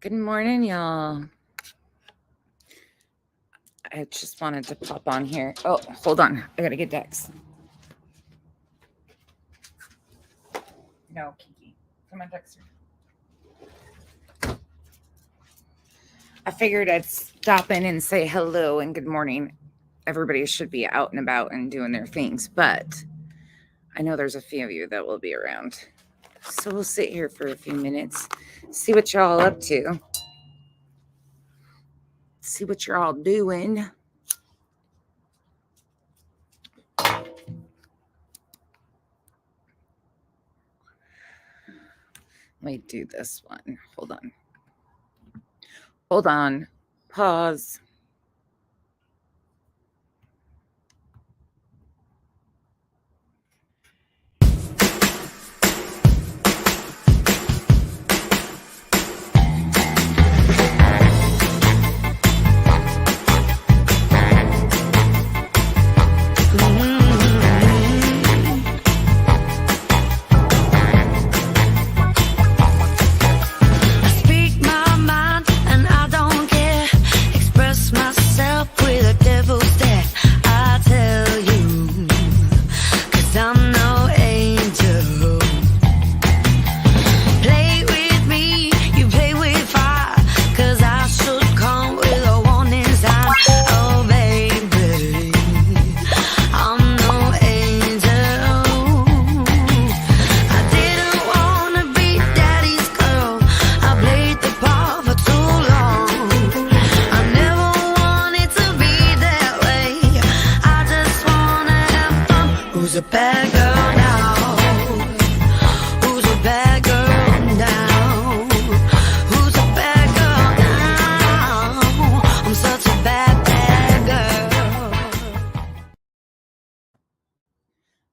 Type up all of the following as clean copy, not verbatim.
Good morning, y'all. I just wanted to pop on here. Oh, hold on. I gotta get Dex. No, Kiki. Come on, Dexter. I figured I'd stop in and say hello and good morning. Everybody should be out and about and doing their things, but I know there's a few of you that will be around. So we'll sit here for a few minutes, see what y'all up to, see what you're all doing. Let me do this one. Hold on. Hold on. Pause.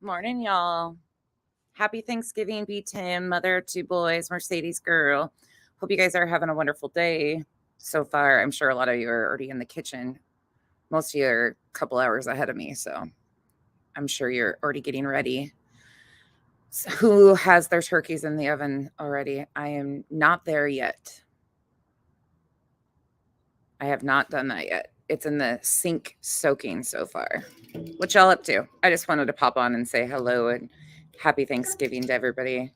Morning, y'all. Happy Thanksgiving, B Tim, mother of two boys, Mercedes girl. Hope you guys are having a wonderful day so far. I'm sure a lot of you are already in the kitchen. Most of you are a couple hours ahead of me, so I'm sure you're already getting ready. So who has their turkeys in the oven already? I am not there yet. I have not done that yet. It's in the sink soaking so far. What y'all up to? I just wanted to pop on and say hello and happy Thanksgiving to everybody.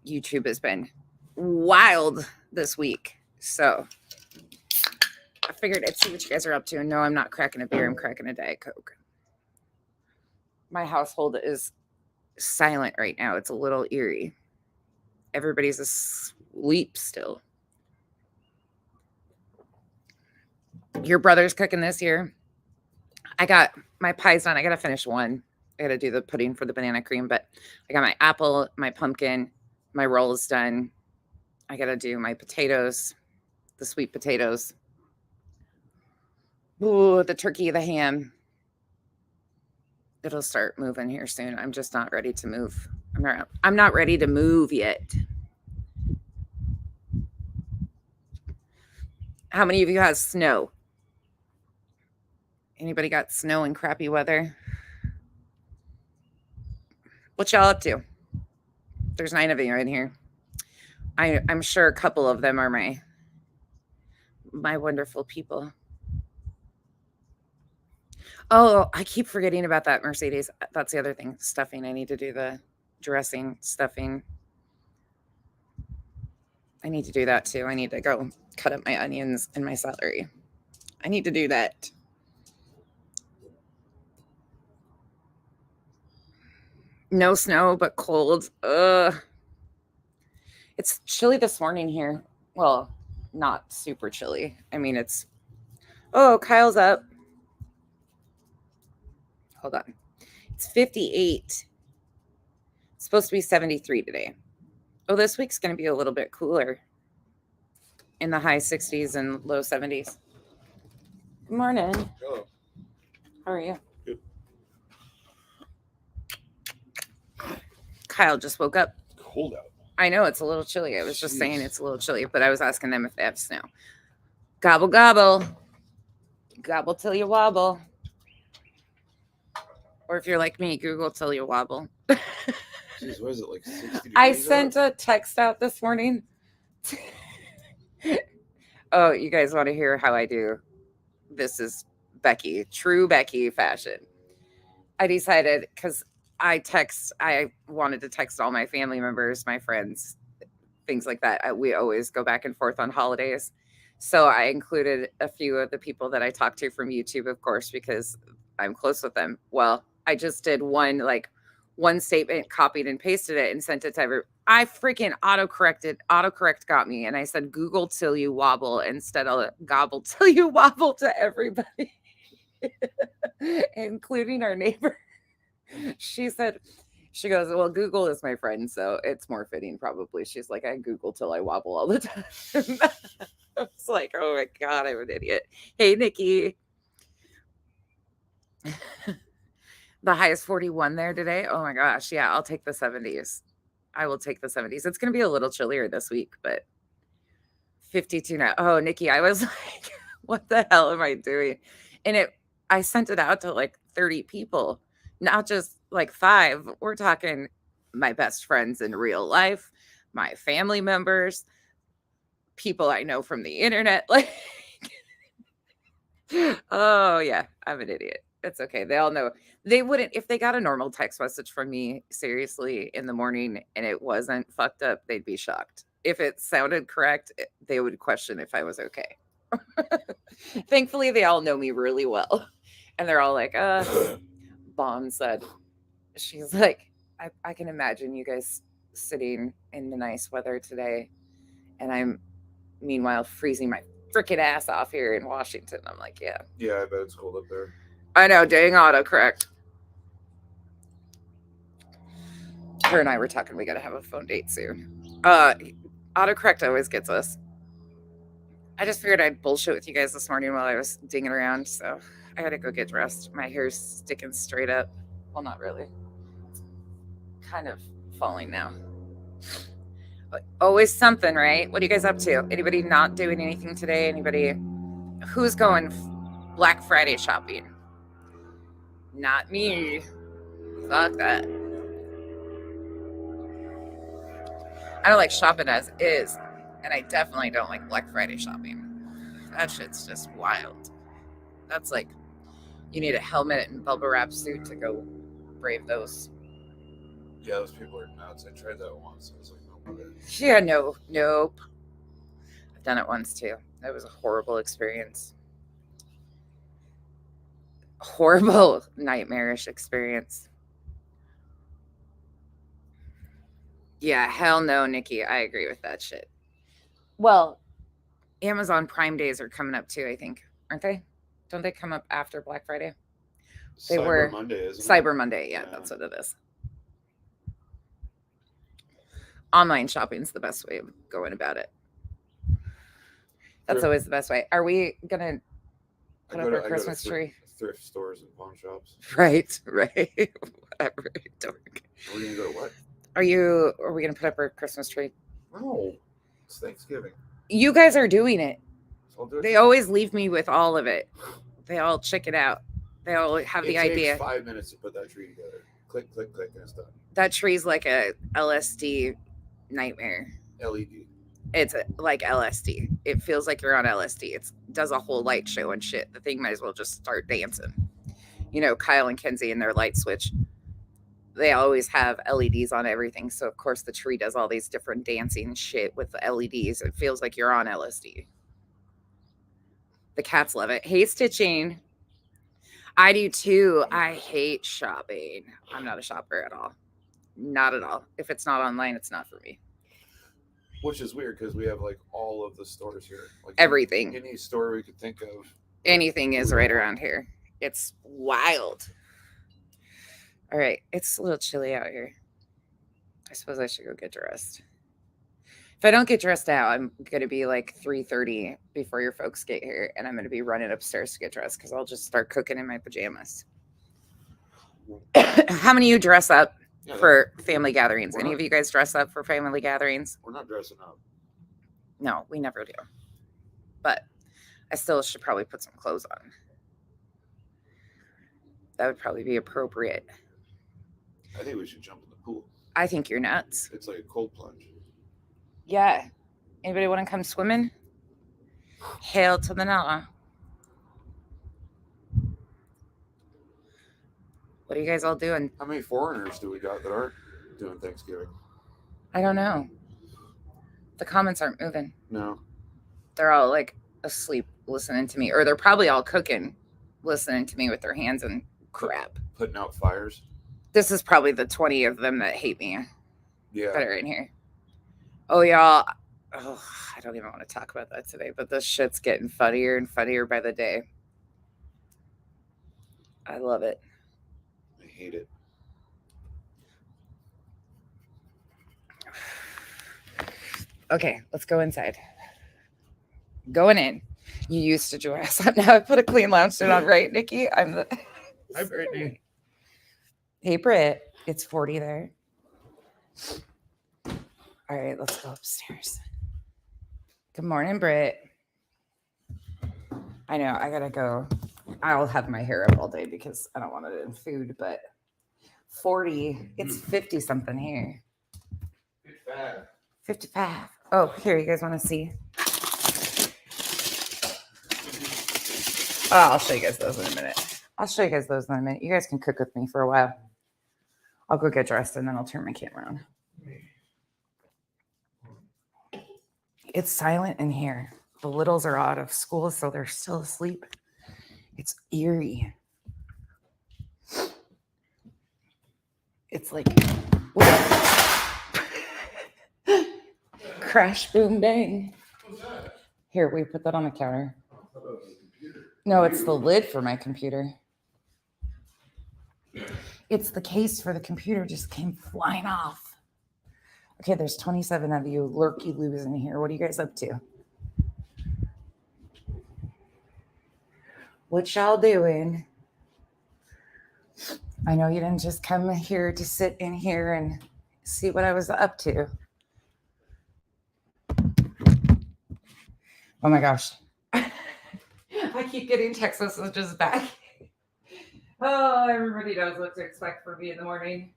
YouTube has been wild this week. So I figured I'd see what you guys are up to. And no, I'm not cracking a beer. I'm cracking a Diet Coke. My household is silent right now. It's a little eerie. Everybody's asleep still. Your brother's cooking this year. I got my pies done. I got to finish one. I got to do the pudding for the banana cream, but I got my apple, my pumpkin, my rolls done. I got to do my potatoes, the sweet potatoes. Ooh, the turkey, the ham. It'll start moving here soon. I'm just not ready to move. I'm not ready to move yet. How many of you has snow? Anybody got snow and crappy weather? What y'all up to? There's 9 of you in here. I'm sure a couple of them are my wonderful people. Oh, I keep forgetting about that, Mercedes. That's the other thing. Stuffing. I need to do the dressing, stuffing. I need to do that too. I need to go cut up my onions and my celery. I need to do that. No snow, but cold. Ugh. It's chilly this morning here. Well, not super chilly. I mean, it's... Oh, Kyle's up. Hold on. It's 58. It's supposed to be 73 today. Oh, this week's going to be a little bit cooler. In the high 60s and low 70s. Good morning. Hello. How are you? Good. Kyle just woke up. Cold out. I know it's a little chilly. I was just saying it's a little chilly, but I was asking them if they have snow. Gobble, gobble. Gobble till you wobble. Or if you're like me, Google till you wobble. Jeez, what is it, like 60 degrees I sent out? a text out this morning Oh, you guys want to hear how I do? This is Becky, true Becky fashion. I decided because I wanted to text all my family members, my friends, things like that. We always go back and forth on holidays. So I included a few of the people that I talked to from YouTube, of course, because I'm close with them. Well, I just did one statement, copied and pasted it and sent it to I freaking autocorrect got me. And I said, Google till you wobble instead of gobble till you wobble to everybody, including our neighbor. She said, she goes, well, Google is my friend, so it's more fitting probably. She's like, I Google till I wobble all the time. I was like, oh my God, I'm an idiot. Hey, Nikki. The highest 41 there today. Oh my gosh. Yeah, I'll take the 70s. I will take the 70s. It's going to be a little chillier this week, but 52 now. Oh, Nikki, I was like, what the hell am I doing? And I sent it out to like 30 people, not just like 5. We're talking my best friends in real life, my family members, people I know from the internet. Like, oh yeah, I'm an idiot. It's okay. They all know. They wouldn't, if they got a normal text message from me seriously in the morning and it wasn't fucked up, they'd be shocked. If it sounded correct, they would question if I was okay. Thankfully, they all know me really well. And they're all like, Bon said, she's like, I can imagine you guys sitting in the nice weather today. And I'm meanwhile freezing my freaking ass off here in Washington. I'm like, yeah. Yeah, I bet it's cold up there. I know, dang autocorrect. Her and I were talking, we got to have a phone date soon. Autocorrect always gets us. I just figured I'd bullshit with you guys this morning while I was dinging around, so I gotta go get dressed. My hair's sticking straight up. Well, not really. It's kind of falling now. But always something, right? What are you guys up to? Anybody not doing anything today? Anybody who's going Black Friday shopping? Not me. Fuck that. I don't like shopping as is, and I definitely don't like Black Friday shopping. That shit's just wild. That's like, you need a helmet and bubble wrap suit to go brave those. Yeah, those people are nuts. I tried that once. I was like, no way. Yeah, nope. I've done it once too. That was a horrible experience. Horrible, nightmarish experience. Yeah, hell no, Nikki. I agree with that shit. Well, Amazon Prime days are coming up too, I think. Aren't they? Don't they come up after Black Friday? They were Monday, isn't Cyber it? Monday. Yeah, that's what it is. Online shopping is the best way of going about it. That's always the best way. Are we going to put up our Christmas tree? Thrift stores and pawn shops. Right. Whatever. Dork. We're going to go to what? Are we going to put up our Christmas tree? No. It's Thanksgiving. You guys are doing it. So they always leave me with all of it. They all check it out. They all have the idea. It takes 5 minutes to put that tree together. Click, click, click, and it's done. That tree's like a LSD nightmare. LED. It's like LSD. It feels like you're on LSD. It does a whole light show and shit. The thing might as well just start dancing. You know, Kyle and Kenzie and their light switch. They always have LEDs on everything. So, of course, the tree does all these different dancing shit with the LEDs. It feels like you're on LSD. The cats love it. Hey, Stitching. I do too. I hate shopping. I'm not a shopper at all. Not at all. If it's not online, it's not for me. Which is weird because we have like all of the stores here. Like everything. Any store we could think of. Anything is right around here. It's wild. All right. It's a little chilly out here. I suppose I should go get dressed. If I don't get dressed now, I'm going to be like 3:30 before your folks get here. And I'm going to be running upstairs to get dressed because I'll just start cooking in my pajamas. How many of you dress up for family gatherings? Any of you guys dress up for family gatherings? We're not dressing up. No, we never do. But I still should probably put some clothes on. That would probably be appropriate. I think we should jump in the pool. I think you're nuts. It's like a cold plunge. Yeah. Anybody want to come swimming? Hail to the nah. What are you guys all doing? How many foreigners do we got that aren't doing Thanksgiving? I don't know. The comments aren't moving. No. They're all like asleep listening to me, or they're probably all cooking, listening to me with their hands and crap. Putting out fires. This is probably the 20 of them that hate me Yeah. that are in here. Oh, y'all. Oh, I don't even want to talk about that today, but this shit's getting funnier and funnier by the day. I love it. I hate it. Okay, let's go inside. Going in. You used to dress up. Now I put a clean lounge suit on, right, Nikki? I'm the. Hi, Brittany. Hey, Britt. It's 40 there. All right, let's go upstairs. Good morning, Britt. I know I gotta go. I'll have my hair up all day because I don't want it in food, but 40, it's 50 something here. 55. Oh, here, you guys want to see? Oh, I'll show you guys those in a minute. You guys can cook with me for a while. I'll go get dressed and then I'll turn my camera on. It's silent in here. The littles are out of school, so they're still asleep. It's eerie. It's like crash, boom, bang. Here, we put that on the counter. No, it's the lid for my computer. It's the case for the computer just came flying off. Okay, there's 27 of you lurky-loos in here. What are you guys up to? What y'all doing? I know you didn't just come here to sit in here and see what I was up to. Oh my gosh. I keep getting text messages back. Oh, everybody knows what to expect from me in the morning.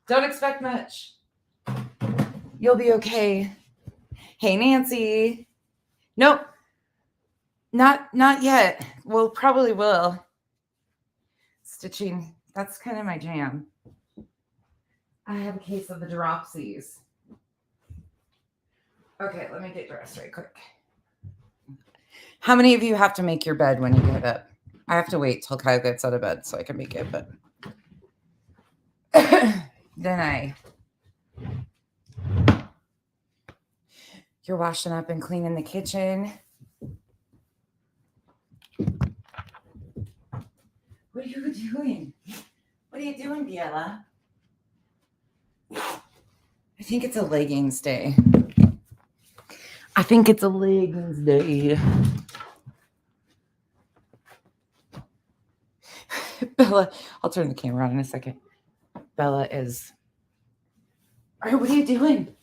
Don't expect much. You'll be okay. Hey, Nancy. Nope. Not yet. Well, probably will. Stitching. That's kind of my jam. I have a case of the dropsies. Okay, let me get dressed right quick. How many of you have to make your bed when you get up? I have to wait till Kyle gets out of bed so I can make it, but then you're washing up and cleaning the kitchen. What are you doing? What are you doing, Biella? I think it's a leggings day. Bella, I'll turn the camera on in a second. Bella is. All right, what are you doing?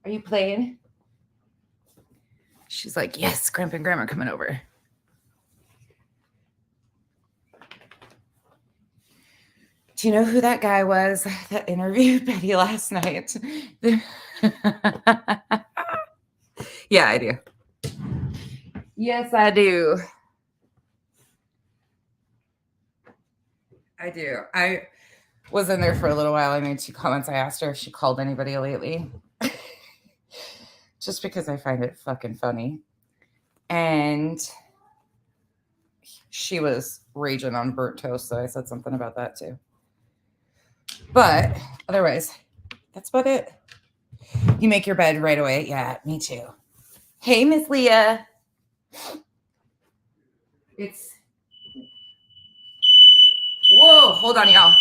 Are you playing? She's like, yes, Grandpa and Grandma are coming over. Do you know who that guy was that interviewed Betty last night? Yeah, I do. Yes, I do. I do. I was in there for a little while. I made 2 comments. I asked her if she called anybody lately. Just because I find it fucking funny. And she was raging on burnt toast, so I said something about that too. But otherwise, that's about it. You make your bed right away. Yeah, me too. Hey, Miss Leah. Whoa, hold on, y'all.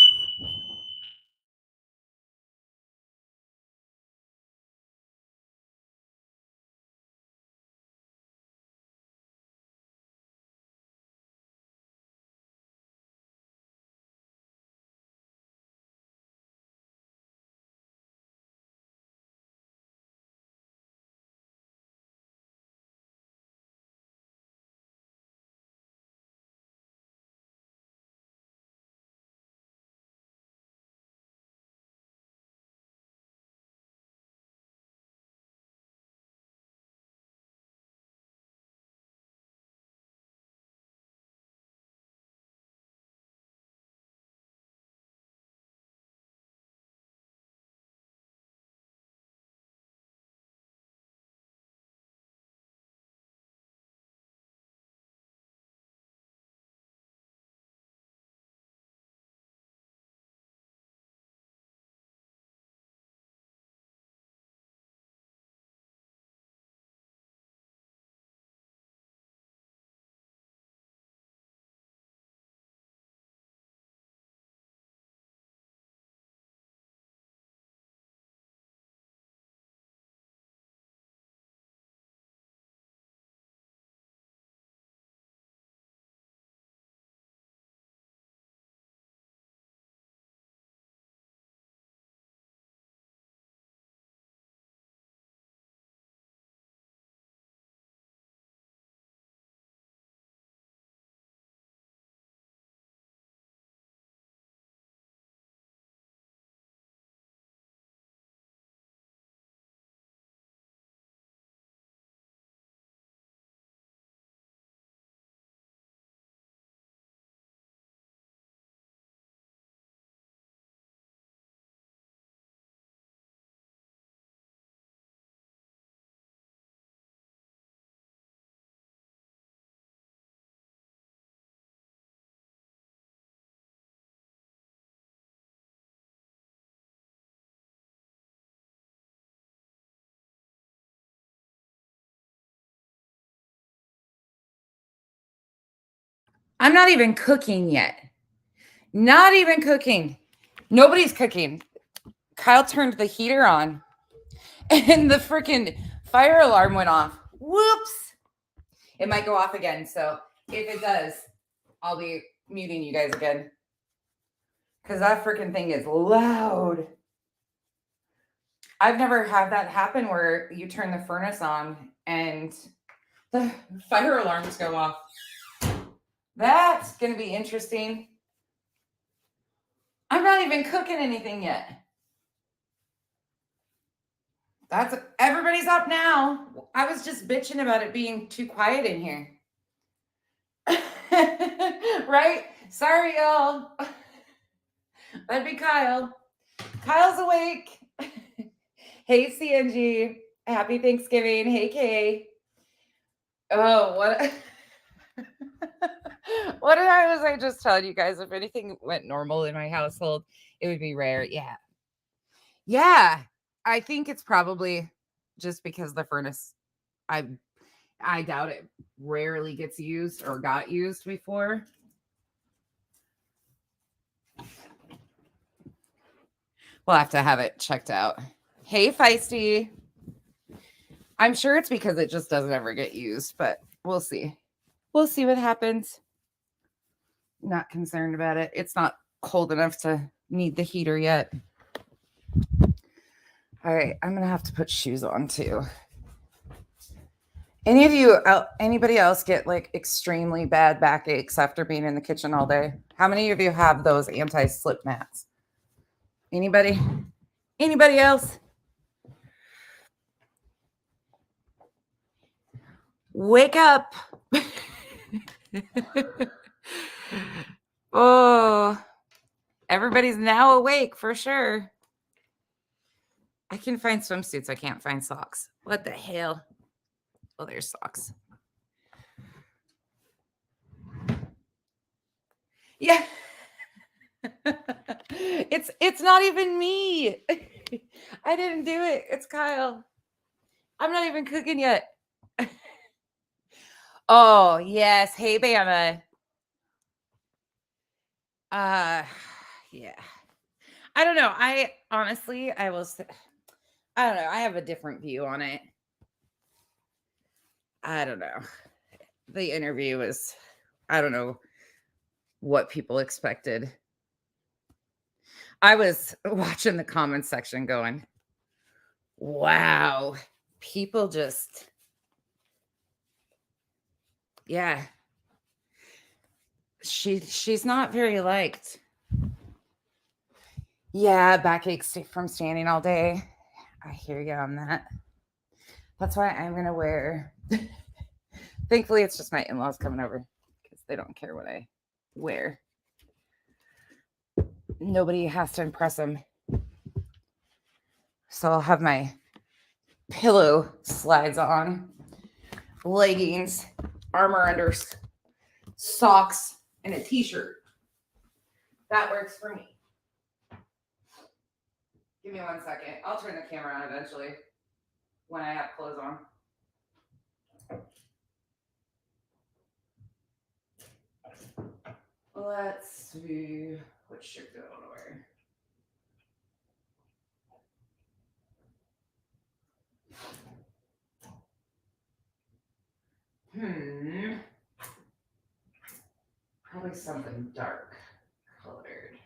I'm not even cooking yet. Not even cooking. Nobody's cooking. Kyle turned the heater on and the freaking fire alarm went off. Whoops. It might go off again. So if it does, I'll be muting you guys again. Because that freaking thing is loud. I've never had that happen where you turn the furnace on and the fire alarms go off. That's going to be interesting. I'm not even cooking anything yet. Everybody's up now. I was just bitching about it being too quiet in here. Right? Sorry, y'all. That'd be Kyle. Kyle's awake. Hey, CNG. Happy Thanksgiving. Hey, Kay. Oh, what? What was I just telling you guys? If anything went normal in my household, it would be rare. Yeah. Yeah. I think it's probably just because the furnace, I doubt it rarely gets used or got used before. We'll have to have it checked out. Hey, Feisty. I'm sure it's because it just doesn't ever get used, but we'll see. We'll see what happens. Not concerned about it. It's not cold enough to need the heater yet. All right, I'm going to have to put shoes on too. Anybody else get like extremely bad backaches after being in the kitchen all day? How many of you have those anti-slip mats? Anybody? Anybody else? Wake up. Oh, everybody's now awake for sure. I can find swimsuits. I can't find socks. What the hell? Oh, there's socks. Yeah. It's not even me. I didn't do it. It's Kyle. I'm not even cooking yet. Oh, yes. Hey, Bama. Yeah. I don't know. I honestly, I don't know. I have a different view on it. I don't know. The interview was, I don't know what people expected. I was watching the comment section going, wow, people just, yeah. She's not very liked. Yeah, backaches from standing all day. I hear you on that. That's why I'm going to wear. Thankfully, it's just my in-laws coming over because they don't care what I wear. Nobody has to impress them. So I'll have my pillow slides on, leggings, armor under, socks, and a t-shirt. That works for me. Give me 1 second. I'll turn the camera on eventually when I have clothes on. Let's see which shirt do I want to wear? Probably something dark colored.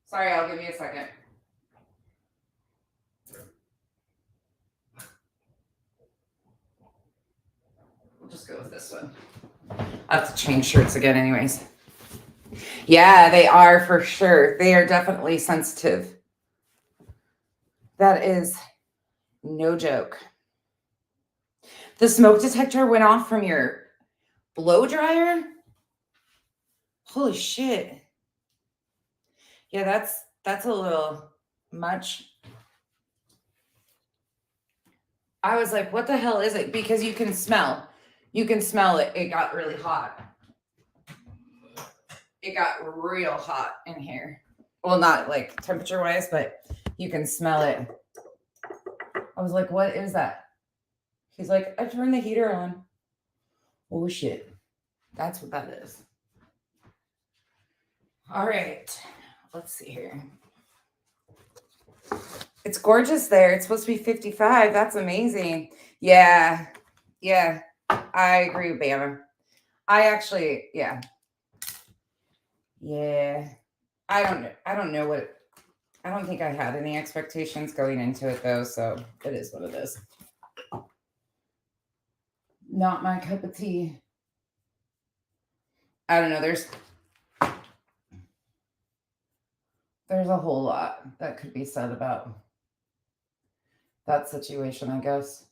Sorry, I'll give you a second. We'll just go with this one. I have to change shirts again anyways. Yeah, they are for sure. They are definitely sensitive. That is no joke. The smoke detector went off from your blow dryer? Holy shit. Yeah, that's a little much. I was like, what the hell is it? Because you can smell it. It got really hot. It got real hot in here. Well, not like temperature wise, but you can smell it. I was like, what is that? He's like, I turned the heater on. Oh, shit. That's what that is. All right. Let's see here. It's gorgeous there. It's supposed to be 55. That's amazing. Yeah. Yeah. I agree with Bama. Yeah. Yeah. I don't know what I don't think I had any expectations going into it though, so it is what it is. Not my cup of tea. I don't know. There's a whole lot that could be said about that situation, I guess.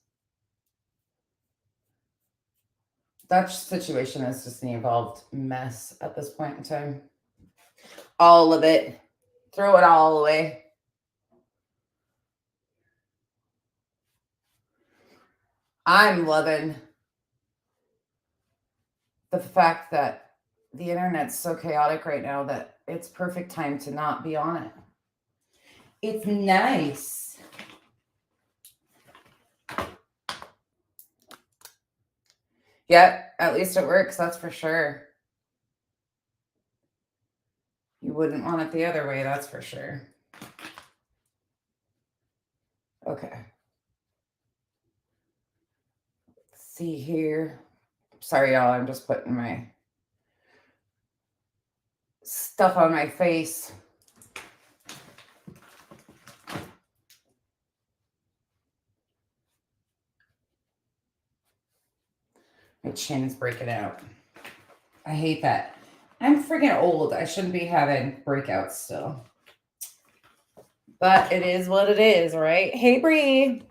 That situation is just an evolved mess at this point in time. All of it. Throw it all away. I'm loving the fact that the internet's so chaotic right now that it's perfect time to not be on it. It's nice. Yeah, at least it works, that's for sure. You wouldn't want it the other way, that's for sure. Okay. Let's see here. Sorry, y'all, I'm just putting my stuff on my face. My chin is breaking out. I hate that. I'm freaking old. I shouldn't be having breakouts still. But it is what it is, right? Hey, Bree.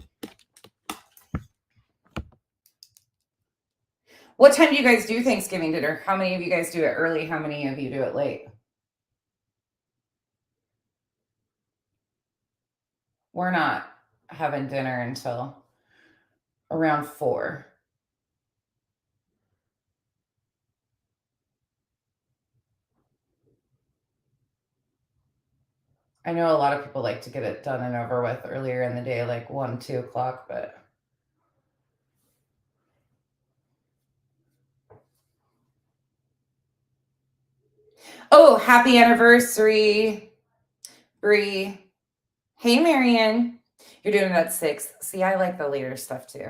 What time do you guys do Thanksgiving dinner? How many of you guys do it early? How many of you do it late? We're not having dinner until around 4. I know a lot of people like to get it done and over with earlier in the day, like 1, 2 o'clock, but oh, happy anniversary, Bree. Hey, Marion. You're doing it at 6. See, I like the later stuff too.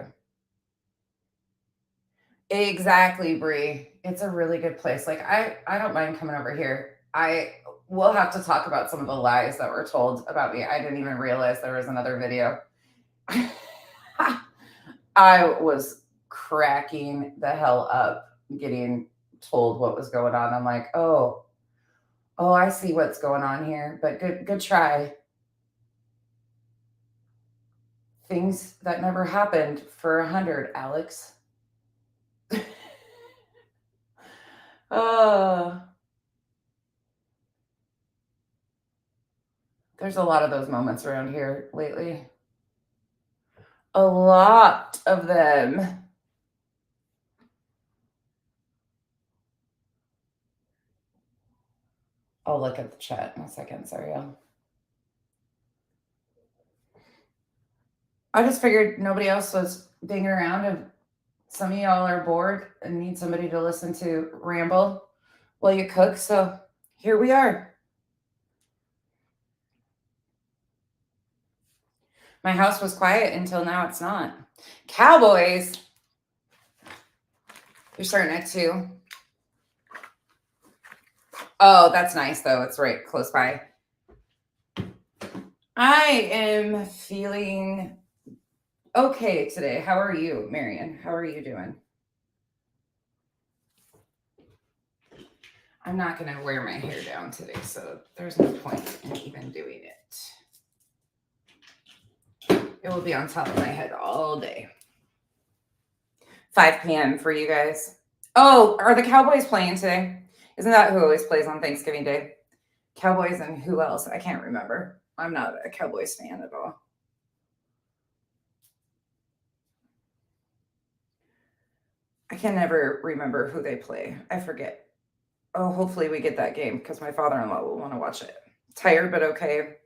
Exactly, Bree. It's a really good place. Like I don't mind coming over here. I will have to talk about some of the lies that were told about me. I didn't even realize there was another video. I was cracking the hell up getting told what was going on. I'm like, oh, I see what's going on here. But good try. Things that never happened for 100, Alex. There's a lot of those moments around here lately. A lot of them. I'll look at the chat in a second. Sorry, y'all. I just figured nobody else was dinging around, and some of y'all are bored and need somebody to listen to ramble while you cook. So here we are. My house was quiet until now it's not. Cowboys. You're starting at 2. Oh, that's nice though. It's right close by. I am feeling okay today. How are you, Marion? How are you doing? I'm not going to wear my hair down today, so there's no point in even doing it. It will be on top of my head all day. 5 p.m. for you guys. Oh, are the Cowboys playing today? Isn't that who always plays on Thanksgiving Day? Cowboys and who else? I can't remember. I'm not a Cowboys fan at all. I can never remember who they play. I forget. Oh, hopefully we get that game because my father-in-law will want to watch it. Tired, but okay.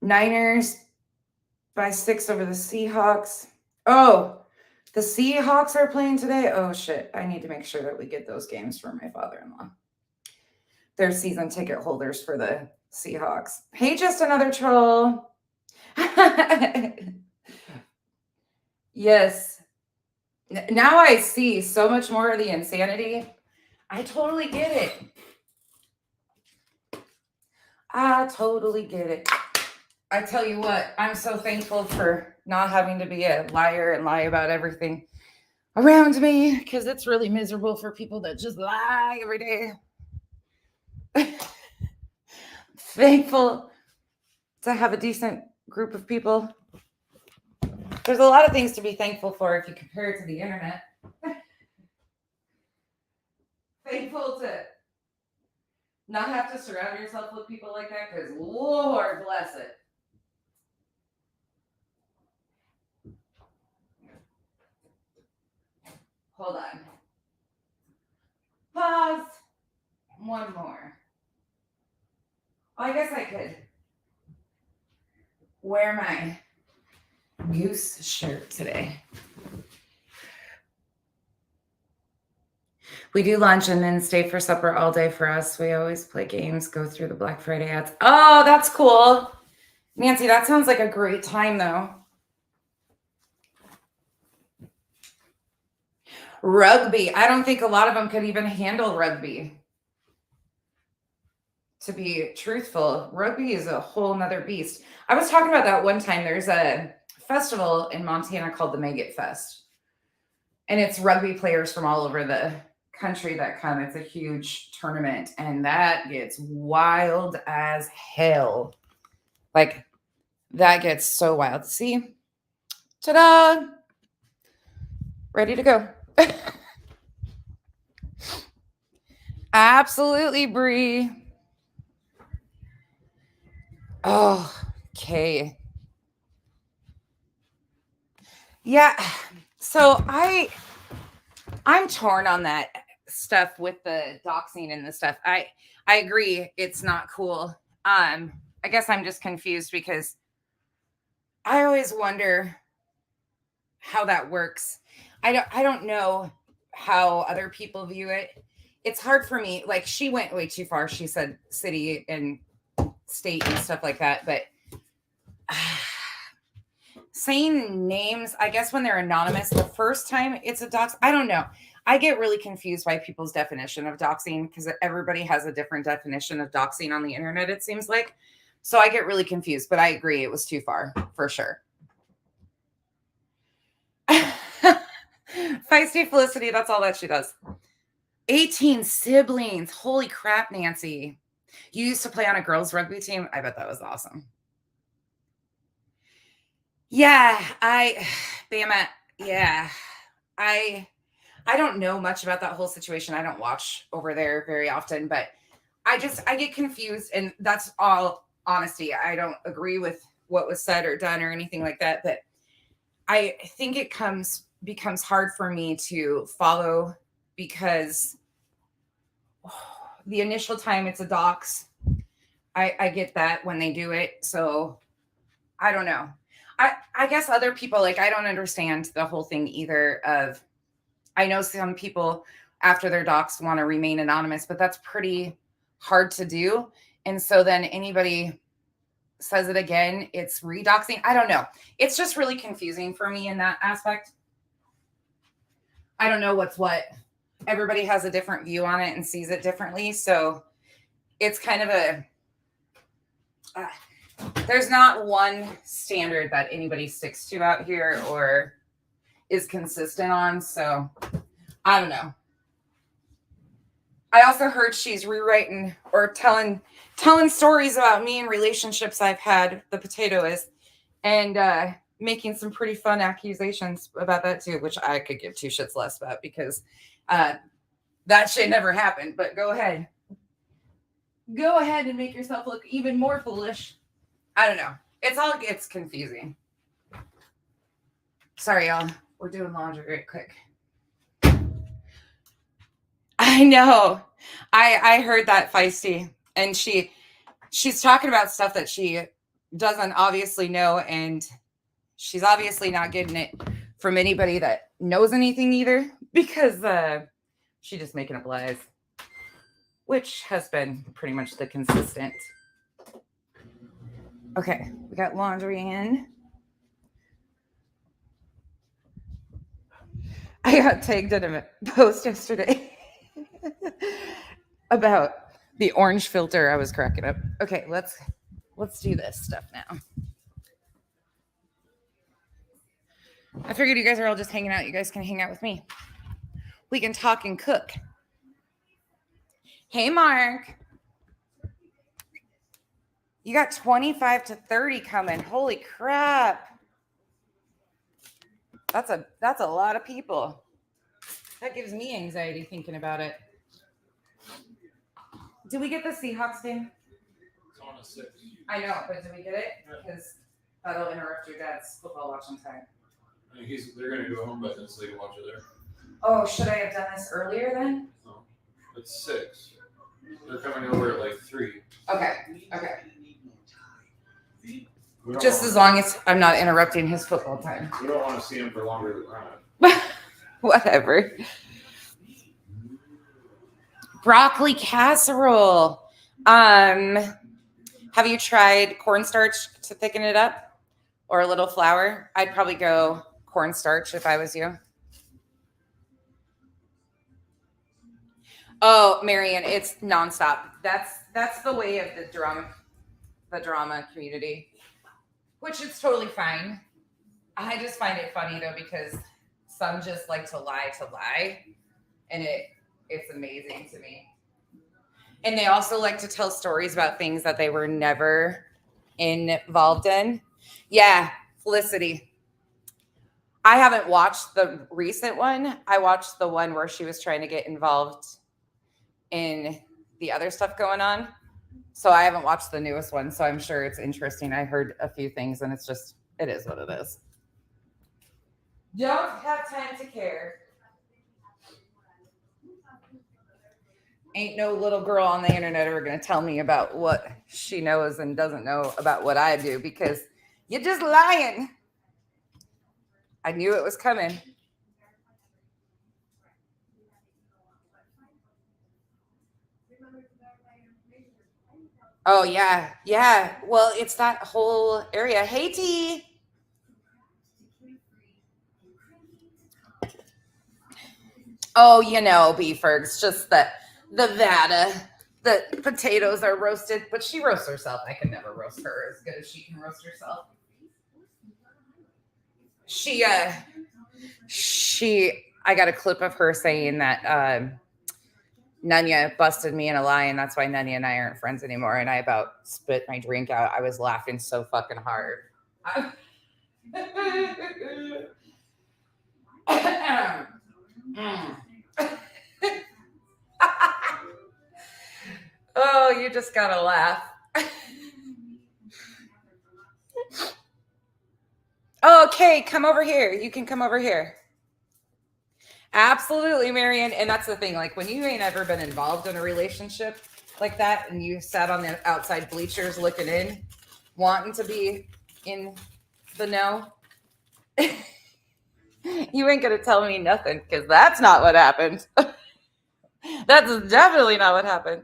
Niners by 6 over the Seahawks. Oh, The Seahawks are playing today. Oh shit. I need to make sure that we get those games for my father-in-law. They're season ticket holders for the Seahawks. Hey, just another troll. Yes. Now I see so much more of the insanity. I totally get it. I totally get it. I tell you what, I'm so thankful for not having to be a liar and lie about everything around me, because it's really miserable for people that just lie every day. Thankful to have a decent group of people. There's a lot of things to be thankful for if you compare it to the internet. Thankful to not have to surround yourself with people like that, because Lord bless it. Hold on. Pause. One more. Oh, I guess I could wear my goose shirt today. We do lunch and then stay for supper all day for us. We always play games, go through the Black Friday ads. Oh, that's cool. Nancy, that sounds like a great time, though. Rugby. I don't think a lot of them could even handle rugby. To be truthful, rugby is a whole nother beast. I was talking about that one time. There's a festival in Montana called the Maggot Fest. And it's rugby players from all over the country that come. It's a huge tournament, and that gets wild as hell. Like, that gets so wild. See? Ta-da! Ready to go. Absolutely, Bree. Oh, okay. Yeah. So I'm torn on that stuff with the doxing and the stuff. I agree it's not cool. I guess I'm just confused because I always wonder how that works. I don't know how other people view it. It's hard for me. Like, she went way too far. She said city and state and stuff like that, but saying names, I guess when they're anonymous the first time it's a dox, I don't know. I get really confused by people's definition of doxing because everybody has a different definition of doxing on the internet, it seems like. So I get really confused, but I agree it was too far for sure. Feisty Felicity, that's all that she does. 18 siblings. Holy crap, Nancy. You used to play on a girls' rugby team? I bet that was awesome. Yeah, Bama, yeah. I don't know much about that whole situation. I don't watch over there very often, but I get confused, and that's all honesty. I don't agree with what was said or done or anything like that, but I think it becomes hard for me to follow because the initial time it's a dox. I get that when they do it. So I don't know. I guess other people, like, I don't understand the whole thing either of, I know some people after their docs want to remain anonymous, but that's pretty hard to do. And so then anybody says it again, it's redoxing. I don't know. It's just really confusing for me in that aspect. I don't know what's what. Everybody has a different view on it and sees it differently. So it's kind of there's not one standard that anybody sticks to out here or is consistent on. So I don't know. I also heard she's rewriting or telling stories about me and relationships I've had, the potato is, and making some pretty fun accusations about that too, which I could give two shits less about because that shit never happened. But go ahead. Go ahead and make yourself look even more foolish. I don't know. It's confusing. Sorry, y'all. We're doing laundry real quick. I know. I heard that, Feisty. And she's talking about stuff that she doesn't obviously know, and she's obviously not getting it from anybody that knows anything either, because she's just making up lies, which has been pretty much the consistent. Okay, we got laundry in. I got tagged in a post yesterday about the orange filter. I was cracking up. Okay, let's do this stuff now. I figured you guys are all just hanging out. You guys can hang out with me. We can talk and cook. Hey, Mark. You got 25 to 30 coming. Holy crap. That's a lot of people. That gives me anxiety thinking about it. Did we get the Seahawks game? It's on a 6. I know, but did we get it? Because that'll interrupt your dad's football watching time. I mean, they're going to go home by then so they can watch it there. Oh, should I have done this earlier then? No. It's 6. They're coming over at like 3. Okay. Just as long as I'm not interrupting his football time. We don't want to see him for longer than that. Whatever. Broccoli casserole. Have you tried cornstarch to thicken it up, or a little flour? I'd probably go cornstarch if I was you. Oh, Marion, it's nonstop. That's the way of the drama community, which is totally fine. I just find it funny though, because some just like to lie, and it's amazing to me. And they also like to tell stories about things that they were never involved in. Yeah, Felicity. I haven't watched the recent one. I watched the one where she was trying to get involved in the other stuff going on. So I haven't watched the newest one, so I'm sure it's interesting. I heard a few things, and it is what it is. Don't have time to care. Ain't no little girl on the internet ever going to tell me about what she knows and doesn't know about what I do, because you're just lying. I knew it was coming. Oh, yeah. Yeah. Well, it's that whole area. Hey, T. Oh, Beeferg's just the Vada. The potatoes are roasted, but she roasts herself. I can never roast her as good as she can roast herself. I got a clip of her saying that Nunya busted me in a lie, and that's why Nunya and I aren't friends anymore. And I about spit my drink out. I was laughing so fucking hard. Oh, you just gotta laugh. Okay, come over here. You can come over here. Absolutely, Marion. And that's the thing. Like, when you ain't ever been involved in a relationship like that, and you sat on the outside bleachers looking in, wanting to be in the know, you ain't gonna tell me nothing, because that's not what happened. That's definitely not what happened.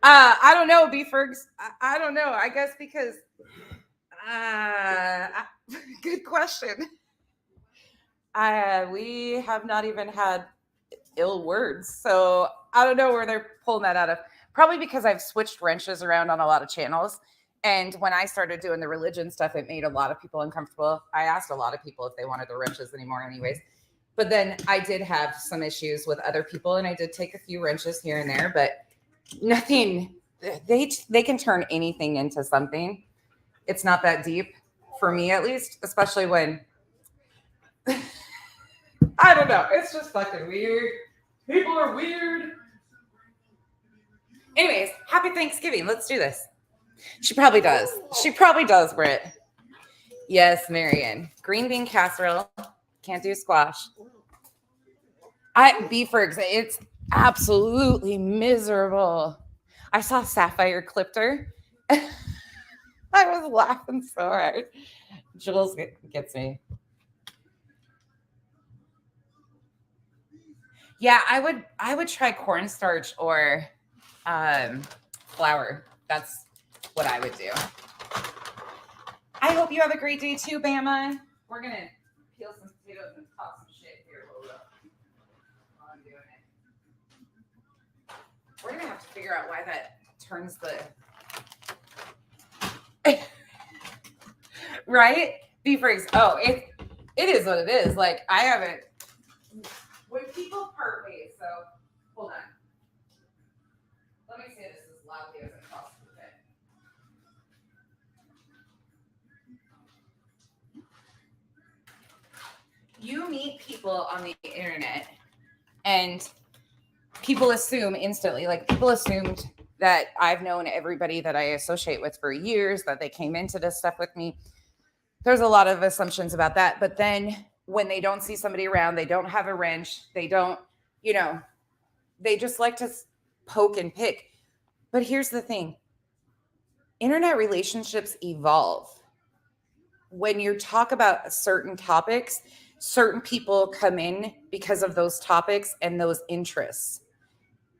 I don't know, Beefergs. I don't know. I guess because good question. We have not even had ill words, so I don't know where they're pulling that out of. Probably because I've switched wrenches around on a lot of channels, and when I started doing the religion stuff, it made a lot of people uncomfortable. I asked a lot of people if they wanted the wrenches anymore anyways, but then I did have some issues with other people, and I did take a few wrenches here and there, but nothing. They can turn anything into something. It's not that deep for me, at least, especially when I don't know. It's just fucking weird. People are weird. Anyways, happy Thanksgiving. Let's do this. She probably does. She probably does, Britt. Yes, Marion. Green bean casserole. Can't do squash. Beefergs. It's absolutely miserable. I saw Sapphire clipped her. I was laughing so hard. Jules gets me. Yeah, I would try cornstarch or flour. That's what I would do. I hope you have a great day too, Bama. We're gonna peel some potatoes and talk some shit here. Hold up. While I'm doing it. We're gonna have to figure out why that turns the right? Beef rings. Oh, it is what it is. Like I haven't when people part ways, so hold on. Let me say this as loudly as I possibly can. You meet people on the internet and people assume instantly, like people assumed that I've known everybody that I associate with for years, that they came into this stuff with me. There's a lot of assumptions about that. But then when they don't see somebody around, they don't have a wrench, they don't, they just like to poke and pick. But here's the thing. Internet relationships evolve. When you talk about certain topics, certain people come in because of those topics and those interests.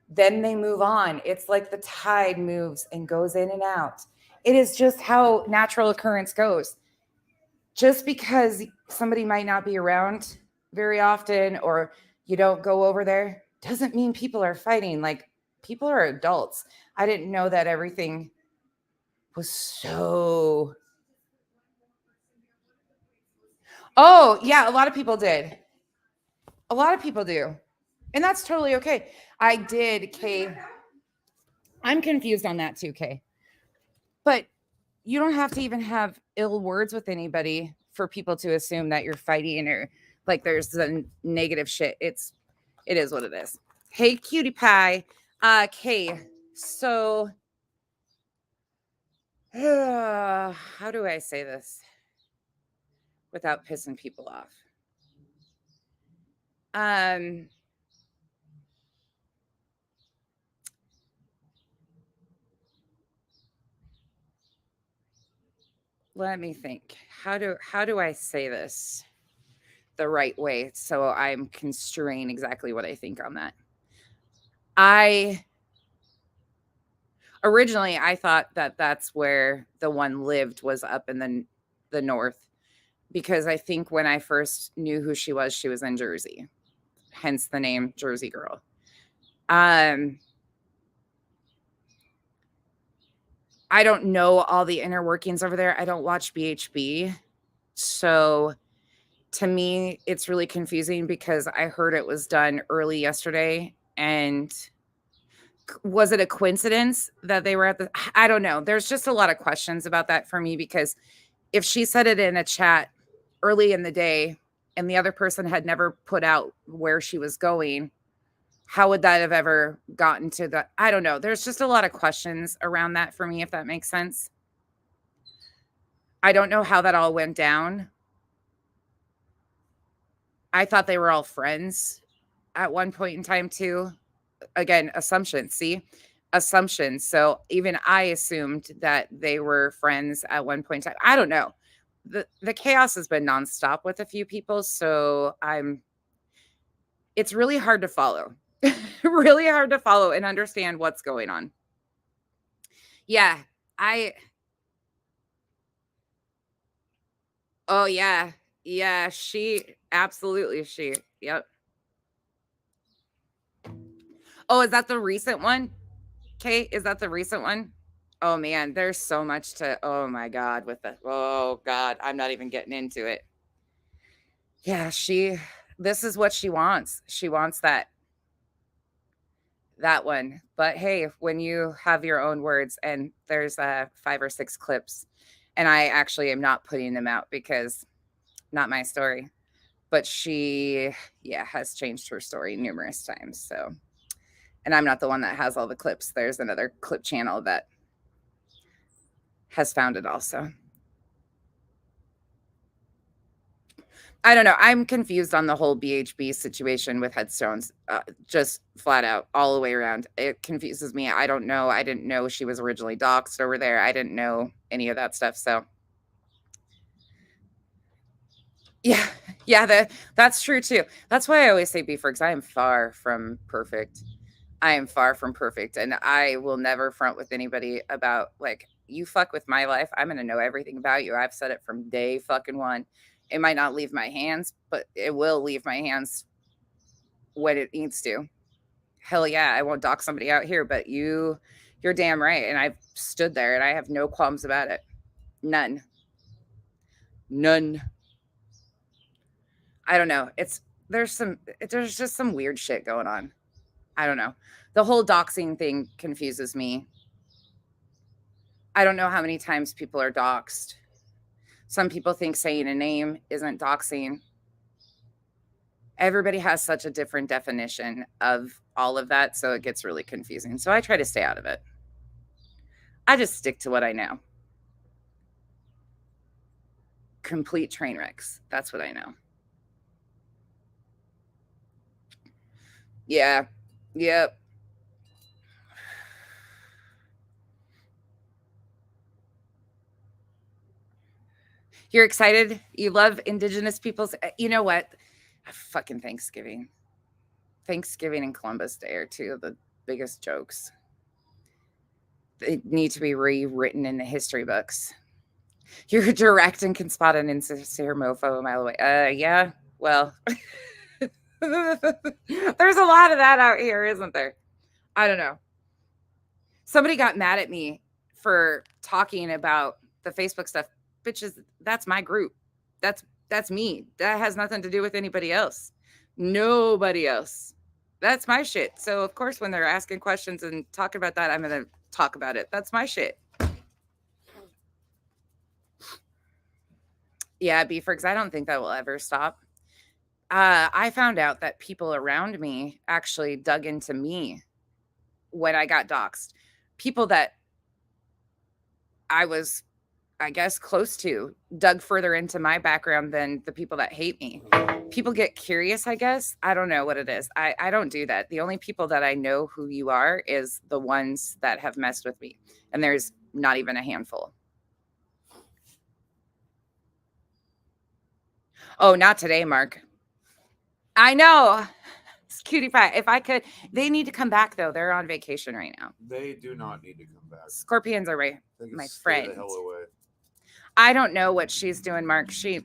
Then they move on. It's like the tide moves and goes in and out. It is just how natural occurrence goes. Just because somebody might not be around very often or you don't go over there doesn't mean people are fighting. Like people are adults. I didn't know that everything was so. Oh, yeah, a lot of people did. A lot of people do. And that's totally okay. I did, Kay. I'm confused on that too, Kay. But you don't have to even have ill words with anybody for people to assume that you're fighting or like there's the negative shit. It is what it is. Hey, cutie pie. Kay. So how do I say this without pissing people off? Let me think. How do I say this the right way so I'm constraining exactly what I think on that? Originally I thought that that's where the one lived, was up in the north, because I think when I first knew who she was in Jersey, hence the name Jersey Girl. I don't know all the inner workings over there. I don't watch BHB. So to me, it's really confusing because I heard it was done early yesterday. And was it a coincidence that they were at I don't know. There's just a lot of questions about that for me, because if she said it in a chat early in the day and the other person had never put out where she was going, how would that have ever gotten to the, I don't know. There's just a lot of questions around that for me, if that makes sense. I don't know how that all went down. I thought they were all friends at one point in time too. Again, assumptions, see? Assumptions. So even I assumed that they were friends at one point in time. I don't know. The chaos has been nonstop with a few people, so it's really hard to follow. Really hard to follow and understand what's going on. Yeah, oh yeah. Yeah, yep. Oh, is that the recent one? Kate, is that the recent one? Oh man, there's so much to, oh my God, oh God, I'm not even getting into it. Yeah, this is what she wants. She wants that one. But hey, when you have your own words, and there's 5 or 6 clips, and I actually am not putting them out because not my story, but she, has changed her story numerous times. So, and I'm not the one that has all the clips. There's another clip channel that has found it also. I don't know. I'm confused on the whole BHB situation with headstones, just flat out all the way around. It confuses me. I don't know. I didn't know she was originally doxxed over there. I didn't know any of that stuff. So yeah, Yeah, that's true too. That's why I always say be because I am far from perfect. I am far from perfect, and I will never front with anybody about like you fuck with my life. I'm gonna know everything about you. I've said it from day fucking one. It might not leave my hands, but it will leave my hands when it needs to. Hell yeah, I won't dock somebody out here, but you're damn right. And I've stood there and I have no qualms about it. None. None. I don't know. There's just some weird shit going on. I don't know. The whole doxing thing confuses me. I don't know how many times people are doxed. Some people think saying a name isn't doxing. Everybody has such a different definition of all of that, so it gets really confusing. So I try to stay out of it. I just stick to what I know. Complete train wrecks. That's what I know. Yeah. Yep. You're excited? You love Indigenous peoples? You know what? Fucking Thanksgiving. Thanksgiving and Columbus Day are two of the biggest jokes. They need to be rewritten in the history books. You're direct and can spot an insincere mofo a mile away. Yeah. Well, there's a lot of that out here, isn't there? I don't know. Somebody got mad at me for talking about the Facebook stuff. Bitches, that's my group. That's me. That has nothing to do with anybody else. Nobody else. That's my shit. So of course, when they're asking questions and talking about that, I'm gonna talk about it. That's my shit. Yeah, because I don't think that will ever stop. I found out that people around me actually dug into me when I got doxxed. People that I was, I guess, close to dug further into my background than the people that hate me. People get curious, I guess. I don't know what it is. I don't do that. The only people that I know who you are is the ones that have messed with me. And there's not even a handful. Oh, not today, Mark. I know. It's cutie pie. If I could, they need to come back though. They're on vacation right now. They do not need to come back. Scorpions are right. They can My stay friend. the hell away. I don't know what she's doing, Mark. She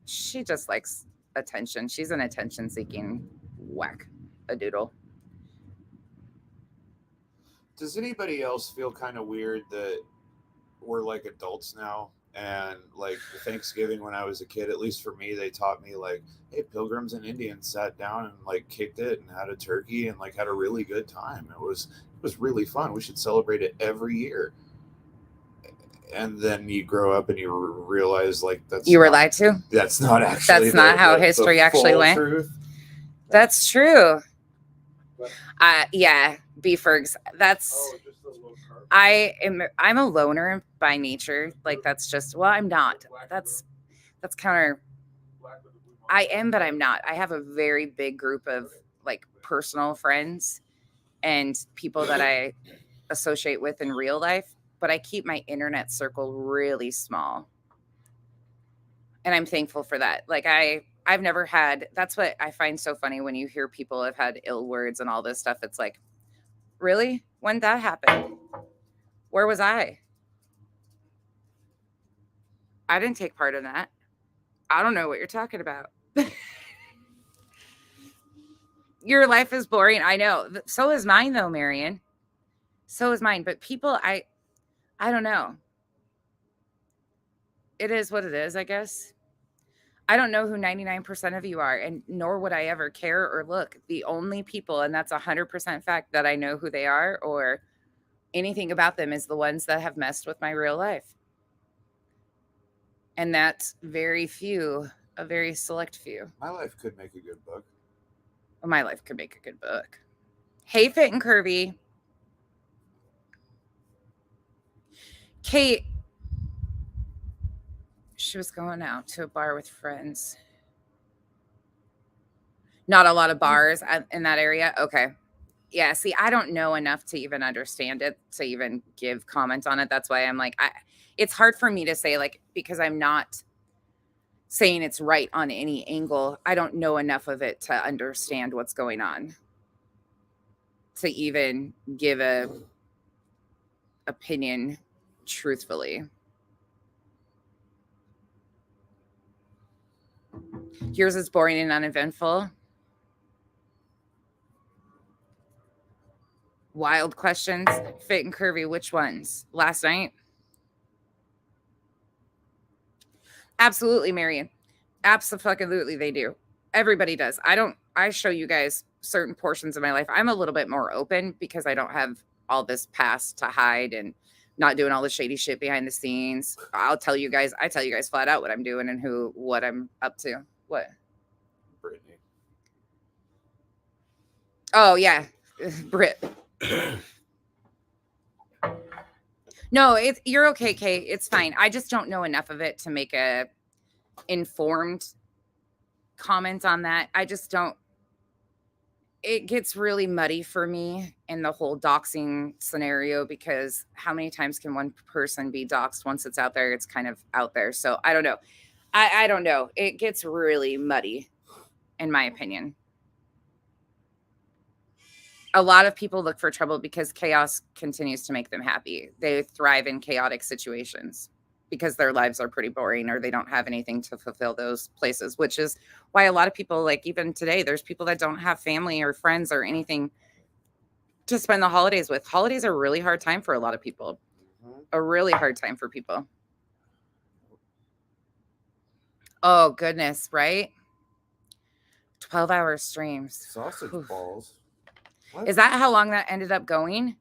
just likes attention. She's an attention-seeking whack a doodle. Does anybody else feel kind of weird that we're like adults now? And like Thanksgiving when I was a kid, at least for me, they taught me like, hey, Pilgrims and Indians sat down and like kicked it and had a turkey and like had a really good time. It was really fun. We should celebrate it every year. And then you grow up and you realize like you were lied to. That's not actually. That's not how history actually went. Truth. That's true. Yeah, Beefergs. That's. I'm a loner by nature. Like that's just. Well, I'm not. That's counter. I am, but I'm not. I have a very big group of like personal friends and people that I associate with in real life. But I keep my internet circle really small. And I'm thankful for that. Like I've never had, that's what I find so funny when you hear people have had ill words and all this stuff. It's like, really? When did that happen? Where was I? I didn't take part in that. I don't know what you're talking about. Your life is boring. I know. So is mine though, Marion. So is mine. But people, I don't know. It is what it is, I guess. I don't know who 99% of you are, and nor would I ever care or look. The only people, and that's 100% fact, that I know who they are or anything about them is the ones that have messed with my real life. And that's very few, a very select few. My life could make a good book. Well, my life could make a good book. Hey, Fit and Curvy. Kate, she was going out to a bar with friends. Not a lot of bars in that area. Okay. Yeah. See, I don't know enough to even understand it, to even give comment on it. That's why I'm like, it's hard for me to say, like, because I'm not saying it's right on any angle. I don't know enough of it to understand what's going on to even give a opinion truthfully. Yours is boring and uneventful. Wild questions, fit and curvy. Which ones? Last night? Absolutely, Marion. Absolutely, they do. Everybody does. I show you guys certain portions of my life. I'm a little bit more open because I don't have all this past to hide and not doing all the shady shit behind the scenes. I tell you guys flat out what I'm doing and what I'm up to. What? Brittany. Oh, yeah. Brit. No, you're okay, Kate. It's fine. I just don't know enough of it to make a informed comment on that. I just don't. It gets really muddy for me in the whole doxing scenario because how many times can one person be doxed? Once it's out there, it's kind of out there. So I don't know. I don't know. It gets really muddy, in my opinion. A lot of people look for trouble because chaos continues to make them happy. They thrive in chaotic situations because their lives are pretty boring or they don't have anything to fulfill those places, which is why a lot of people, like even today, there's people that don't have family or friends or anything to spend the holidays with. Holidays are a really hard time for a lot of people. A really hard time for people. Oh, goodness, right? 12-hour streams. Sausage balls. What? Is that how long that ended up going?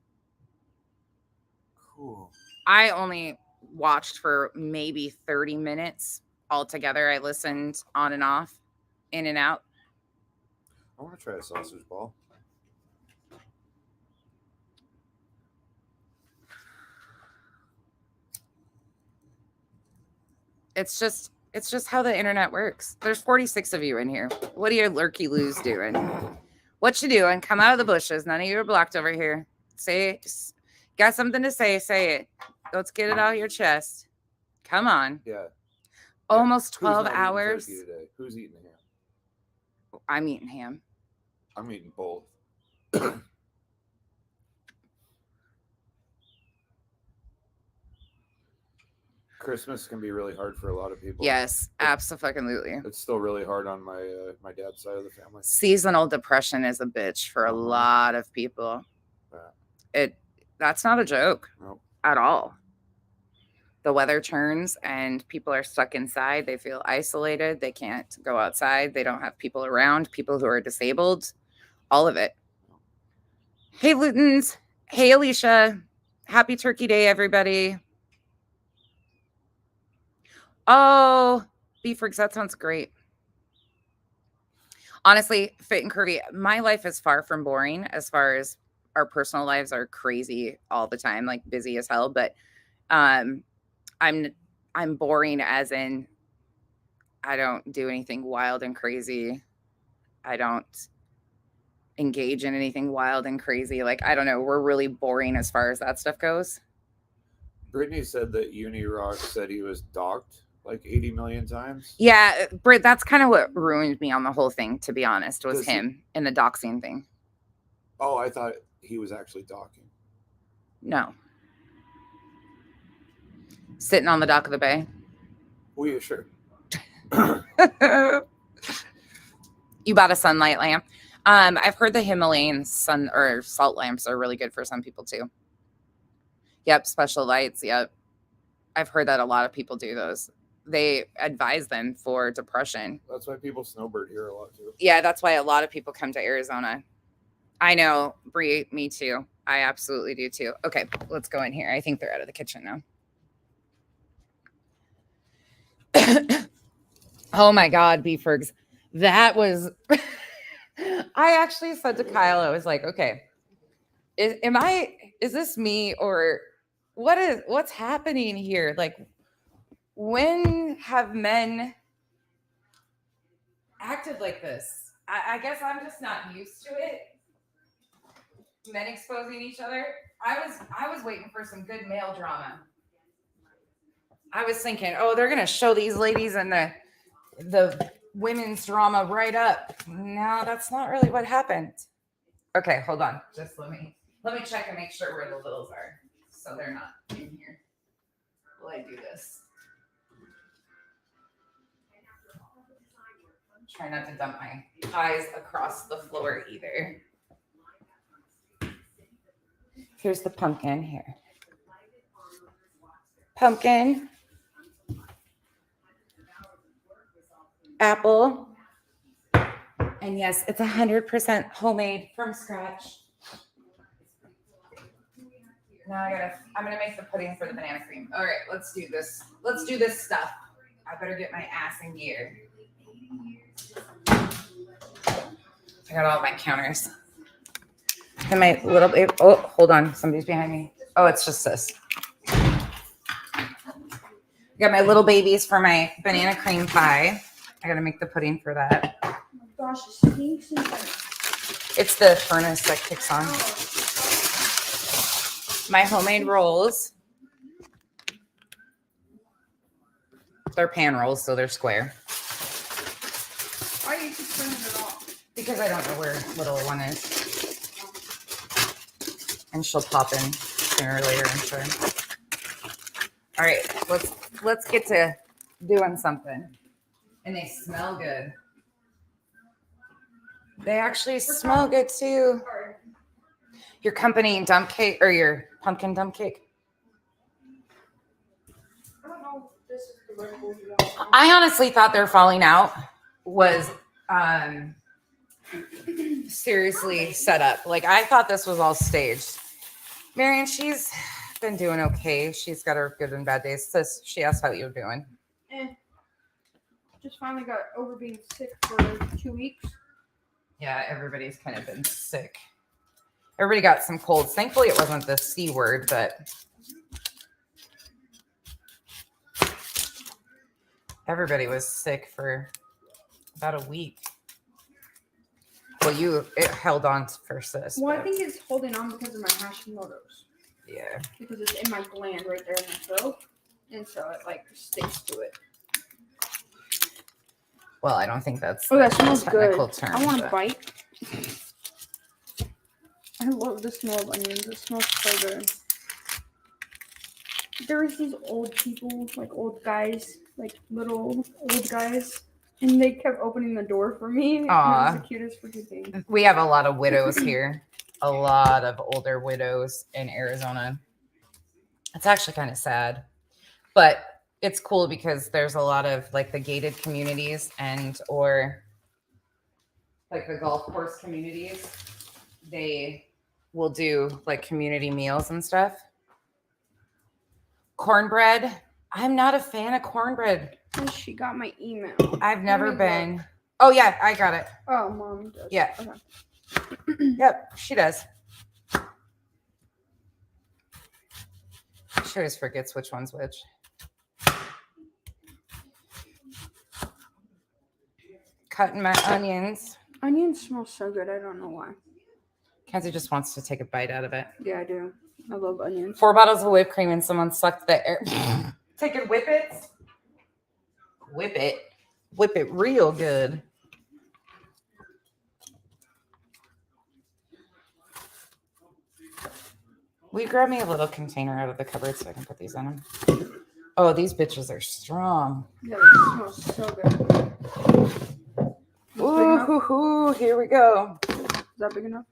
Cool. I only watched for maybe 30 minutes altogether. I listened on and off, in and out. I want to try a sausage ball. It's just how the internet works. There's 46 of you in here. What are your lurky loos doing? What you doing? Come out of the bushes. None of you are blocked over here. Say it. Got something to say? Say it. Let's get it out of your chest. Come on. Yeah. Almost Who's 12 not eating hours. turkey today? Who's eating ham? I'm eating ham. I'm eating both. Christmas can be really hard for a lot of people. Yes, absolutely. It's still really hard on my my dad's side of the family. Seasonal depression is a bitch for a lot of people. That's not a joke at all. The weather turns and people are stuck inside. They feel isolated. They can't go outside. They don't have people around, people who are disabled, all of it. Hey, Lutens. Hey, Alicia. Happy Turkey Day, everybody. Oh, Beefrix, that sounds great. Honestly, fit and curvy. My life is far from boring as far as our personal lives are crazy all the time, like busy as hell. But I'm boring as in I don't do anything wild and crazy. I don't engage in anything wild and crazy. Like, I don't know. We're really boring as far as that stuff goes. Brittany said that Unirock said he was docked like 80 million times. Yeah, Britt, that's kind of what ruined me on the whole thing, to be honest, was Does him in the doxing thing. Oh, I thought he was actually docking. No. Sitting on the dock of the bay. Oh, yeah, sure. You bought a sunlight lamp. I've heard the Himalayan sun or salt lamps are really good for some people too. Yep, special lights. Yep. I've heard that a lot of people do those. They advise them for depression. That's why people snowbird here a lot too. Yeah, that's why a lot of people come to Arizona. I know, Bree, me too. I absolutely do too. Okay, let's go in here. I think they're out of the kitchen now. Oh my God, Beefrix. That was, I actually said to Kyle, I was like, okay, is this me or what's happening here? Like, when have men acted like this? I guess I'm just not used to it. Men exposing each other. I was waiting for some good male drama. I was thinking, oh, they're gonna show these ladies in the the women's drama right up. No, that's not really what happened. Okay, hold on. Just let me check and make sure where the littles are, so they're not in here. Will I do this? Try not to dump my pies across the floor either. Here's the pumpkin here. Pumpkin. Apple. And yes, it's 100% homemade from scratch. Now I'm gonna make the pudding for the banana cream. All right, let's do this. Let's do this stuff. I better get my ass in gear. I got all my counters. And my little baby. Oh, hold on. Somebody's behind me. Oh, it's just this. Got my little babies for my banana cream pie. I gotta make the pudding for that. Oh my gosh, it stinks in there. It's the furnace that kicks on. My homemade rolls. They're pan rolls, so they're square. Why do you keep turning it off? Because I don't know where little one is. And she'll pop in sooner or later, I'm sure. All right, let's get to doing something. And they smell good. They actually smell good too. Your company dump cake or your pumpkin dump cake? I don't know if this is the right one. I honestly thought their falling out was seriously set up. Like I thought this was all staged. Marion, she's been doing okay. She's got her good and bad days. Sis, she asked how you're doing. Just finally got over being sick for 2 weeks. Yeah, everybody's kind of been sick. Everybody got some colds. Thankfully, it wasn't the C word, but everybody was sick for about a week. Well, it held on for sis. Well, I but think it's holding on because of my Hashimoto's. yeah. Because it's in my gland right there in my throat. And so it like sticks to it. Well, I don't think that's Oh, that the smells technical good. term. I want to but- bite. I love the smell of onions. It smells so good. There was these old people, like old guys, like little old guys, and they kept opening the door for me. And it Aw. was the cutest freaking thing. We have a lot of widows here, a lot of older widows in Arizona. It's actually kind of sad, but it's cool because there's a lot of like the gated communities or like the golf course communities. They will do like community meals and stuff. Cornbread. I'm not a fan of cornbread. And she got my email. I've never Let me been. look. Oh yeah, I got it. Oh, mom does. Yeah. Okay. Yep, she does. She always forgets which one's which. Cutting my onions. Onions smell so good. I don't know why. Kenzie just wants to take a bite out of it. Yeah, I do. I love onions. 4 bottles of whipped cream and someone sucked the air. Take it, whip it. Whip it. Whip it real good. Will you grab me a little container out of the cupboard so I can put these in them? Oh, these bitches are strong. Yeah, it smells so good. Ooh, hoo, hoo, here we go. Is that big enough?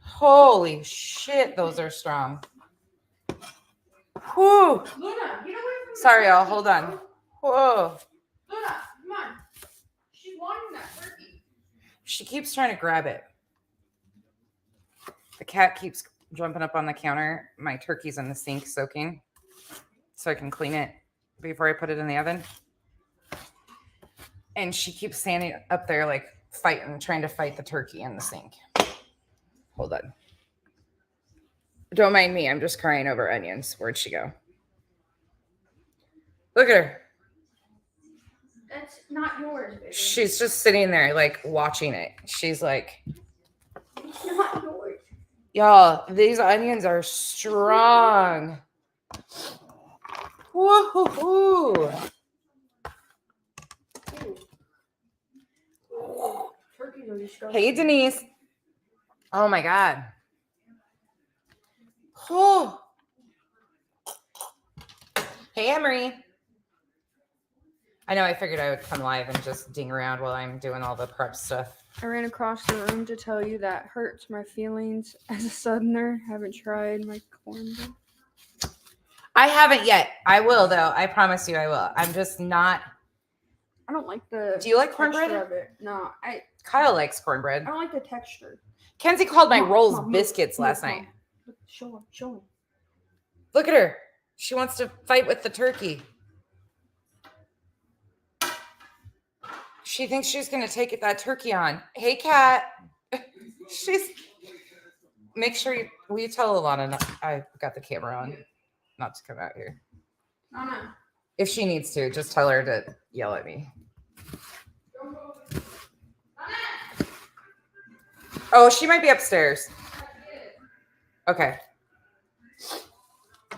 Holy shit, those are strong. Whew. Luna, get away from Sorry, y'all. Hold on. Whoa. Luna, come on. She's wanting that turkey. She keeps trying to grab it. The cat keeps jumping up on the counter. My turkey's in the sink soaking so I can clean it before I put it in the oven. And she keeps standing up there like trying to fight the turkey in the sink. Hold on. Don't mind me. I'm just crying over onions. Where'd she go? Look at her. That's not yours, baby. She's just sitting there like watching it. She's like, It's not yours. y'all, these onions are strong. Whoa. Turkeys are disgusting. Hey, Denise. Oh my God. Oh. Hey, Emery. I know I figured I would come live and just ding around while I'm doing all the prep stuff. I ran across the room to tell you that hurts my feelings as a southerner. Haven't tried my cornbread. I haven't yet. I will, though. I promise you I will. I'm just not. I don't like the. Do you like texture cornbread? of it. No, Kyle likes cornbread. I don't like the texture. Kenzie called my Mom, rolls Mom, look, biscuits look, last Mom. night. Look, show him. Show him. Look at her. She wants to fight with the turkey. She thinks she's going to take that turkey on. Hey, Kat. She's. Make sure you tell Alana I got the camera on not to come out here. No. If she needs to, just tell her to yell at me. Oh, she might be upstairs. Okay.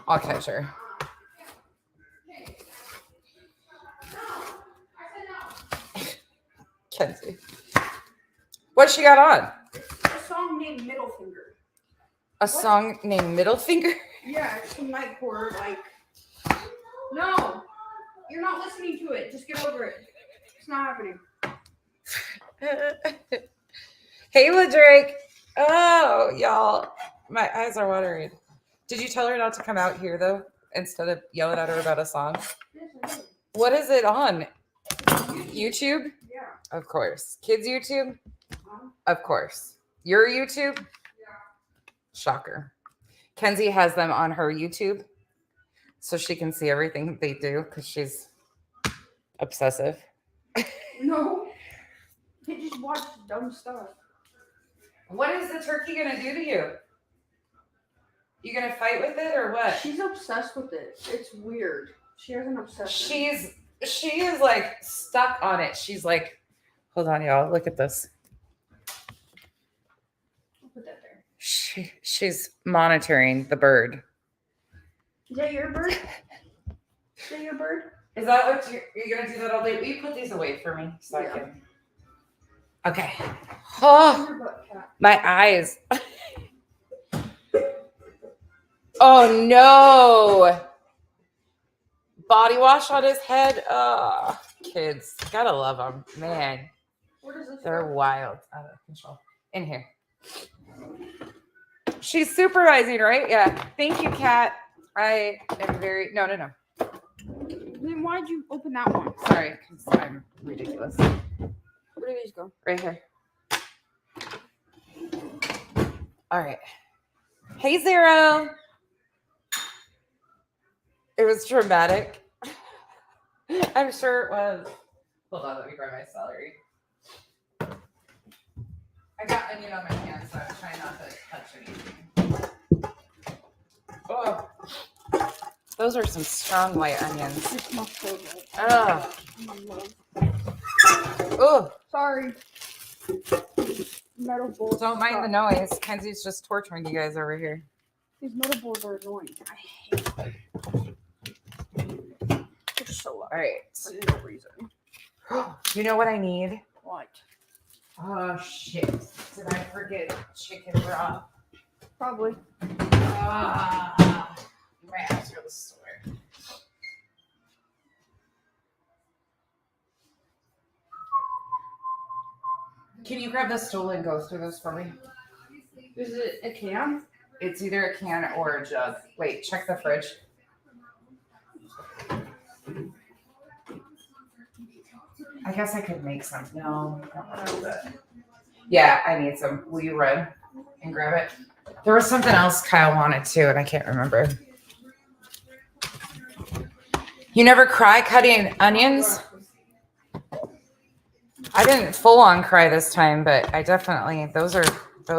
I'll catch her. Kenzie. What she got on? A song named Middle Finger. A song named Middle Finger? Yeah, it's some night chord, like. No, you're not listening to it. Just get over it. It's not happening. Hey, Drake. Oh, y'all. My eyes are watering. Did you tell her not to come out here, though, instead of yelling at her about a song? Yes, I did. What is it on? YouTube? Yeah. Of course. Kids' YouTube? Huh? Of course. Your YouTube? Yeah. Shocker. Kenzie has them on her YouTube so she can see everything they do because she's obsessive. No. They just watch dumb stuff. What is the turkey going to do to you? You going to fight with it or what? She's obsessed with it. It's weird. She has an obsession. She is like stuck on it. She's like, hold on, y'all. Look at this. I'll put that there. She's monitoring the bird. Is that your bird? Is that your bird? Is that what you're gonna do that all day? Will you put these away for me so Yeah. I can? Okay. Oh, Your butt, cat. my eyes. Oh no! Body wash on his head. Oh, kids, gotta love them, man. Where does this They're go? wild, out of control. In here. She's supervising, right? Yeah. Thank you, Kat. I am very no. Then why'd you open that one? Sorry, 'cause I'm ridiculous. Where do these go? Right here. All right. Hey, Zero. It was dramatic. I'm sure it was. Hold on, let me grab my celery. I got onion on my hand, so I'm trying not to touch anything. Oh, those are some strong white onions. This smells so good. Oh, Oh. oh. Sorry. Metal bowls. Don't mind the suck. noise. Kenzie's just torturing you guys over here. These metal bowls are annoying. I hate them. They're so loud All right. for no reason. You know what I need? What? Oh shit! Did I forget chicken broth? Probably. Ah, you might have to go to the store. Can you grab the stool and go through this for me? Is it a can? It's either a can or a jug. Wait, check the fridge. I guess I could make some. No, I don't want to do that. Yeah, I need some. Will you run and grab it? There was something else Kyle wanted too, and I can't remember. You never cry cutting onions? I didn't full on cry this time, but I definitely those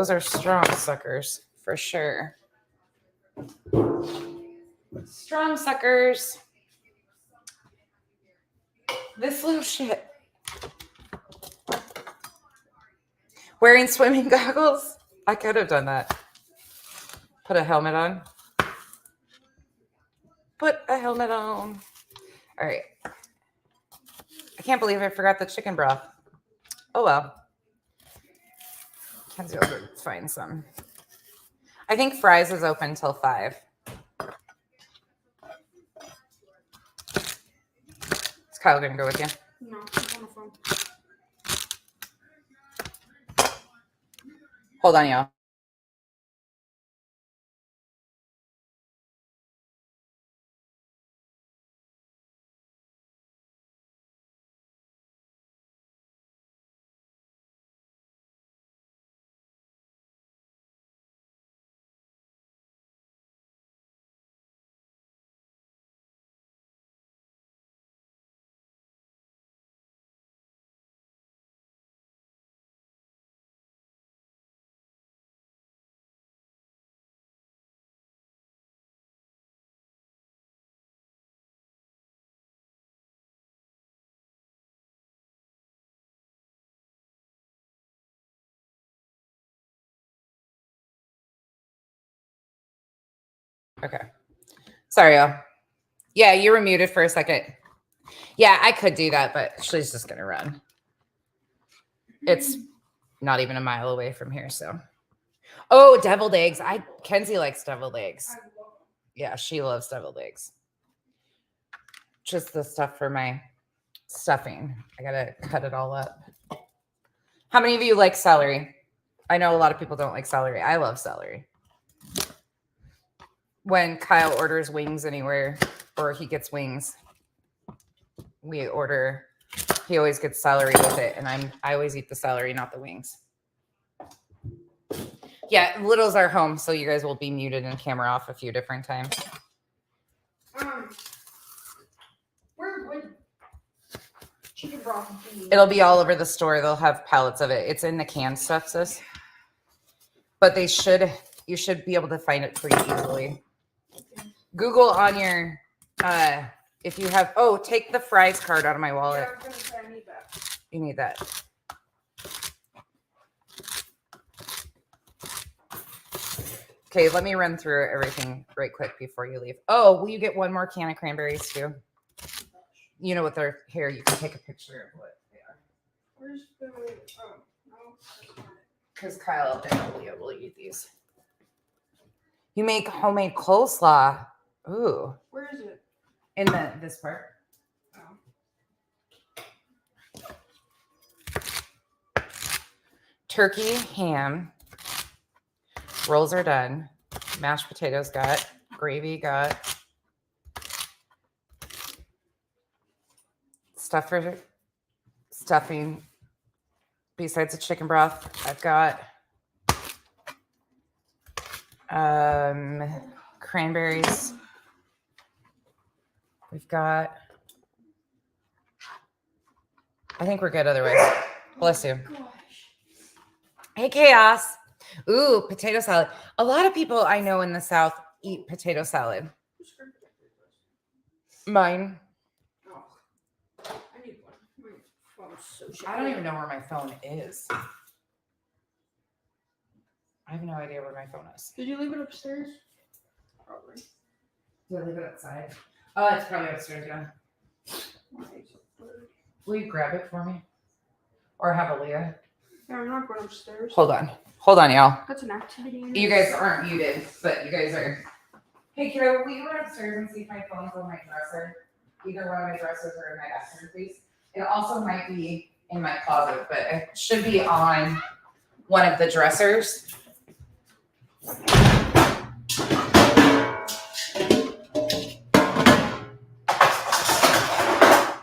are strong suckers for sure. Strong suckers. This little shit. Wearing swimming goggles? I could have done that. Put a helmet on. Put a helmet on. All right. I can't believe I forgot the chicken broth. Oh well. Kenzie will go find some. I think Fry's is open till 5. Is Kyle gonna go with you? No, I'm on the phone. Hold on, y'all. Okay. Sorry, y'all. Yeah, you were muted for a second. Yeah, I could do that, but she's just gonna run. It's not even a mile away from here, so. Oh, deviled eggs. Kenzie likes deviled eggs. Yeah, she loves deviled eggs. Just the stuff for my stuffing. I gotta cut it all up. How many of you like celery? I know a lot of people don't like celery. I love celery. When Kyle orders wings anywhere, or he gets wings, he always gets celery with it, and I always eat the celery, not the wings. Yeah, Littles are home, so you guys will be muted and camera off a few different times. Where would chicken broth be? It'll be all over the store. They'll have pallets of it. It's in the canned stuff, sis. But you should be able to find it pretty easily. Google on your, if you have, take the Fry's card out of my wallet. Yeah, I was gonna say I need that. You need that. Okay, let me run through everything right quick before you leave. Oh, will you get one more can of cranberries too? You know what they're here. You can take a picture of what they are. Where's the? Oh no. Because Kyle will be able to eat these. You make homemade coleslaw. Ooh. Where is it? In this part. Oh. Turkey, ham. Rolls are done. Mashed potatoes got. Gravy got. Stuffing. Besides the chicken broth, I've got cranberries. We've got. I think we're good otherwise. Bless you. Hey, Chaos. Ooh, potato salad. A lot of people I know in the South eat potato salad. Mine. Oh. I need one. My phone's so shitty. I don't even know where my phone is. I have no idea where my phone is. Did you leave it upstairs? Probably. Did I leave it outside? Oh, it's probably upstairs, yeah. Will you grab it for me? Or have Aaliyah? Yeah, I'm not going upstairs. Hold on, y'all. That's an activity. You guys aren't muted, but you guys are. Hey, kiddo, will you run upstairs and see if my phone's on my dresser? Either one of my dressers or in my bathroom, please. It also might be in my closet, but it should be on one of the dressers.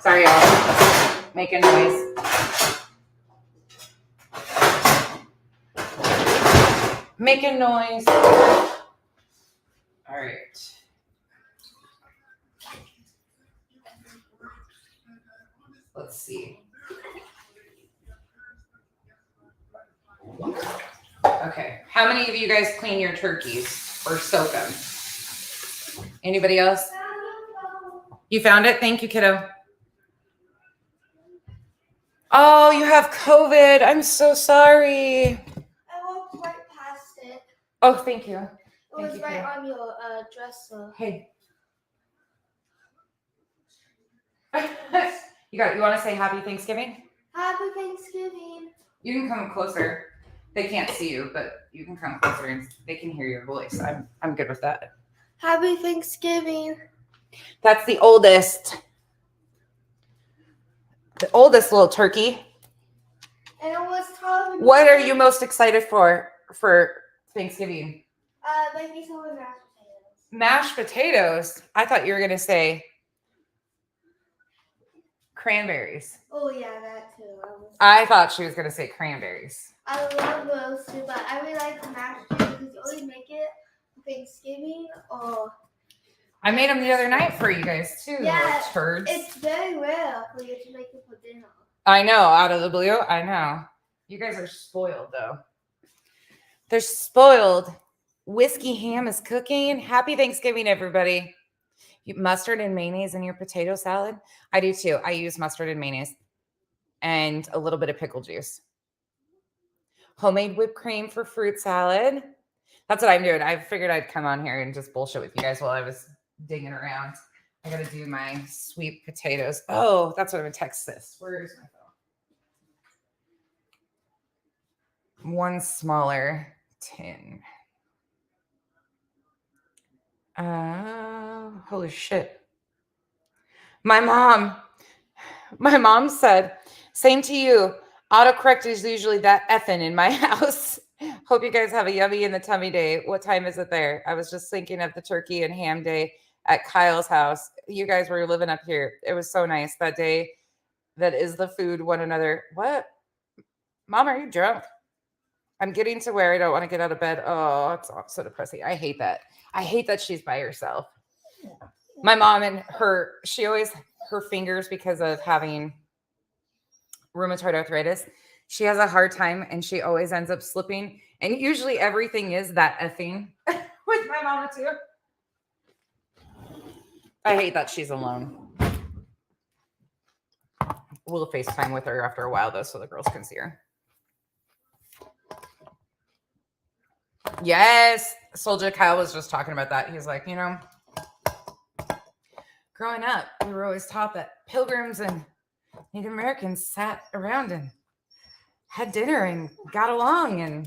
Sorry, y'all. Making noise. Making noise. All right. Let's see. Okay. How many of you guys clean your turkeys or soak them? Anybody else? You found it? Thank you, kiddo. Oh, you have COVID. I'm so sorry. I walked right past it. Oh, thank you. It was right on your dresser. Hey. You want to say Happy Thanksgiving? Happy Thanksgiving. You can come closer. They can't see you, but you can come closer and they can hear your voice. I'm good with that. Happy Thanksgiving. That's the oldest. The oldest little turkey. And it was Tom. What are you most excited for Thanksgiving? Maybe some with mashed potatoes. Mashed potatoes. I thought you were gonna say cranberries. Oh yeah, that too. I thought she was gonna say cranberries. I love those too, but I really like the mashed potatoes because you always make it for Thanksgiving. Oh, I made them the other night for you guys too. Yeah, little turds. it's very rare for you to make it for dinner. I know, out of the blue. I know. You guys are spoiled though. They're spoiled. Whiskey ham is cooking. Happy Thanksgiving, everybody. Mustard and mayonnaise in your potato salad? I do too. I use mustard and mayonnaise and a little bit of pickle juice. Homemade whipped cream for fruit salad. That's what I'm doing. I figured I'd come on here and just bullshit with you guys while I was digging around. I got to do my sweet potatoes. Oh, that's what I'm going to text this. Where is my phone? One smaller tin. Holy shit. My mom said, same to you. Autocorrect is usually that effing in my house. Hope you guys have a yummy in the tummy day. What time is it there? I was just thinking of the turkey and ham day at Kyle's house. You guys were living up here. It was so nice that day. That is the food one another. What? Mom, are you drunk? I'm getting to where I don't want to get out of bed. Oh, it's so depressing. I hate that. I hate that she's by herself. My mom and her fingers, because of having rheumatoid arthritis, she has a hard time and she always ends up slipping. And usually everything is that effing with my mama too. I hate that she's alone. We'll FaceTime with her after a while though, so the girls can see her. Yes. Soldier Kyle was just talking about that. He's like, growing up, we were always taught that Pilgrims and Native Americans sat around and had dinner and got along, and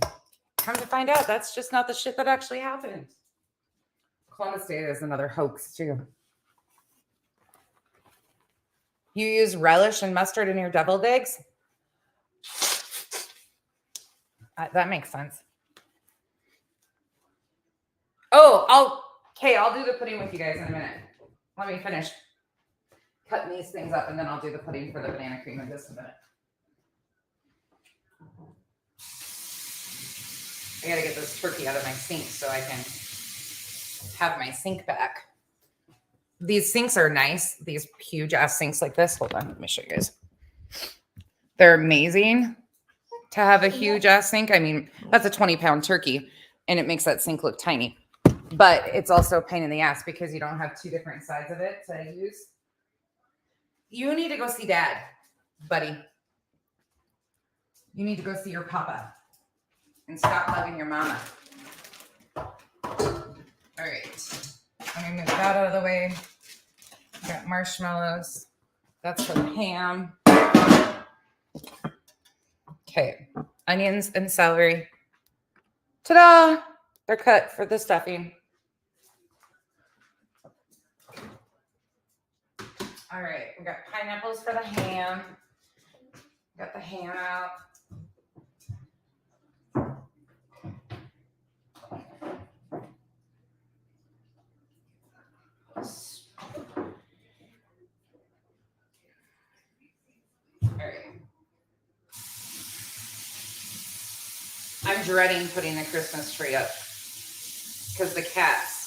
come to find out that's just not the shit that actually happened. Columbus Day is another hoax too. You use relish and mustard in your deviled eggs? That makes sense. Oh, I'll do the pudding with you guys in a minute. Let me finish cutting these things up, and then I'll do the pudding for the banana cream in just a minute. I gotta get this turkey out of my sink so I can have my sink back. These sinks are nice. These huge ass sinks like this. Hold on, let me show you guys. They're amazing to have a huge ass sink. I mean, that's a 20-pound turkey, and it makes that sink look tiny. But it's also a pain in the ass because you don't have two different sides of it to use. You need to go see Dad, buddy. You need to go see your papa and stop hugging your mama. All right. I'm going to move that out of the way. Got marshmallows. That's for the ham. Okay. Onions and celery. Ta-da! They're cut for the stuffing. All right, we got pineapples for the ham. Got the ham out. All right. I'm dreading putting the Christmas tree up because the cats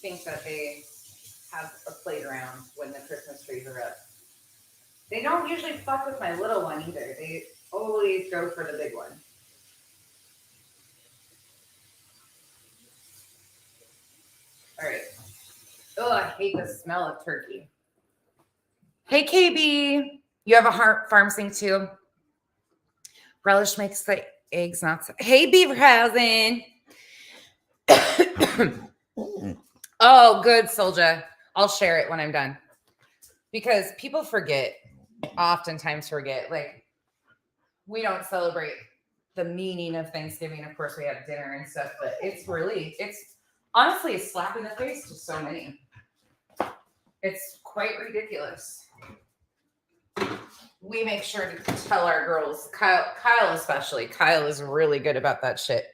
think that they have a playground when the Christmas trees are up. They don't usually fuck with my little one either. They always go for the big one. All right. Oh, I hate the smell of turkey. Hey, KB. You have a farm sink too? Relish makes the eggs not so. Hey, Beaverhausen. Oh, good, Soldier. I'll share it when I'm done. because people oftentimes forget, like, we don't celebrate the meaning of Thanksgiving. Of course, we have dinner and stuff, but it's honestly a slap in the face to so many. It's quite ridiculous. We make sure to tell our girls, Kyle especially. Kyle is really good about that shit.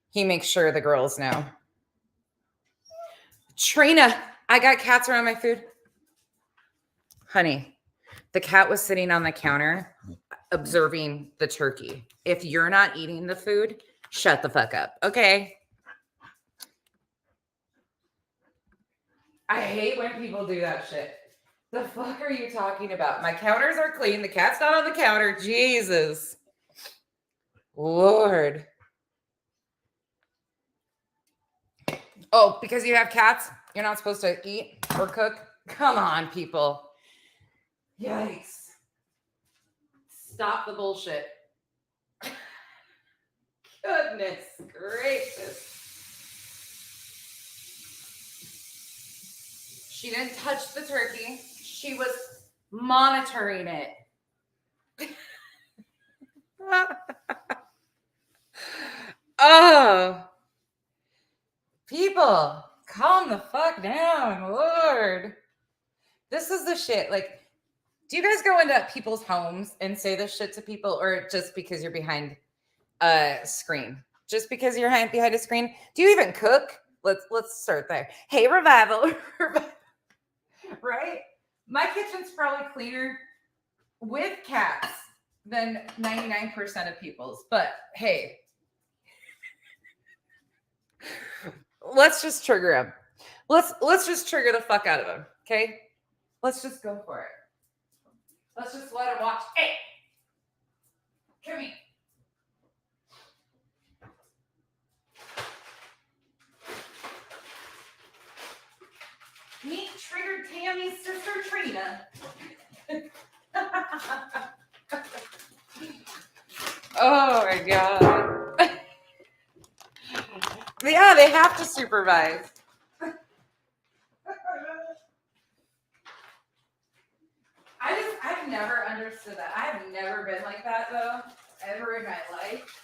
He makes sure the girls know. Trina, I got cats around my food. Honey, the cat was sitting on the counter observing the turkey. If you're not eating the food, shut the fuck up, okay? I hate when people do that shit. The fuck are you talking about? My counters are clean. The cat's not on the counter. Jesus. Lord. Oh, because you have cats, you're not supposed to eat or cook? Come on, people. Yikes. Stop the bullshit. Goodness gracious. She didn't touch the turkey. She was monitoring it. Oh. People, calm the fuck down, Lord. This is the shit. Like, do you guys go into people's homes and say this shit to people, or just because you're behind a screen? Just because you're behind a screen? Do you even cook? Let's start there. Hey, Revival. Right? My kitchen's probably cleaner with cats than 99% of people's. But hey, let's just trigger him. Let's just trigger the fuck out of him. Okay? Let's just go for it. Let's just let him watch. Hey! Come here. Meet Triggered Tammy's sister Trina. Oh my god. Yeah, they have to supervise. I've never understood that. I've never been like that though, ever in my life.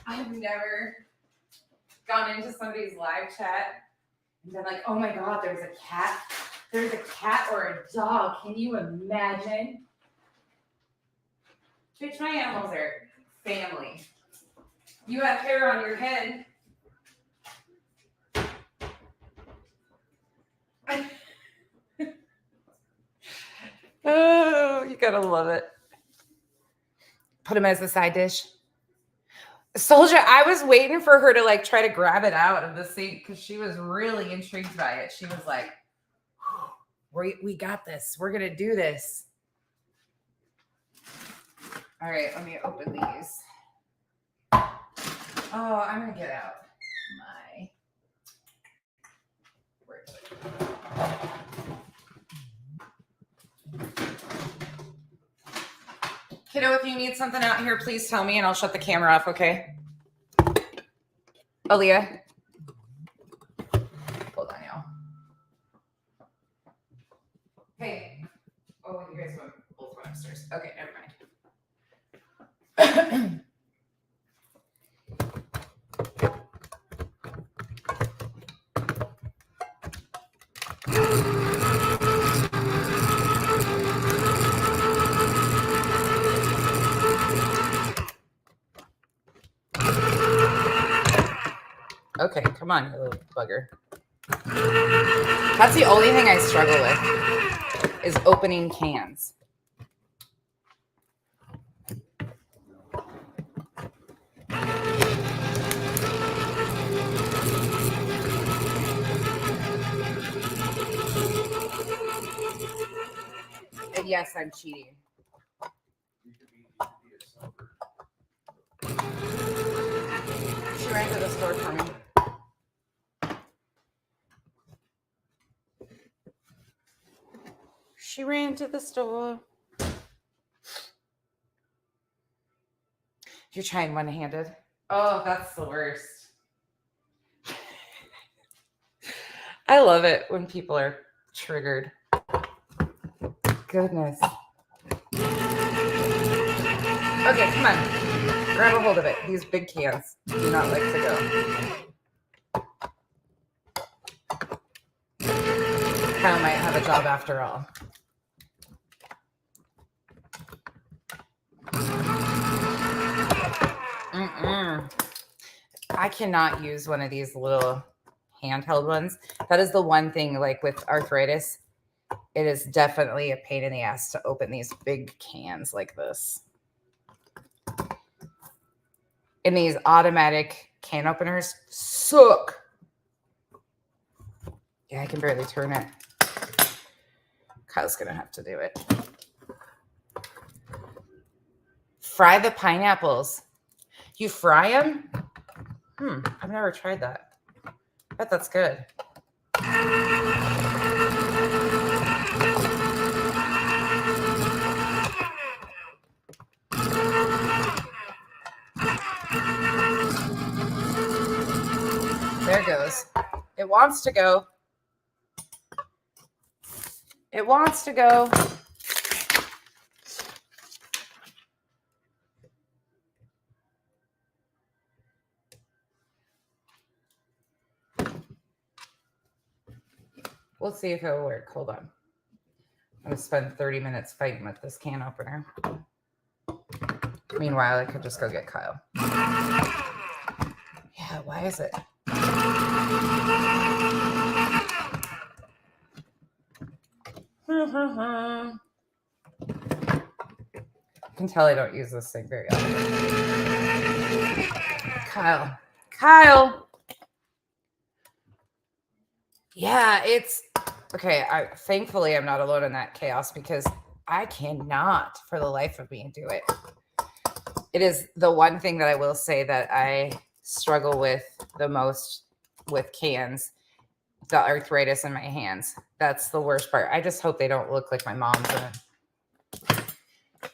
I've never gone into somebody's live chat and been like, oh my god, there's a cat or a dog. Can you imagine? Bitch, my animals are family. You have hair on your head. Oh, you gotta love it. Put them as a side dish. Soldier, I was waiting for her to like try to grab it out of the sink because she was really intrigued by it. She was like, we got this. We're gonna do this. All right, let me open these. Oh, I'm gonna get out my. Where is it? Kiddo, if you need something out here, please tell me and I'll shut the camera off, okay? Aaliyah. Hold on, y'all. Hey. Oh, you guys both went upstairs. Okay, never mind. Okay, come on, you little bugger. That's the only thing I struggle with is opening cans. And yes, I'm cheating. She ran to the store for me. She ran to the store. You're trying one-handed. Oh, that's the worst. I love it when people are Triggered. Goodness. Okay, come on. Grab a hold of it. These big cans do not like to go. Kyle might have a job after all. I cannot use one of these little handheld ones. That is the one thing, like with arthritis, it is definitely a pain in the ass to open these big cans like this. And these automatic can openers suck. Yeah, I can barely turn it. Kyle's gonna have to do it. Fry the pineapples. You fry them? I've never tried that. I bet that's good. There it goes. It wants to go. It wants to go. We'll see if it'll work. Hold on. I'm going to spend 30 minutes fighting with this can opener. Meanwhile, I could just go get Kyle. Yeah, why is it? I can tell I don't use this thing very often. Kyle. Yeah, it's okay. Thankfully I'm not alone in that chaos because I cannot for the life of me do it. It is the one thing that I will say that I struggle with the most with cans, the arthritis in my hands. That's the worst part. I just hope they don't look like my mom's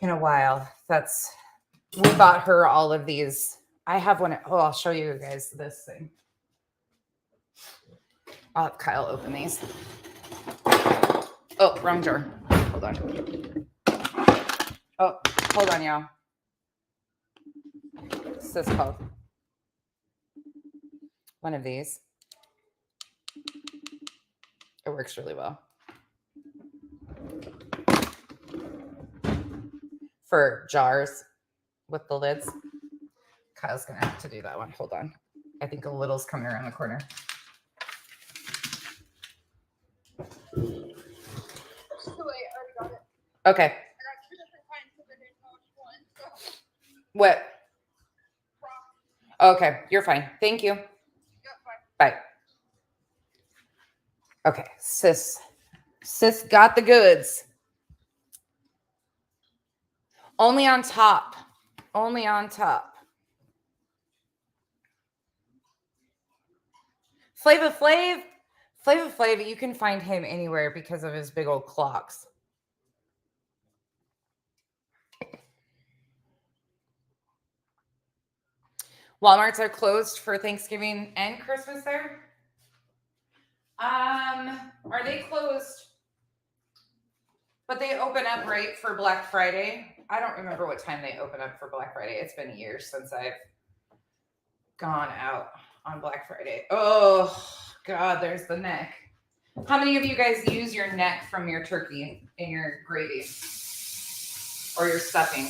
in a while. We bought her all of these. I have one. Oh, I'll show you guys this thing. I'll have Kyle open these. Oh, wrong drawer. Hold on. Oh, hold on, y'all. What's this called? One of these. It works really well. For jars with the lids. Kyle's going to have to do that one. Hold on. I think a little's coming around the corner. Okay. What? Okay, you're fine. Thank you. Bye. Okay, sis got the goods. Only on top. Only on top. Flava Flav, you can find him anywhere because of his big old clocks. Walmarts are closed for Thanksgiving and Christmas there. Are they closed? But they open up right for Black Friday. I don't remember what time they open up for Black Friday. It's been years since I've gone out on Black Friday. Oh, God, there's the neck. How many of you guys use your neck from your turkey in your gravy or your stuffing?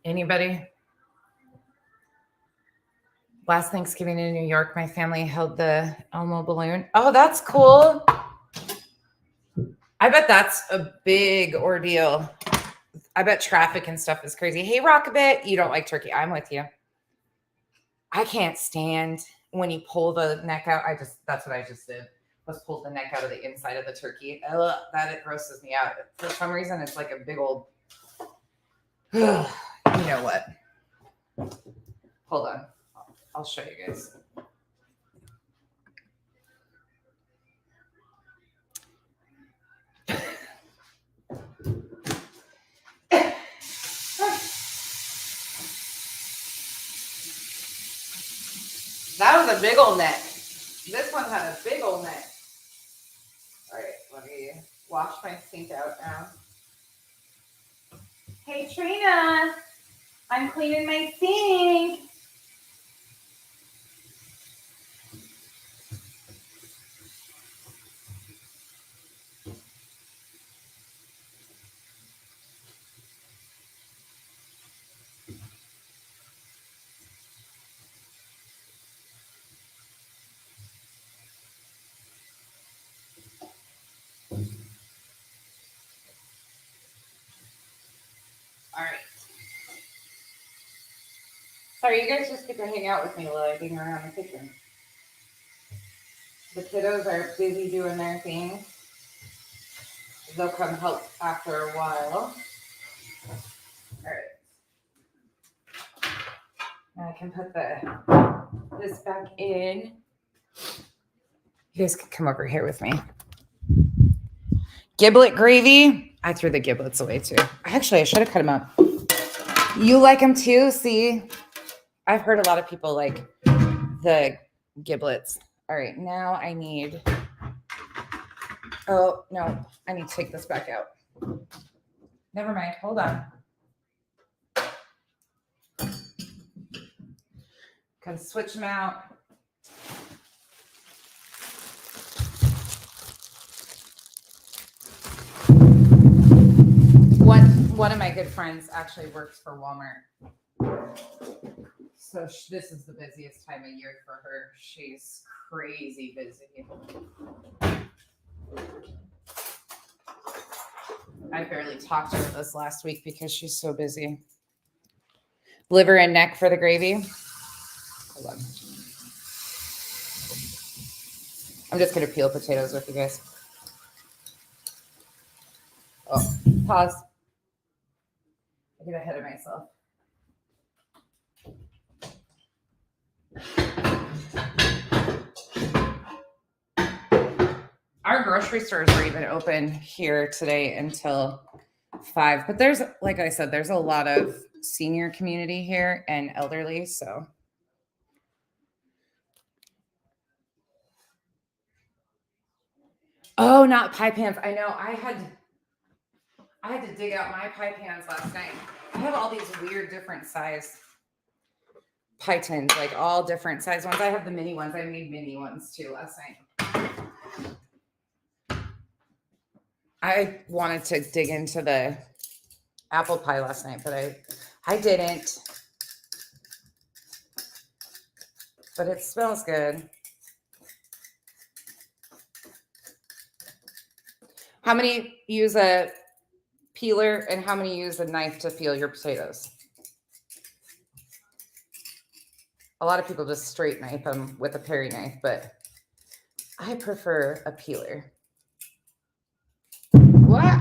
Anybody? Last Thanksgiving in New York, my family held the Elmo balloon. Oh, that's cool. I bet that's a big ordeal. I bet traffic and stuff is crazy. Hey, Rockabit, you don't like turkey. I'm with you. I can't stand when you pull the neck out. That's what I just did. Was pull the neck out of the inside of the turkey. It grosses me out. For some reason, it's like a big old, you know what? Hold on. I'll show you guys. That was a big old neck. This one had a big old neck. All right, let me wash my sink out now. Hey, Trina, I'm cleaning my sink. All right. Sorry, you guys just get to hang out with me while I hang around the kitchen. The kiddos are busy doing their thing. They'll come help after a while. All right. Now I can put this back in. You guys can come over here with me. Giblet gravy. I threw the giblets away too. Actually, I should have cut them up. You like them too? See, I've heard a lot of people like the giblets. All right, now I need. Oh no, I need to take this back out. Never mind. Hold on. Can switch them out. One of my good friends actually works for Walmart. So this is the busiest time of year for her. She's crazy busy. I barely talked to her this last week because she's so busy. Liver and neck for the gravy. Hold on. I'm just going to peel potatoes with you guys. Oh, pause. I get ahead of myself. Our grocery stores were even open here today until 5. But there's, like I said, there's a lot of senior community here and elderly, so. Oh, not pie pans. I know. I had to dig out my pie pans last night. I have all these weird different size pie tins, like all different size ones. I have the mini ones. I made mini ones too last night. I wanted to dig into the apple pie last night, but I didn't. But it smells good. How many use a peeler and how many use a knife to peel your potatoes? A lot of people just straight knife them with a Perry knife, but I prefer a peeler. What?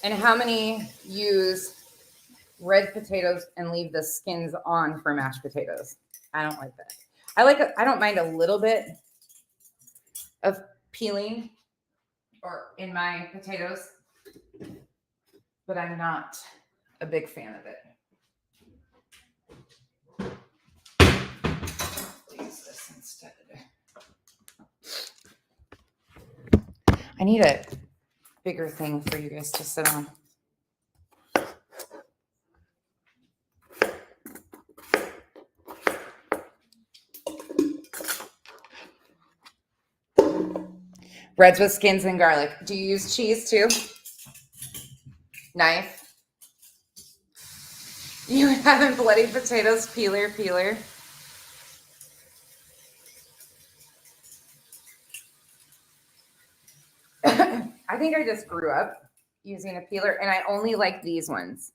And how many use red potatoes and leave the skins on for mashed potatoes? I don't like that. I don't mind a little bit of peeling or in my potatoes, but I'm not a big fan of it. Use this instead. I need a bigger thing for you guys to sit on. Reds with skins and garlic. Do you use cheese too? Knife. You haven't bloody potatoes, peeler. I think I just grew up using a peeler and I only like these ones.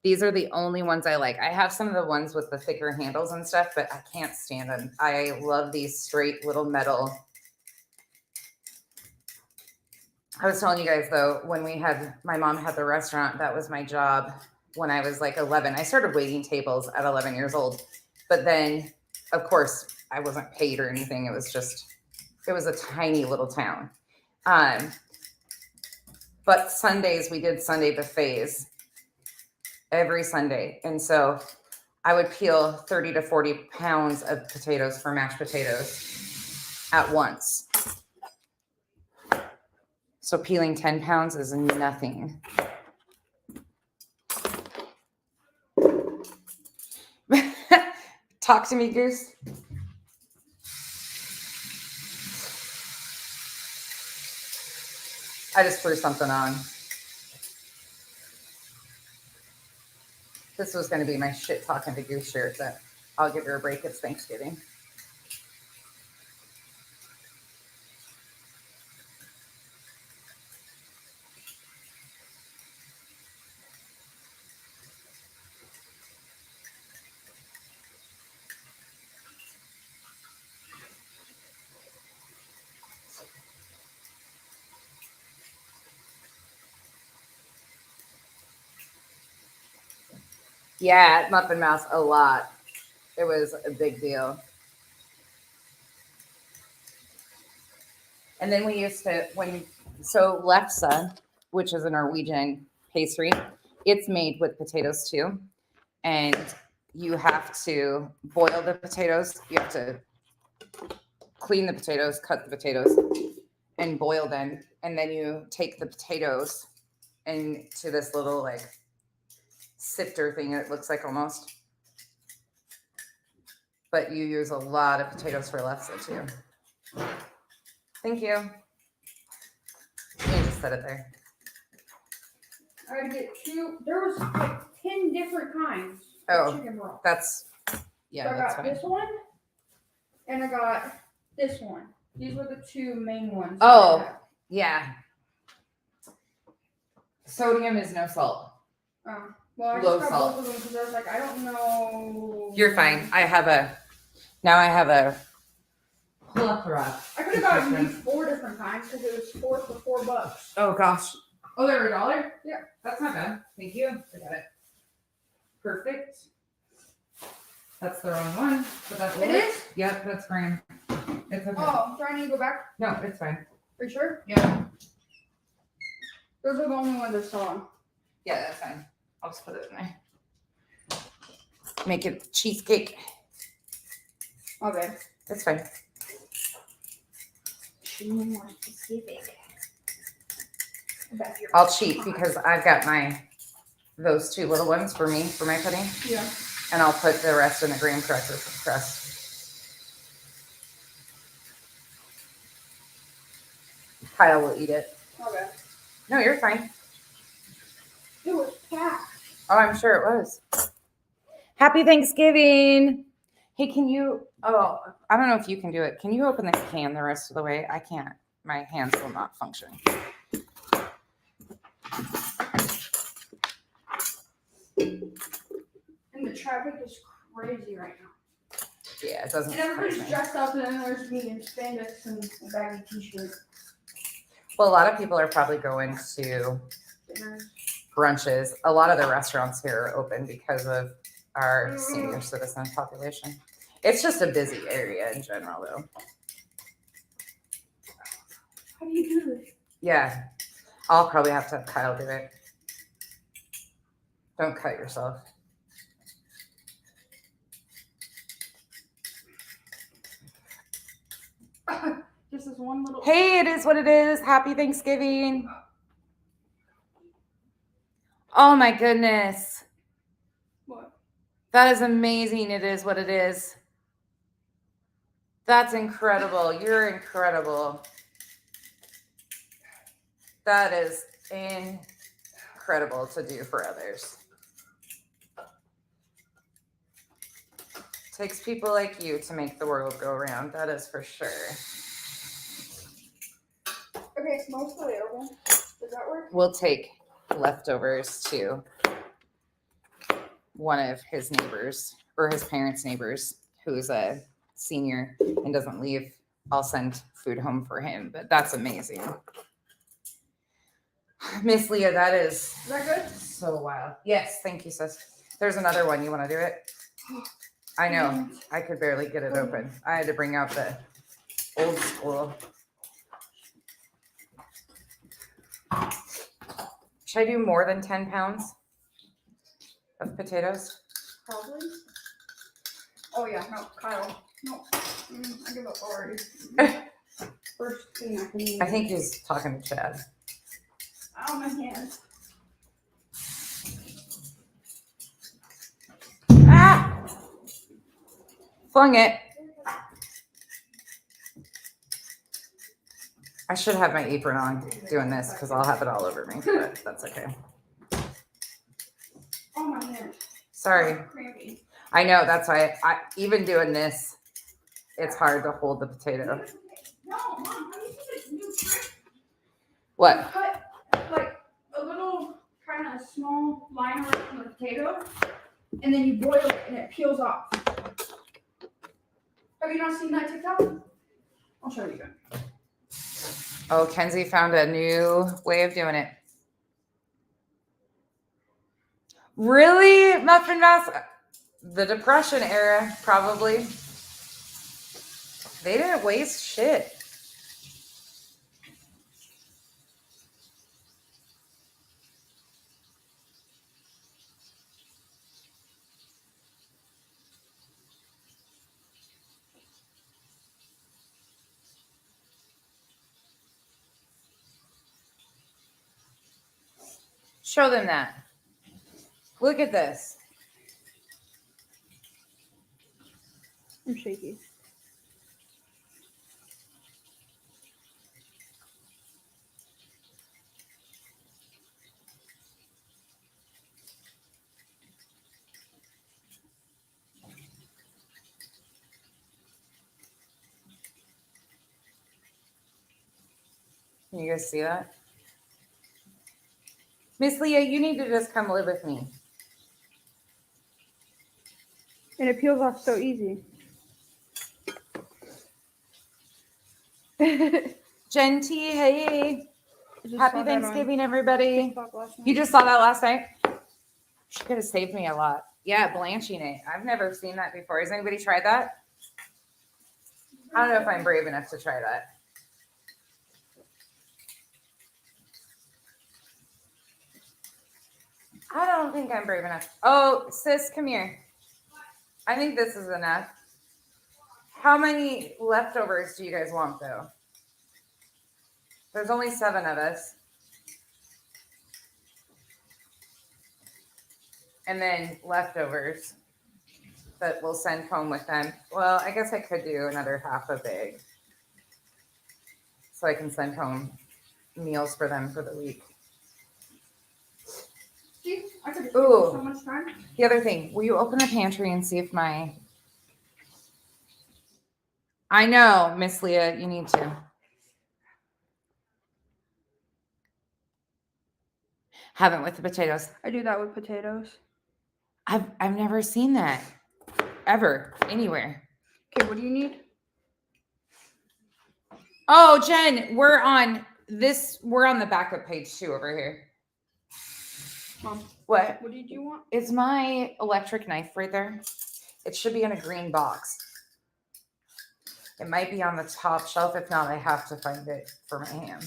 These are the only ones I like. I have some of the ones with the thicker handles and stuff, but I can't stand them. I love these straight little metal. I was telling you guys though, when my mom had the restaurant, that was my job when I was like 11. I started waiting tables at 11 years old, but then of course I wasn't paid or anything. It was a tiny little town. But Sundays we did Sunday buffets every Sunday. And so I would peel 30 to 40 pounds of potatoes for mashed potatoes at once. So peeling 10 pounds is nothing. Talk to me, Goose. I just threw something on. This was going to be my shit talking to Goose shirt, but I'll give her a break. It's Thanksgiving. Yeah, at Muffin Mouse a lot. It was a big deal. And then we used to, so lefse, which is a Norwegian pastry, it's made with potatoes too. And you have to boil the potatoes. You have to clean the potatoes, cut the potatoes, and boil them. And then you take the potatoes into this little like sifter thing, it looks like almost. But you use a lot of potatoes for lefse too. Thank you. You just set it there. I had to get two. There was like 10 different kinds Oh, of chicken broth. that's, So yeah, I that's got fine. this one, and I got this one. These were the two main ones. Oh. that I had. Yeah. Sodium is no salt. Well, I Low just got salt. both of them because I was like, I don't know. You're fine. I have a plethora. I could have gotten these 4 different kinds because it was 4 for $4. Oh gosh. Oh, they're $1? Yeah. That's not bad. Thank you. I got it. Perfect. That's the wrong one. But that's It is? Yep, that's fine. It's okay. Oh, do I need to go back? No, it's fine. Are you sure? Yeah. Those are the only ones I saw. Yeah, that's fine. I'll just put it in there. Make it cheesecake. Okay. That's fine. Should be more specific. About your- I'll cheat because I've got those 2 little ones for me, for my pudding. Yeah. And I'll put the rest in the graham cracker crust. Kyle will eat it. Okay. No, you're fine. It was packed. Oh, I'm sure it was. Happy Thanksgiving. Hey, can you, I don't know if you can do it. Can you open this can the rest of the way? I can't. My hands will not function. And the traffic is crazy right now. Yeah, it doesn't And everybody's surprise me. dressed up and then there's me in spandex and a baggy t-shirt. Well, a lot of people are probably going to Dinners. brunches. A lot of the restaurants here are open because of our senior citizen population. It's just a busy area in general, though. How do you do this? Yeah, I'll probably have to have Kyle do it. Don't cut yourself. Just this one little. Hey, it is what it is. Happy Thanksgiving. Oh my goodness. What? That is amazing. It is what it is. That's incredible. You're incredible. That is incredible to do for others. Takes people like you to make the world go round. That is for sure. Okay, it's mostly open. Does that work? We'll take leftovers to one of his neighbors or his parents' neighbors who's a senior and doesn't leave. I'll send food home for him, but that's amazing. Miss Leah, that is Is that good? so wild. Yes, thank you, sis. There's another one. You want to do it? I know. I could barely get it open. I had to bring out the old school. Should I do more than 10 pounds? potatoes? Probably. Oh yeah, no, Kyle. No, I give up already. First thing I can eat. I think he's talking to Chad. Ow, my hands. Ah! Flung it. I should have my apron on doing this because I'll have it all over me, but that's okay. Oh my hands. Sorry. Crampy. I know, that's why even doing this, it's hard to hold the potato. No, Mom, how do you do this new trick? What? Cut like a little kind of small line around the potato, and then you boil it and it peels off. Have you not seen that TikTok? I'll show you. Oh, Kenzie found a new way of doing it. Really, Muffin Mass? The Depression era, probably. They didn't waste shit. Show them that. Look at this. I'm shaky. Can you guys see that? Miss Leah, you need to just come live with me. And it peels off so easy. Jen T, hey. Happy Thanksgiving, everybody. TikTok last night. You just saw that last night? She could have saved me a lot. Yeah, blanching it. I've never seen that before. Has anybody tried that? I don't know if I'm brave enough to try that. I don't think I'm brave enough. Oh, sis, come here. I think this is enough. How many leftovers do you guys want, though? There's only 7 of us. And then leftovers that we'll send home with them. Well, I guess I could do another half a bag. So I can send home meals for them for the week. See, I could Ooh. so much time. The other thing, will you open the pantry and see if my... I know, Miss Leah, you need to. Haven't with the potatoes. I do that with potatoes. I've never seen that ever anywhere. Okay, what do you need? Oh, Jen, we're on the backup page too over here. Mom, What? what did you want? Is my electric knife right there? It should be in a green box. It might be on the top shelf. If not, I have to find it for my ham.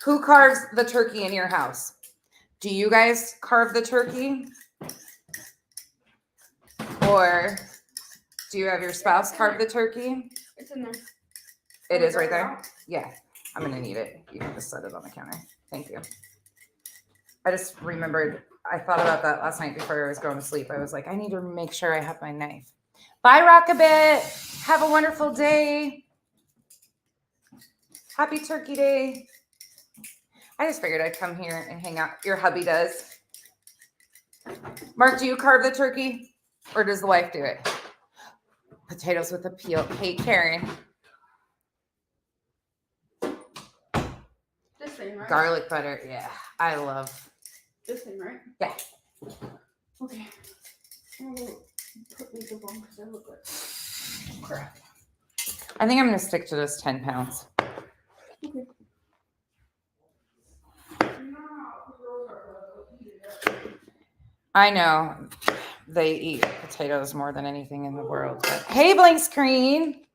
Who carves the turkey in your house? Do you guys carve the turkey? Or do you have your spouse carve the turkey? It's in there. It is right there? Yeah, I'm gonna need it. You can just set it on the counter. Thank you. I just remembered, I thought about that last night before I was going to sleep. I was like, I need to make sure I have my knife. Bye, Rockabit. Have a wonderful day. Happy Turkey Day. I just figured I'd come here and hang out. Your hubby does. Mark, do you carve the turkey? Or does the wife do it? Potatoes with a peel. Hey, Karen. This thing, right? Garlic butter. Yeah, I love. This thing, right? Yeah. Okay. I'm gonna put makeup on because I look like crap. I think I'm going to stick to this 10 pounds. Okay. I know they eat potatoes more than anything in the world. But hey, blank screen.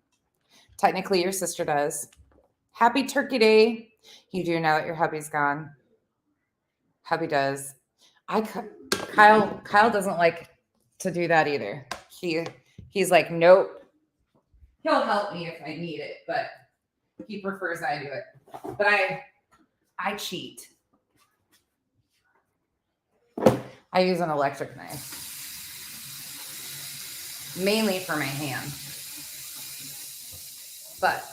Technically, your sister does. Happy Turkey Day. You do now that your hubby's gone. Hubby does. Kyle doesn't like to do that either. He's like, nope. He'll help me if I need it, but he prefers I do it. But I cheat. I use an electric knife. Mainly for my hand. But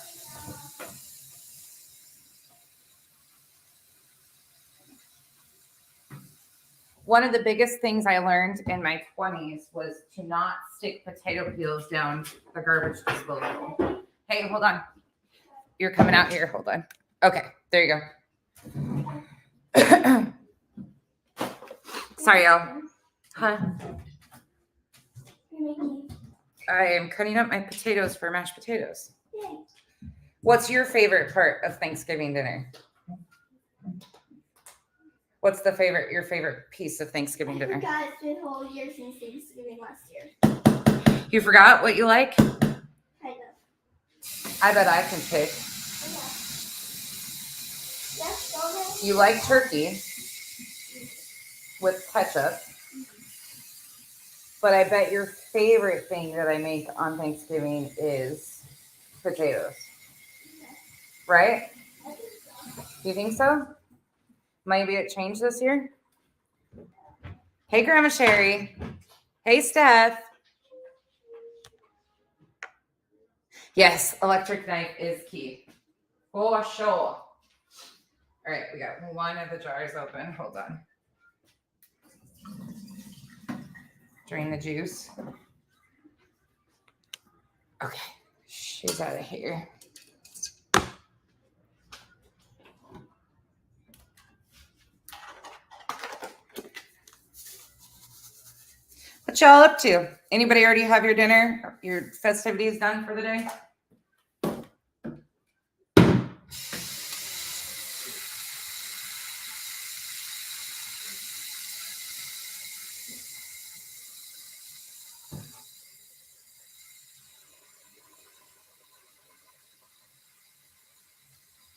one of the biggest things I learned in my 20s was to not stick potato peels down the garbage disposal. Hey, hold on. You're coming out here. Hold on. Okay, there you go. Sorry, y'all. Huh? I am cutting up my potatoes for mashed potatoes. Yay. What's your favorite part of Thanksgiving dinner? What's your favorite piece of Thanksgiving dinner? I forgot it's been a whole year since Thanksgiving last year. You forgot what you like? Kind of. I bet I can pick. Yes, go ahead. You like turkey with ketchup, but I bet your favorite thing that I make on Thanksgiving is potatoes. Right? I think so. Do you think so? Maybe it changed this year? Hey, Grandma Sherry. Hey, Steph. Yes, electric knife is key. For sure. All right, we got one of the jars open. Hold on. Drain the juice. Okay, she's out of here. What y'all up to? Anybody already have your dinner? Your festivities done for the day?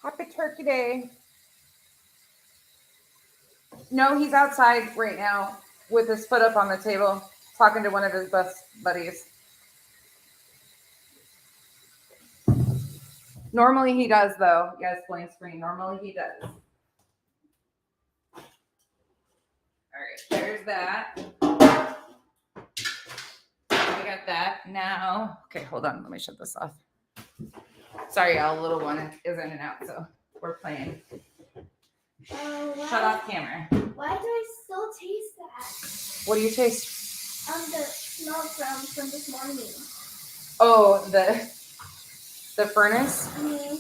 Happy Turkey Day. No, he's outside right now with his foot up on the table, talking to one of his best buddies. Normally he does, though. Yes, blank screen. Normally he does. All right, there's that. I got that now. Okay, hold on. Let me shut this off. Sorry, y'all. Little one is in and out, so we're playing. Shut off camera. Why do I still taste that? What do you taste? The smell from this morning. Oh, the furnace? Mm-hmm.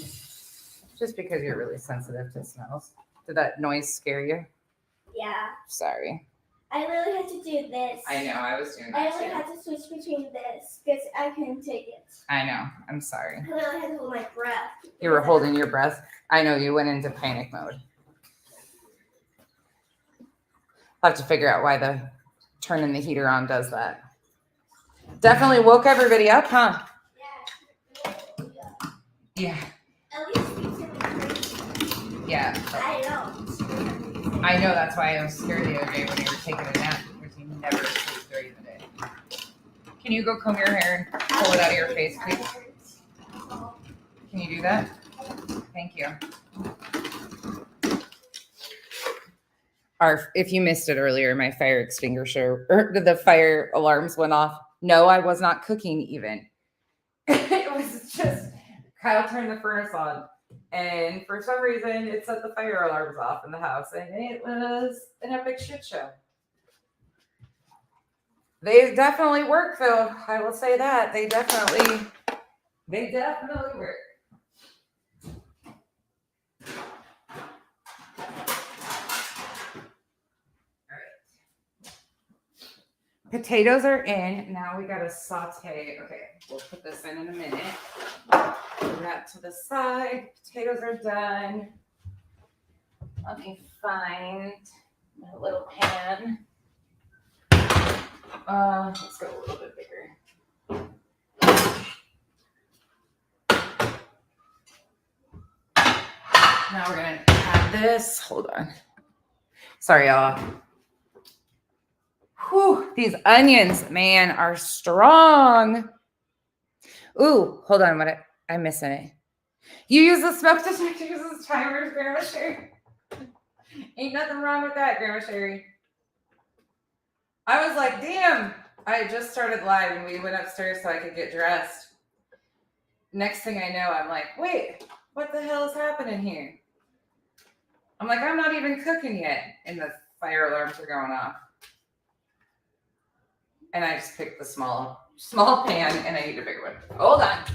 Just because you're really sensitive to smells. Did that noise scare you? Yeah. Sorry. I literally had to do this. I know. I was doing I that literally too. had to switch between this because I couldn't take it. I know. I'm sorry. I literally had to hold my breath. You were holding your breath. I know you went into panic mode. I'll have to figure out why the turning the heater on does that. Definitely woke everybody up, huh? Yeah. Yeah. At least you took me crazy. Yeah. I know. I know. That's why I was scared the other day when you were taking a nap, because you never sleep during the day. Can you go comb your hair and pull it out of your face, please? Can you do that? Thank you. If you missed it earlier, my fire extinguisher, or the fire alarms went off. No, I was not cooking even. It was just, Kyle turned the furnace on, and for some reason, it set the fire alarms off in the house, and it was an epic shit show. They definitely work, though. I will say that. They definitely work. Potatoes are in. Now we gotta saute. Okay, we'll put this in a minute. Put that to the side. Potatoes are done. Let me find my little pan. Let's go a little bit bigger. Now we're gonna add this. Hold on. Sorry, y'all. Whew, these onions, man, are strong. Ooh, hold on. I'm missing it. You use the smoke detectors as timers, Grandma Sherry. Ain't nothing wrong with that, Grandma Sherry. I was like, damn. I had just started live and we went upstairs so I could get dressed. Next thing I know, I'm like, wait, what the hell is happening here? I'm like, I'm not even cooking yet. And the fire alarms are going off. And I just picked the small pan and I need a bigger one. Hold on.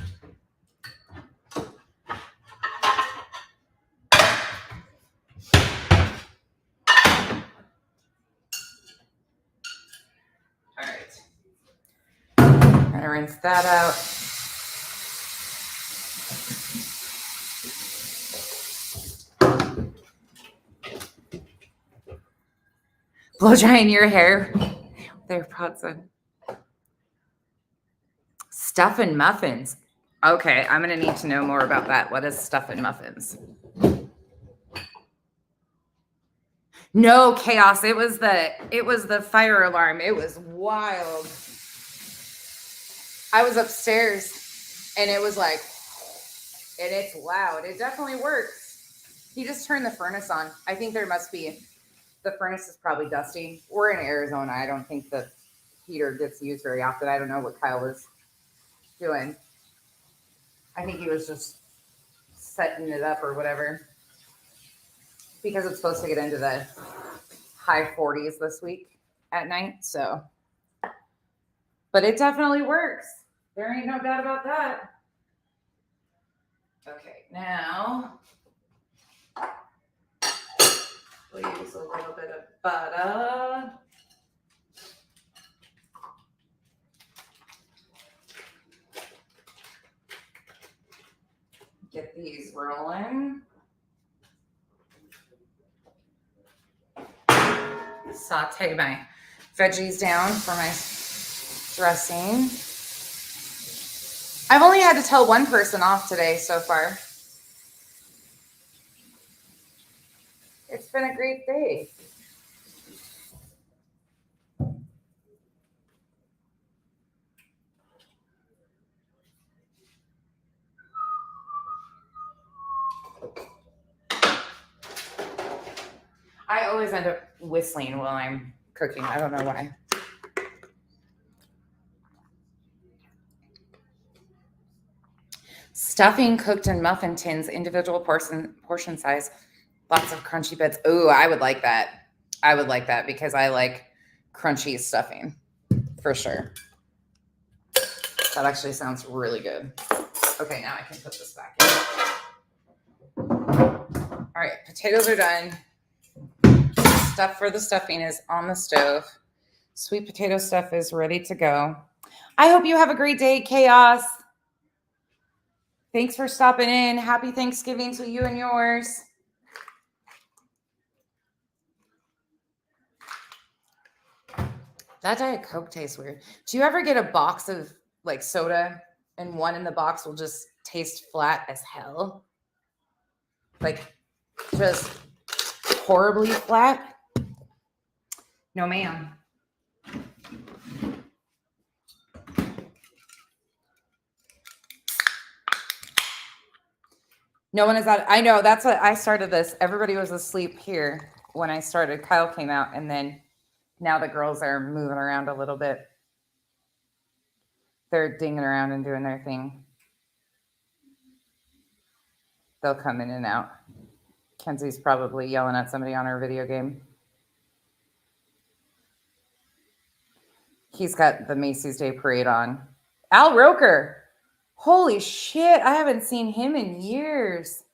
All right. Gonna rinse that out. Blow drying your hair. There, pots on. Stuffing muffins. Okay, I'm gonna need to know more about that. What is stuffing muffins? No, chaos. It was the fire alarm. It was wild. I was upstairs and it was like, and it's loud. It definitely works. He just turned the furnace on. I think the furnace is probably dusty. We're in Arizona. I don't think the heater gets used very often. I don't know what Kyle was doing. I think he was just setting it up or whatever. Because it's supposed to get into the high 40s this week at night. So, but it definitely works. There ain't no doubt about that. Okay, now we'll use a little bit of butter. Get these rolling. Saute my veggies down for my dressing. I've only had to tell one person off today so far. It's been a great day. I always end up whistling while I'm cooking. I don't know why. Stuffing cooked in muffin tins, individual portion size, lots of crunchy bits. Ooh, I would like that. I would like that because I like crunchy stuffing for sure. That actually sounds really good. Okay, now I can put this back in. All right, potatoes are done. Stuff for the stuffing is on the stove. Sweet potato stuff is ready to go. I hope you have a great day, Chaos. Thanks for stopping in. Happy Thanksgiving to you and yours. That Diet Coke tastes weird. Do you ever get a box of like soda and one in the box will just taste flat as hell? Like just horribly flat? No, ma'am. No one is out. I know. That's what I started this. Everybody was asleep here when I started. Kyle came out, and then now the girls are moving around a little bit. They're dinging around and doing their thing. They'll come in and out. Kenzie's probably yelling at somebody on her video game. He's got the Macy's Day Parade on. Al Roker. Holy shit. I haven't seen him in years.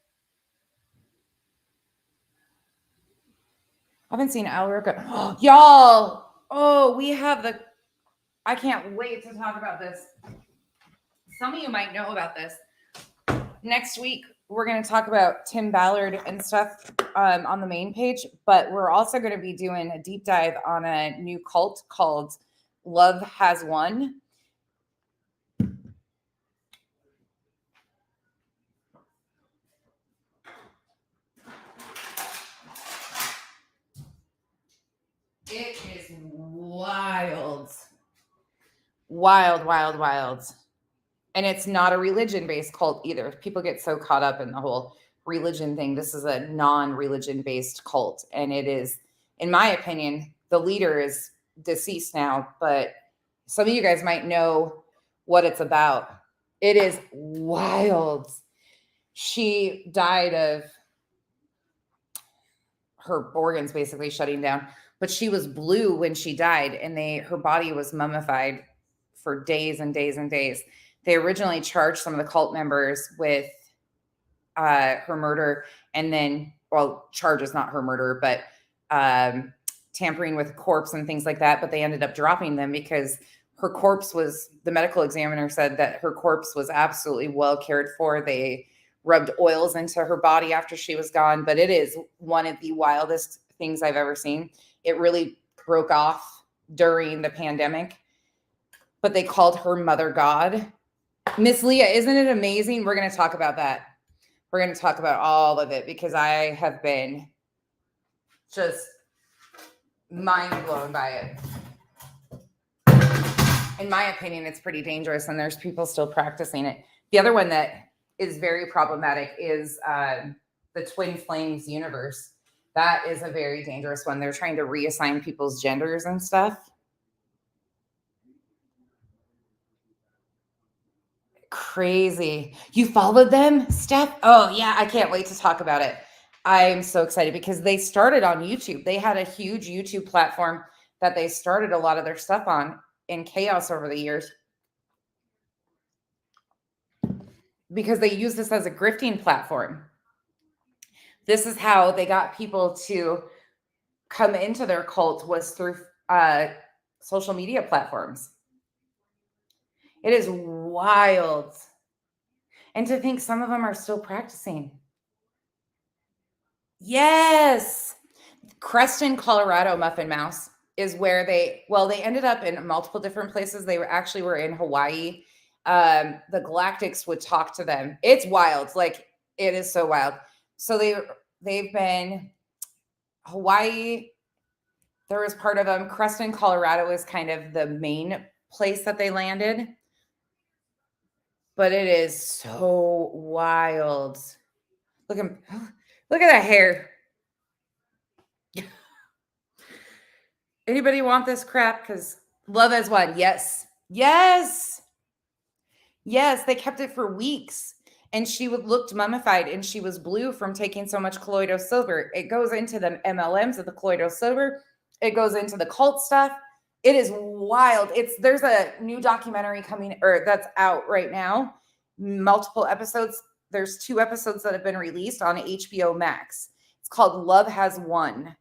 I haven't seen Al Roker. Oh, y'all. Oh, we have the... I can't wait to talk about this. Some of you might know about this. Next week, we're going to talk about Tim Ballard and stuff on the main page, but we're also going to be doing a deep dive on a new cult called Love Has Won. It is wild. wild, wild, wild. And it's not a religion-based cult either. People get so caught up in the whole religion thing. This is a non-religion based cult. And it is, in my opinion, the leader is deceased now, but some of you guys might know what it's about. It is wild. She died of her organs basically shutting down, but she was blue when she died, and her body was mummified for days and days and days. They originally charged some of the cult members with her murder, and then, well, charges, not her murder, but tampering with a corpse and things like that. But they ended up dropping them because her corpse was, the medical examiner said that her corpse was absolutely well cared for. They rubbed oils into her body after she was gone. But it is one of the wildest things I've ever seen. It really broke off during the pandemic, but they called her Mother God. Miss Leah, isn't it amazing? We're going to talk about that. We're going to talk about all of it because I have been just mind blown by it. In my opinion, it's pretty dangerous, and there's people still practicing it. The other one that is very problematic is the Twin Flames universe. That is a very dangerous one. They're trying to reassign people's genders and stuff. Crazy. You followed them, Steph? Oh, yeah. I can't wait to talk about it. I'm so excited because they started on YouTube. They had a huge YouTube platform that they started a lot of their stuff on in chaos over the years because they use this as a grifting platform. This is how they got people to come into their cult, was through social media platforms. It is wild. And to think some of them are still practicing. Yes. Creston, Colorado Muffin Mouse is where they ended up in multiple different places. They were in Hawaii. The Galactics would talk to them. It's wild. Like, it is so wild. So they've been Hawaii. There was part of them. Creston, Colorado is kind of the main place that they landed. But it is so wild. Look at that hair. Anybody want this crap? Because love has won. Yes. Yes. Yes. They kept it for weeks. And she looked mummified, and she was blue from taking so much colloidal silver. It goes into the MLMs of the colloidal silver. It goes into the cult stuff. It is wild. There's a new documentary coming, or that's out right now. Multiple episodes. There's 2 episodes that have been released on HBO Max. It's called Love Has Won.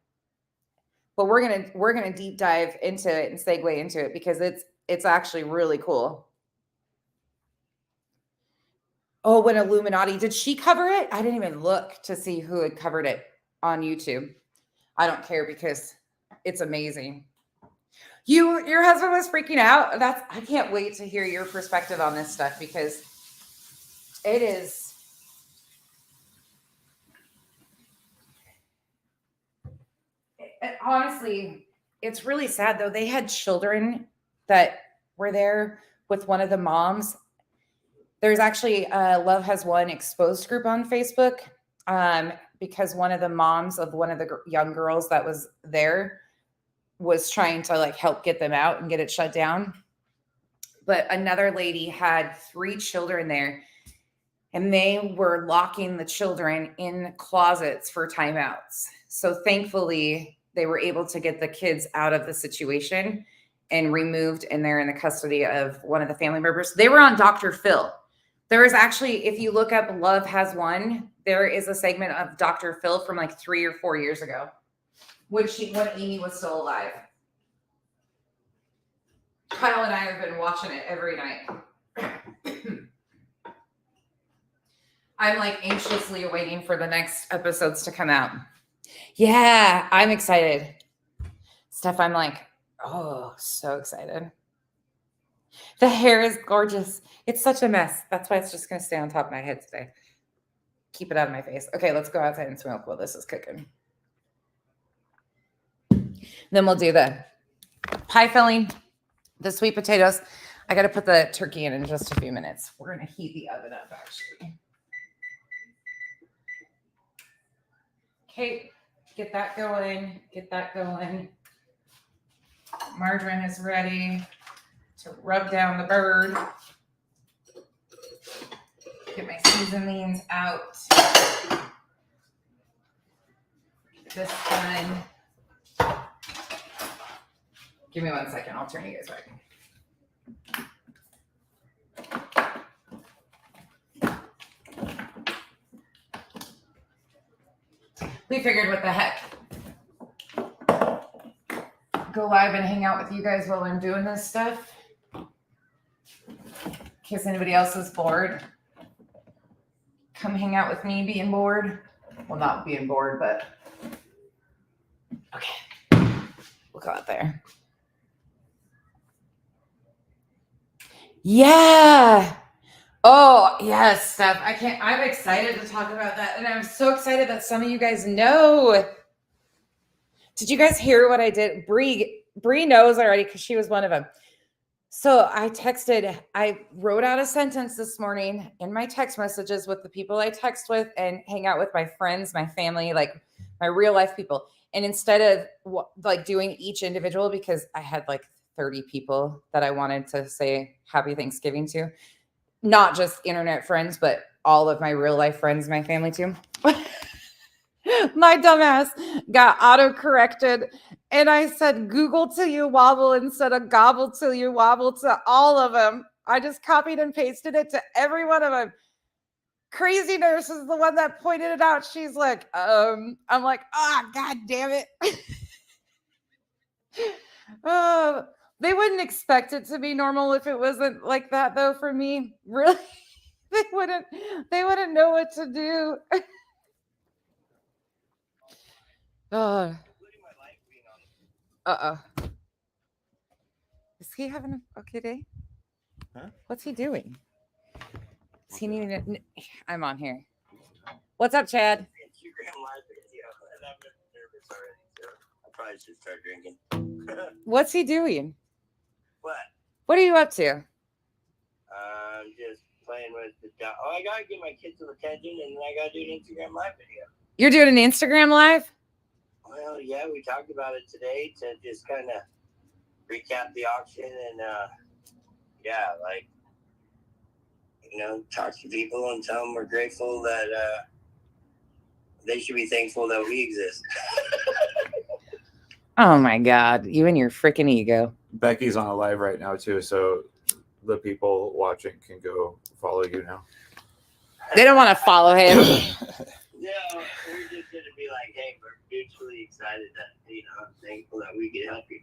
But we're gonna deep dive into it and segue into it because it's actually really cool. Oh, when Illuminati, did she cover it? I didn't even look to see who had covered it on YouTube. I don't care because it's amazing. Your husband was freaking out. I can't wait to hear your perspective on this stuff because it is. Honestly, it's really sad though. They had children that were there with one of the moms. There's actually a Love Has Won exposed group on Facebook because one of the moms of one of the young girls that was there was trying to help get them out and get it shut down. But another lady had 3 children there, and they were locking the children in closets for timeouts. So thankfully, they were able to get the kids out of the situation and removed, and they're in the custody of one of the family members. They were on Dr. Phil. There is actually, if you look up Love Has Won, there is a segment of Dr. Phil from 3 or 4 years ago, when Amy was still alive. Kyle and I have been watching it every night. I'm anxiously waiting for the next episodes to come out. Yeah, I'm excited. Steph, I'm oh, so excited. The hair is gorgeous. It's such a mess. That's why it's just going to stay on top of my head today. Keep it out of my face. Okay, let's go outside and smoke while this is cooking. Then we'll do the pie filling, the sweet potatoes. I got to put the turkey in just a few minutes. We're going to heat the oven up, actually. Okay, get that going. Get that going. Margarine is ready to rub down the bird. Get my seasonings out. This done. Give me 1 second. I'll turn you guys back. We figured what the heck. Go live and hang out with you guys while I'm doing this stuff. In case anybody else is bored. Come hang out with me being bored. Well, not being bored, but okay. We'll go out there. Yeah. Oh, yes, Steph. I'm excited to talk about that. And I'm so excited that some of you guys know. Did you guys hear what I did? Bree knows already because she was one of them. So I wrote out a sentence this morning in my text messages with the people I text with and hang out with, my friends, my family, like my real life people. And instead of like doing each individual, because I had like 30 people that I wanted to say happy Thanksgiving to, not just internet friends, but all of my real life friends, my family too. My dumbass got auto-corrected and I said Google till you wobble instead of gobble till you wobble to all of them. I just copied and pasted it to every one of them. Crazy Nurse is the one that pointed it out. She's like, I'm like, God damn it. They wouldn't expect it to be normal if it wasn't like that though for me. Really? They wouldn't know what to do. Is he having a okay day? Huh? What's he doing? Is he needing it? I'm on here. What's up, Chad? Instagram live video, and I'm nervous already, so I probably should start drinking. What's he doing? What? What are you up to? I'm just playing with the dog. Oh, I gotta get my kids some attention, and then I gotta do an Instagram live video. You're doing an Instagram live? Well, yeah, we talked about it today to just kind of recap the auction and, talk to people and tell them we're grateful that they should be thankful that we exist. Oh my God, you and your freaking ego. Becky's on a live right now too, so the people watching can go follow you now. They don't want to follow him. No, we're just gonna be like, hey, we're mutually excited that I'm thankful that we can help you,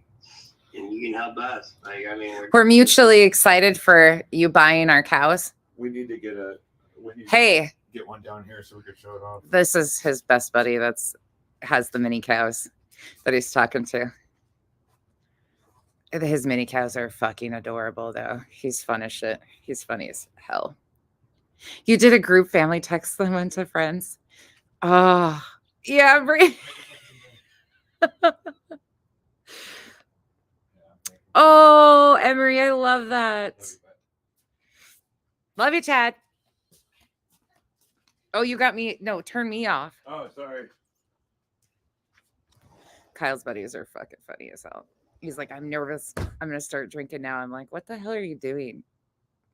and you can help us. Like, I mean, We're mutually excited for you buying our cows. We need to get get one down here so we can show it off. This is his best buddy has the mini cows that he's talking to. His mini cows are fucking adorable though. He's fun as shit. He's funny as hell. You did a group family text them into friends. Oh, yeah, Bree. Oh, Emery, I love that. Love you, Chad. Oh, you got me. No, turn me off. Oh, sorry. Kyle's buddies are fucking funny as hell. He's like, I'm nervous. I'm going to start drinking now. I'm like, what the hell are you doing?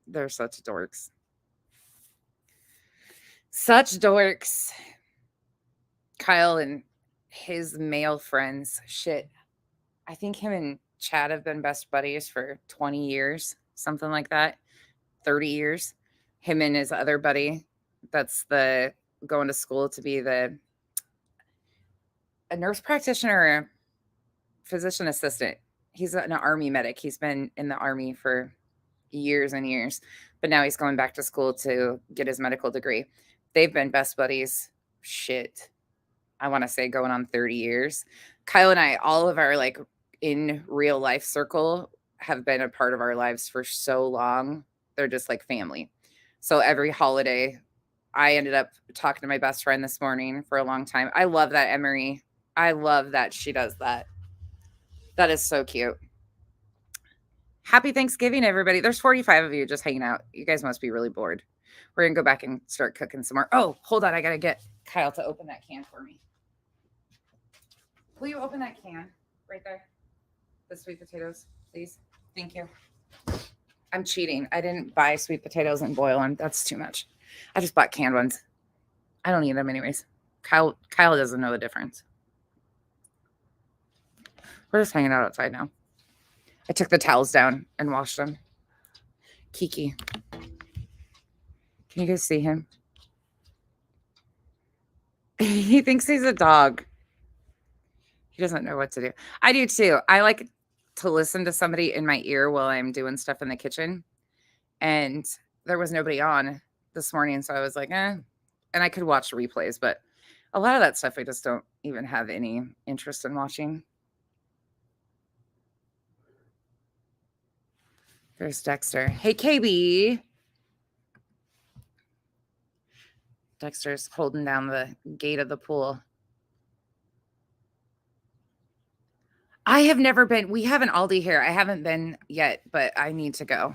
They're such dorks. Such dorks. Kyle and his male friends. Shit. I think him and Chad have been best buddies for 20 years. Something like that. 30 years. Him and his other buddy that's going to school to be a nurse practitioner or a physician assistant. He's an army medic. He's been in the army for years and years, but now he's going back to school to get his medical degree. They've been best buddies. Shit. I want to say going on 30 years. Kyle and I, all of our like in real life circle have been a part of our lives for so long. They're just like family. So every holiday, I ended up talking to my best friend this morning for a long time. I love that, Emery. I love that she does that. That is so cute. Happy Thanksgiving, everybody. There's 45 of you just hanging out. You guys must be really bored. We're going to go back and start cooking some more. Oh, hold on. I got to get Kyle to open that can for me. Will you open that can right there? The sweet potatoes, please. Thank you. I'm cheating. I didn't buy sweet potatoes and boil them. That's too much. I just bought canned ones. I don't eat them anyways. Kyle doesn't know the difference. We're just hanging out outside now. I took the towels down and washed them. Kiki. Can you guys see him? He thinks he's a dog. He doesn't know what to do. I do too. I like to listen to somebody in my ear while I'm doing stuff in the kitchen. And there was nobody on this morning. So I was like, eh. And I could watch replays, but a lot of that stuff I just don't even have any interest in watching. There's Dexter. Hey, KB. Dexter's holding down the gate of the pool. I have never been. We have an Aldi here. I haven't been yet, but I need to go.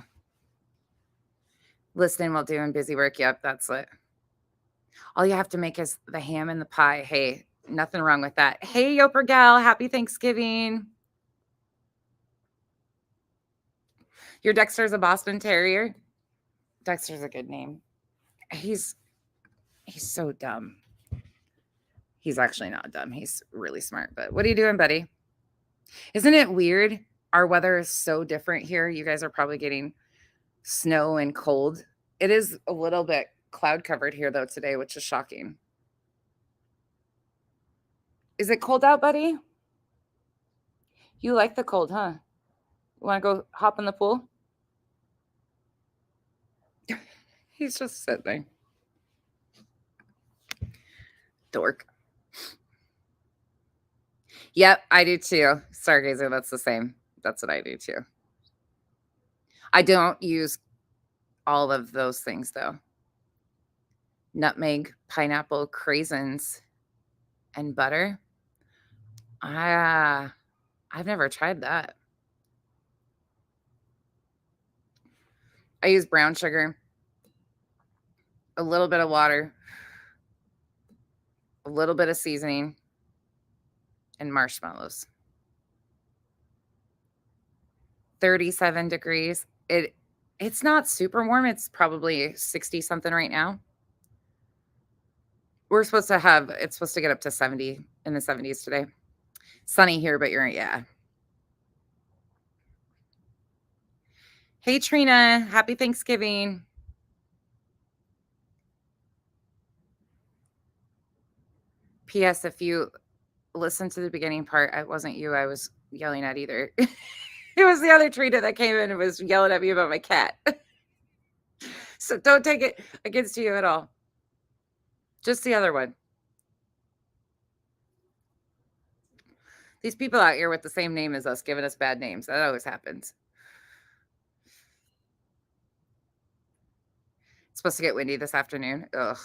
Listening while doing busy work. Yep, that's it. All you have to make is the ham and the pie. Hey, nothing wrong with that. Hey, Yoper Gal. Happy Thanksgiving. Your Dexter's a Boston Terrier. Dexter's a good name. He's so dumb. He's actually not dumb. He's really smart. But what are you doing, buddy? Isn't it weird? Our weather is so different here. You guys are probably getting snow and cold. It is a little bit cloud covered here, though, today, which is shocking. Is it cold out, buddy? You like the cold, huh? You want to go hop in the pool? He's just sitting there. Dork. Yep, I do too. Stargazer, that's the same. That's what I do too. I don't use all of those things though. Nutmeg, pineapple, craisins, and butter. I've never tried that. I use brown sugar, a little bit of water, a little bit of seasoning, and marshmallows. 37 degrees. It's not super warm. It's probably 60 something right now. It's supposed to get up to 70 in the 70s today. Sunny here, but yeah. Hey, Trina. Happy Thanksgiving. P.S. If you listen to the beginning part, it wasn't you I was yelling at either. It was the other Trina that came in and was yelling at me about my cat. So don't take it against you at all. Just the other one. These people out here with the same name as us giving us bad names. That always happens. It's supposed to get windy this afternoon. Ugh.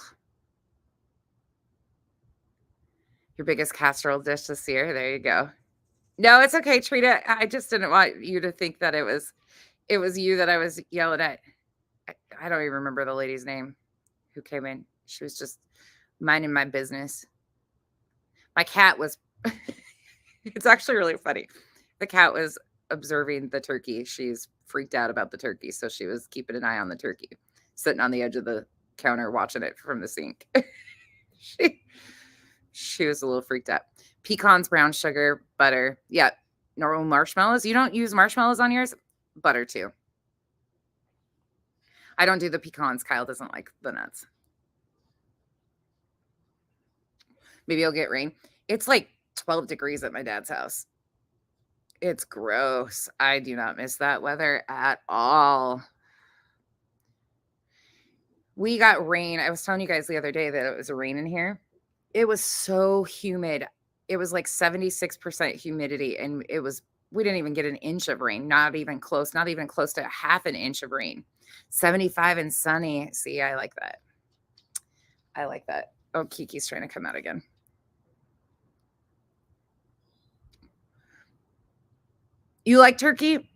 Your biggest casserole dish this year. There you go. No, it's okay, Trina. I just didn't want you to think that it was you that I was yelling at. I don't even remember the lady's name who came in. She was just minding my business. My cat was, it's actually really funny. The cat was observing the turkey. She's freaked out about the turkey. So she was keeping an eye on the turkey, sitting on the edge of the counter, watching it from the sink. She was a little freaked out. Pecans, brown sugar, butter. Yeah. Normal marshmallows. You don't use marshmallows on yours? Butter too. I don't do the pecans. Kyle doesn't like the nuts. Maybe you'll get rain. It's like 12 degrees at my dad's house. It's gross. I do not miss that weather at all. We got rain. I was telling you guys the other day that it was raining here. It was so humid. It was like 76% humidity. And we didn't even get an inch of rain. Not even close to half an inch of rain. 75 and sunny. See, I like that. Oh, Kiki's trying to come out again. You like turkey?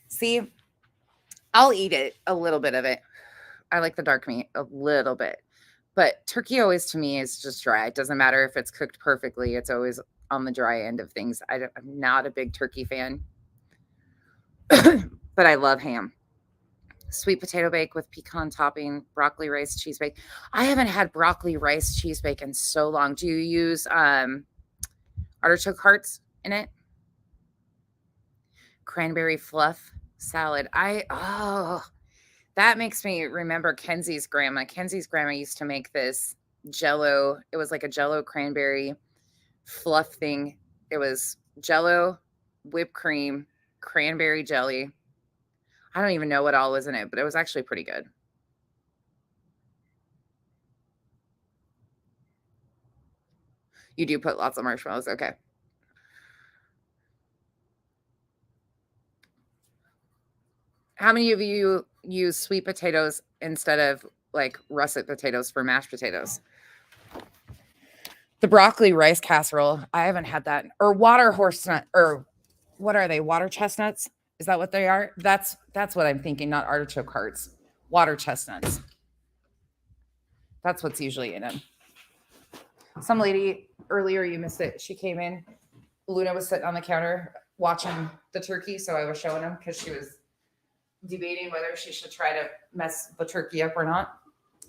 See, I'll eat it, a little bit of it. I like the dark meat a little bit. But turkey always to me is just dry. It doesn't matter if it's cooked perfectly. It's always on the dry end of things. I'm not a big turkey fan, but I love ham. Sweet potato bake with pecan topping, broccoli rice cheese bake. I haven't had broccoli rice cheese bake in so long. Do you use artichoke hearts in it? Cranberry fluff salad. That makes me remember Kenzie's grandma. Kenzie's grandma used to make this jello. It was like a jello cranberry fluff thing. It was jello, whipped cream, cranberry jelly. I don't even know what all was in it, but it was actually pretty good. You do put lots of marshmallows. Okay. How many of you use sweet potatoes instead of like russet potatoes for mashed potatoes? The broccoli rice casserole. I haven't had that. Or water horse nut, or what are they? Water chestnuts? Is that what they are? That's what I'm thinking, not artichoke hearts. Water chestnuts. That's what's usually in them. Some lady earlier, you missed it. She came in. Luna was sitting on the counter watching the turkey, so I was showing them because she was debating whether she should try to mess the turkey up or not.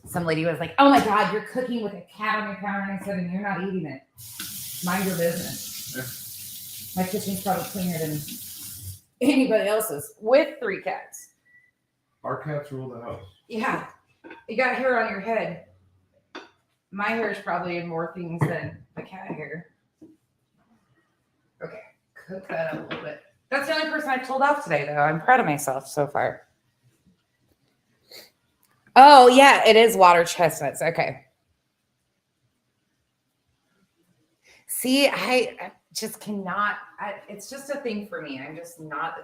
Some lady was like, "Oh my God, you're cooking with a cat on your counter," and I said, "And you're not eating it. Mind your business." My kitchen's probably cleaner than anybody else's with 3 cats. Our cats rule the house. Yeah, you got hair on your head. My hair is probably in more things than the cat hair. Okay, cook that up a little bit. That's the only person I've told off today, though. I'm proud of myself so far. Oh, yeah, it is water chestnuts. Okay. See, I just cannot. It's just a thing for me. I'm just not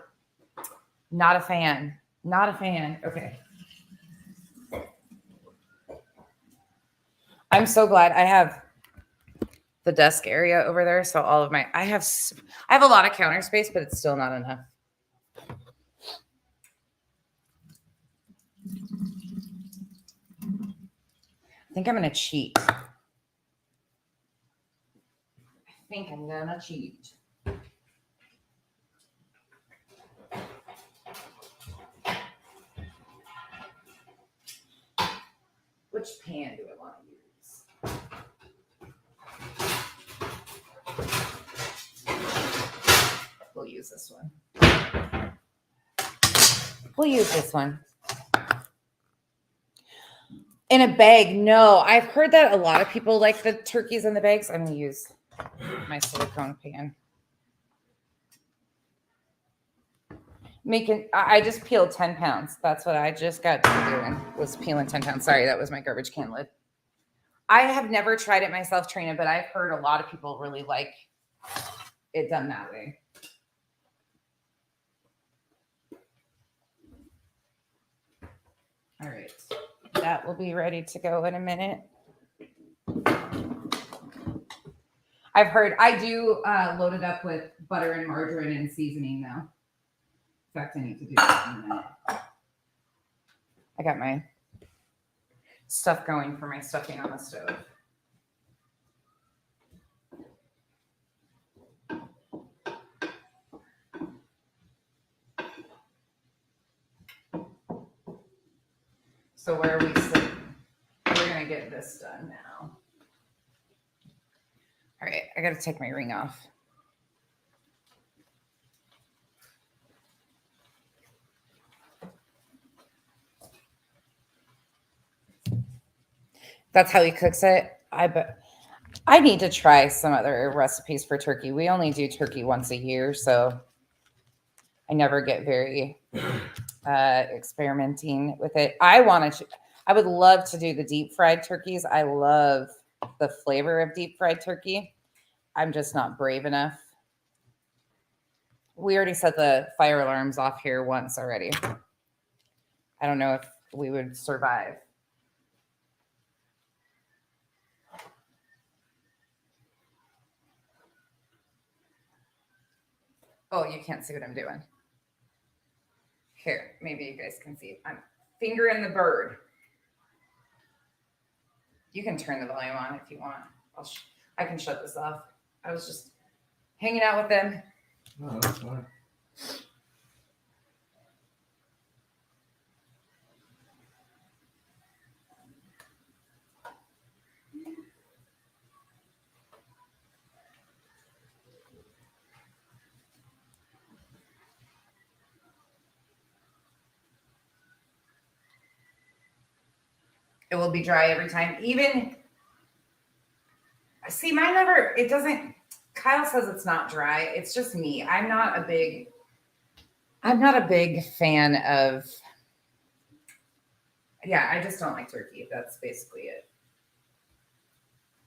a fan. Not a fan. Okay. I'm so glad I have the desk area over there. So all of I have a lot of counter space, but it's still not enough. I think I'm going to cheat. Which pan do I want to use? We'll use this one. In a bag, no. I've heard that a lot of people like the turkeys in the bags. I'm going to use my silicone pan. I just peeled 10 pounds. That's what I just got done doing, was peeling 10 pounds. Sorry, that was my garbage can lid. I have never tried it myself, Trina, but I've heard a lot of people really like it done that way. All right. That will be ready to go in a minute. I've heard I do load it up with butter and margarine and seasoning though. In fact, I need to do that in a minute. I got my stuff going for my stuffing on the stove. So where are we sitting? We're going to get this done now. All right, I got to take my ring off. That's how he cooks it. I need to try some other recipes for turkey. We only do turkey once a year, so I never get very experimenting with it. I would love to do the deep fried turkeys. I love the flavor of deep fried turkey. I'm just not brave enough. We already set the fire alarms off here once already. I don't know if we would survive. Oh, you can't see what I'm doing. Here, maybe you guys can see. I'm fingering the bird. You can turn the volume on if you want. I can shut this off. I was just hanging out with them. No, that's fine. It will be dry every time. Even, see, mine never, it doesn't, Kyle says it's not dry. It's just me. I'm not a big fan of, yeah, I just don't like turkey. That's basically it.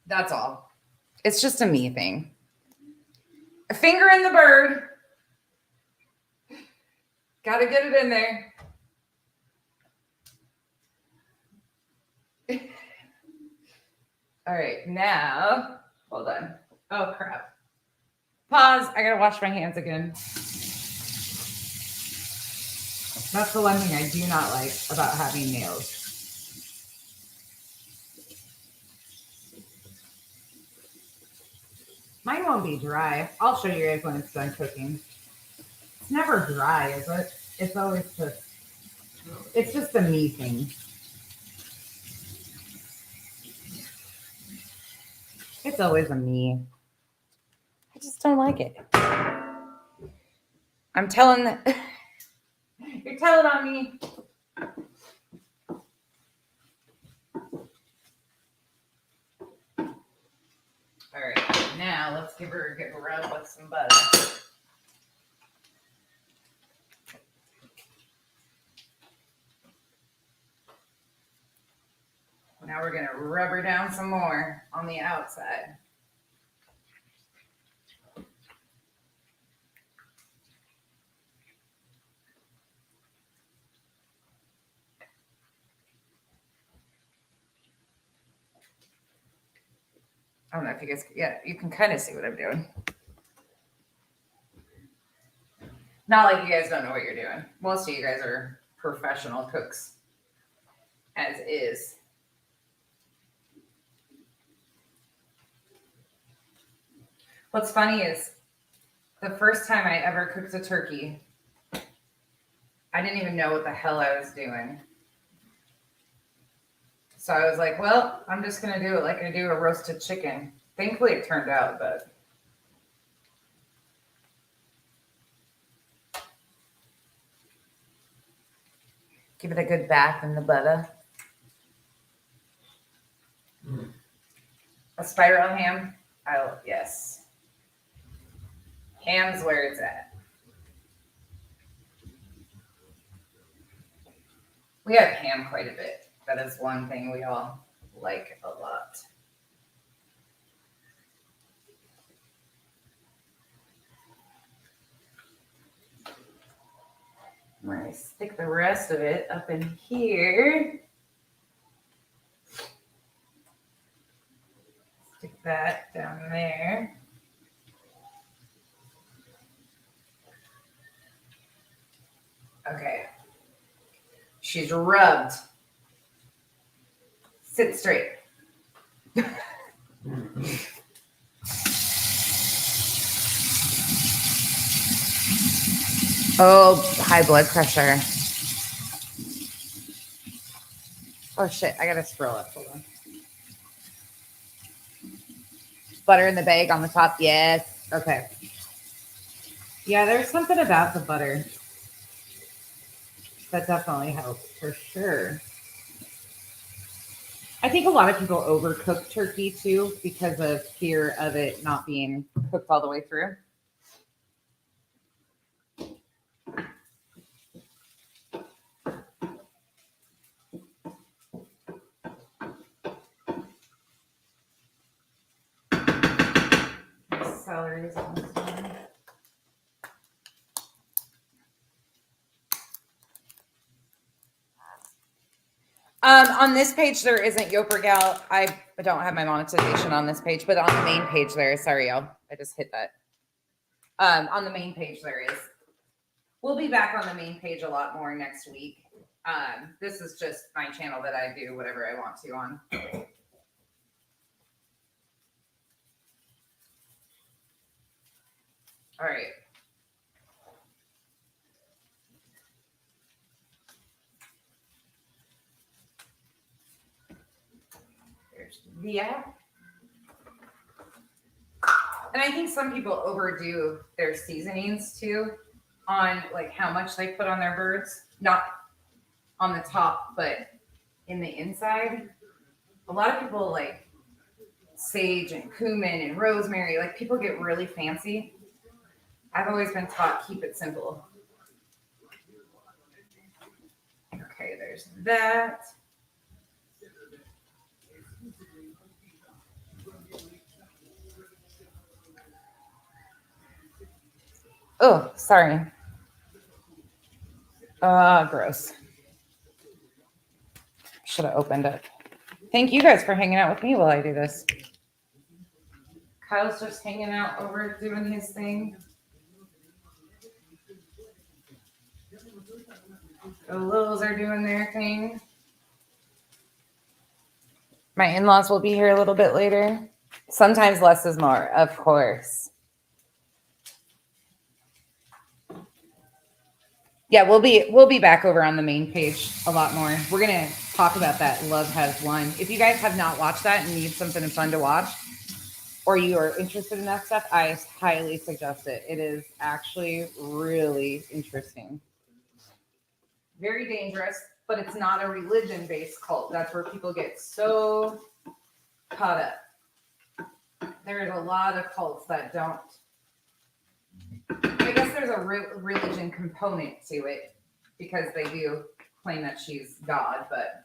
That's all. It's just a me thing. A finger in the bird. Gotta get it in there. All right, now, hold on. Oh, crap. Pause. I gotta wash my hands again. That's the one thing I do not like about having nails. Mine won't be dry. I'll show you guys when it's done cooking. It's never dry, is it? It's always just, it's just a me thing. It's always a me. I just don't like it. I'm telling, you're telling on me. All right, now let's give her a good rub with some butter. Now we're gonna rub her down some more on the outside. I don't know if you guys, yeah, you can kind of see what I'm doing. Not like you guys don't know what you're doing. Most of you guys are professional cooks, as is. What's funny is the first time I ever cooked a turkey, I didn't even know what the hell I was doing. So I was like, well, I'm just going to do it like I do a roasted chicken. Thankfully, it turned out, but. Give it a good bath in the butter. A spiral ham? Oh, yes. Ham's where it's at. We have ham quite a bit. That is one thing we all like a lot. I'm going to stick the rest of it up in here. Stick that down there. Okay. She's rubbed. Sit straight. Oh, high blood pressure. Oh shit, I gotta scroll up. Hold on. Butter in the bag on the top. Yes. Okay. Yeah, there's something about the butter that definitely helps for sure. I think a lot of people overcook turkey too because of fear of it not being cooked all the way through. Celery is almost done. On this page, there isn't Yoper Gal. I don't have my monetization on this page, but on the main page there is. Sorry, y'all. I just hit that. On the main page there is. We'll be back on the main page a lot more next week. This is just my channel that I do whatever I want to on. All right. There's Via. And I think some people overdo their seasonings too on like how much they put on their birds. Not on the top, but in the inside. A lot of people like sage and cumin and rosemary. Like people get really fancy. I've always been taught keep it simple. Okay, there's that. Oh, sorry. Gross. Should have opened it. Thank you guys for hanging out with me while I do this. Kyle's just hanging out over doing his thing. The Littles are doing their thing. My in-laws will be here a little bit later. Sometimes less is more, of course. Yeah, we'll be back over on the main page a lot more. We're gonna talk about that Love Has Won. If you guys have not watched that and need something fun to watch, or you are interested in that stuff, I highly suggest it. It is actually really interesting. Very dangerous, but it's not a religion-based cult. That's where people get so caught up. There's a lot of cults that don't. I guess there's a religion component to it because they do claim that she's God, but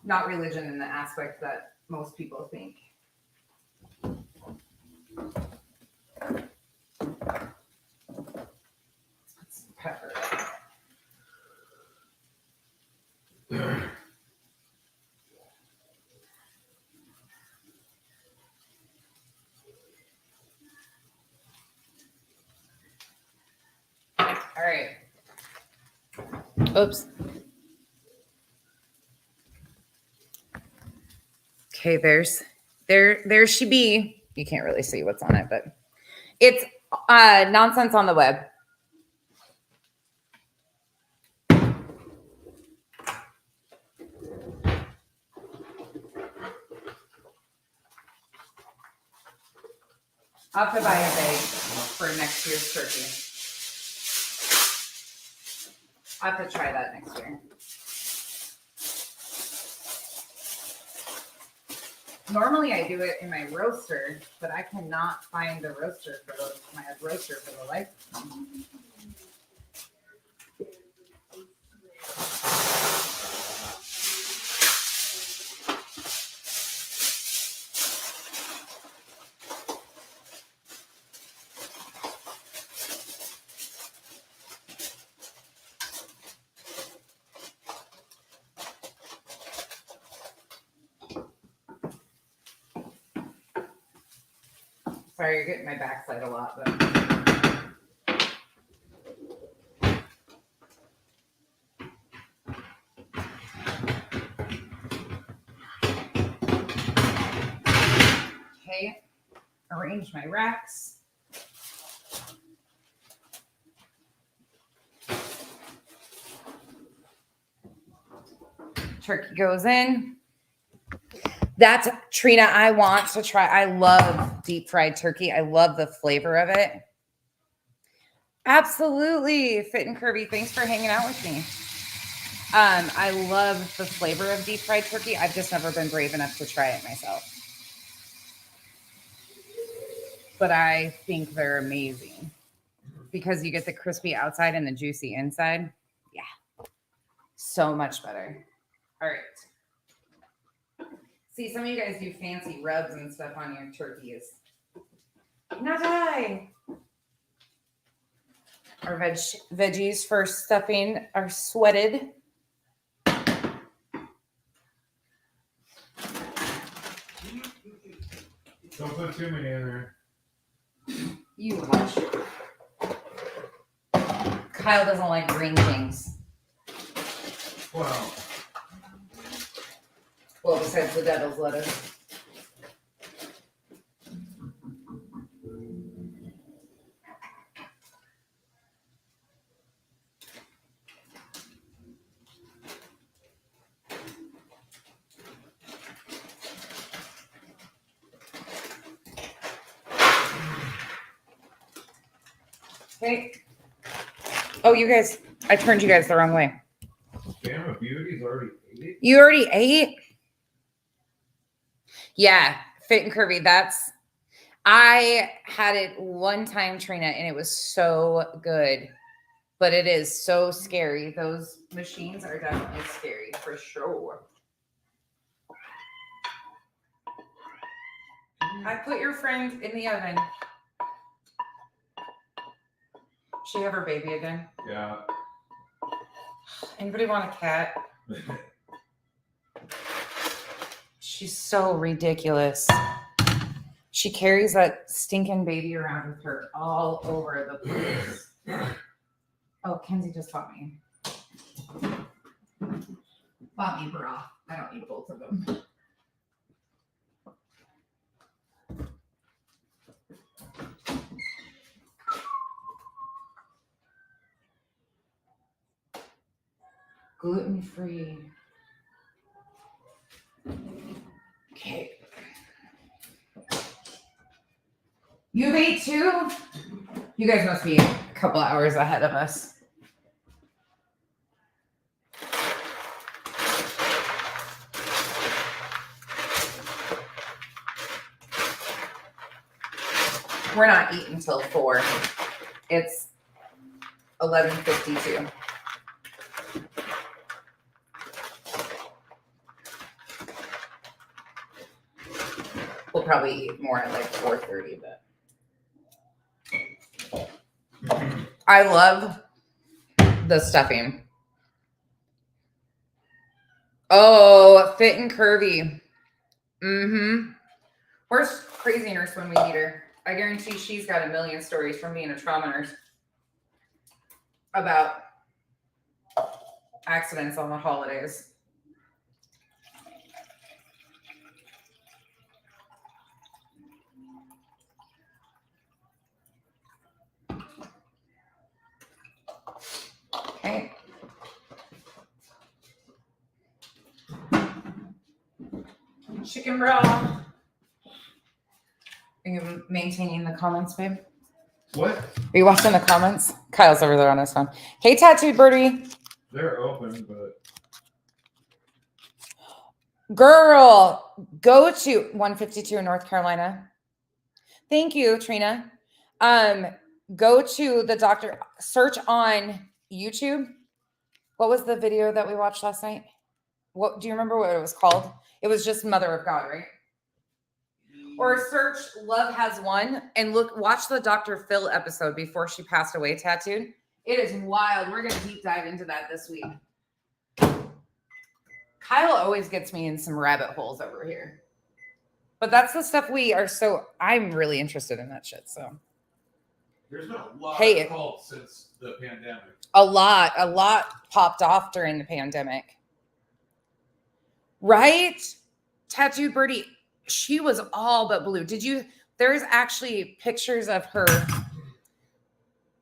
not religion in the aspect that most people think. Let's put some pepper. All right. Oops. Okay, there she be. You can't really see what's on it, but it's nonsense on the web. I'll have to buy a bag for next year's turkey. I'll have to try that next year. Normally I do it in my roaster, but I cannot find the roaster for my roaster for the life of me. Sorry, you're getting my backside a lot, but okay. Arrange my racks. Turkey goes in. That's Trina. I want to try. I love deep fried turkey. I love the flavor of it. Absolutely. Fit and Kirby. Thanks for hanging out with me. I love the flavor of deep fried turkey. I've just never been brave enough to try it myself. But I think they're amazing because you get the crispy outside and the juicy inside. Yeah. So much better. All right. See, some of you guys do fancy rubs and stuff on your turkeys. Not I. Our veggies for stuffing are sweated. Don't put too many in there. You hush. Kyle doesn't like green things. Wow. Well, besides the devil's lettuce. Hey. Oh, you guys, I turned you guys the wrong way. Damn, a beauty's already ate it. You already ate? Yeah, Fit and Curvy. I had it one time, Trina, and it was so good. But it is so scary. Those machines are definitely scary for sure. I put your friend in the oven. She have her baby again. Yeah. Anybody want a cat? She's so ridiculous. She carries that stinking baby around with her all over the place. Oh, Kenzie just bought me. Bought me bra. I don't need both of them. Gluten-free. Okay. You've ate too? You guys must be a couple hours ahead of us. We're not eating till 4. It's 11:52. We'll probably eat more at like 4:30, but I love the stuffing. Oh, Fit and Curvy. Mm-hmm. Where's Crazy Nurse when we need her? I guarantee she's got a million stories from being a trauma nurse about accidents on the holidays. Okay. Chicken broth. Are you maintaining the comments, babe? What? Are you watching the comments? Kyle's over there on his phone. Hey, Tattooed Birdie. They're open, but Girl, go to 152 in North Carolina. Thank you, Trina. Go to the doctor, search on YouTube. What was the video that we watched last night? What do you remember what it was called? It was just Mother of God, right? Or search Love Has Won and watch the Dr. Phil episode before she passed away, Tattooed. It is wild. We're going to deep dive into that this week. Kyle always gets me in some rabbit holes over here. But that's the stuff I'm really interested in that shit. So there's been a lot Hey. of cults since the pandemic. a lot popped off during the pandemic. Right? Tattooed Birdie, she was all but blue. There's actually pictures of her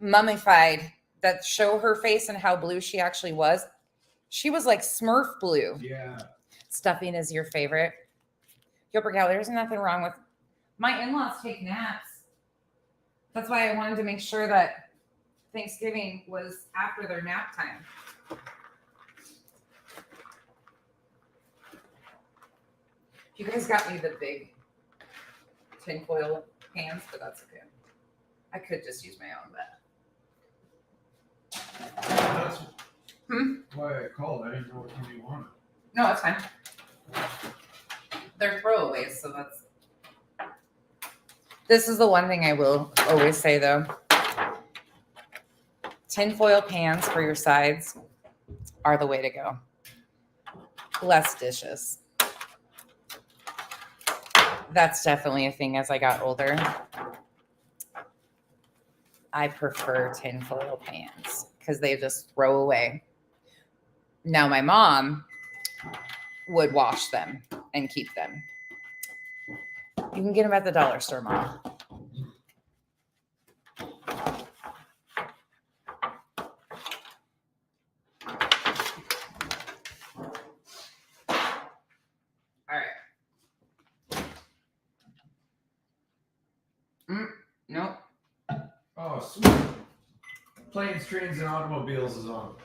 mummified that show her face and how blue she actually was. She was like Smurf blue. Yeah. Stuffing is your favorite. Gilbert Gal, there's nothing wrong with my in-laws take naps. That's why I wanted to make sure that Thanksgiving was after their nap time. You guys got me the big tinfoil pans, but that's okay. I could just use my own, but That's Hmm? why I called. I didn't know what you wanted. no, it's fine. They're throwaways, so that's. This is the one thing I will always say though. Tinfoil pans for your sides are the way to go. Less dishes. That's definitely a thing as I got older. I prefer tinfoil pans because they just throw away. Now my mom would wash them and keep them. You can get them at the dollar store, Mom. All right. Nope. Oh, sweet. Planes, Trains, and Automobiles is on.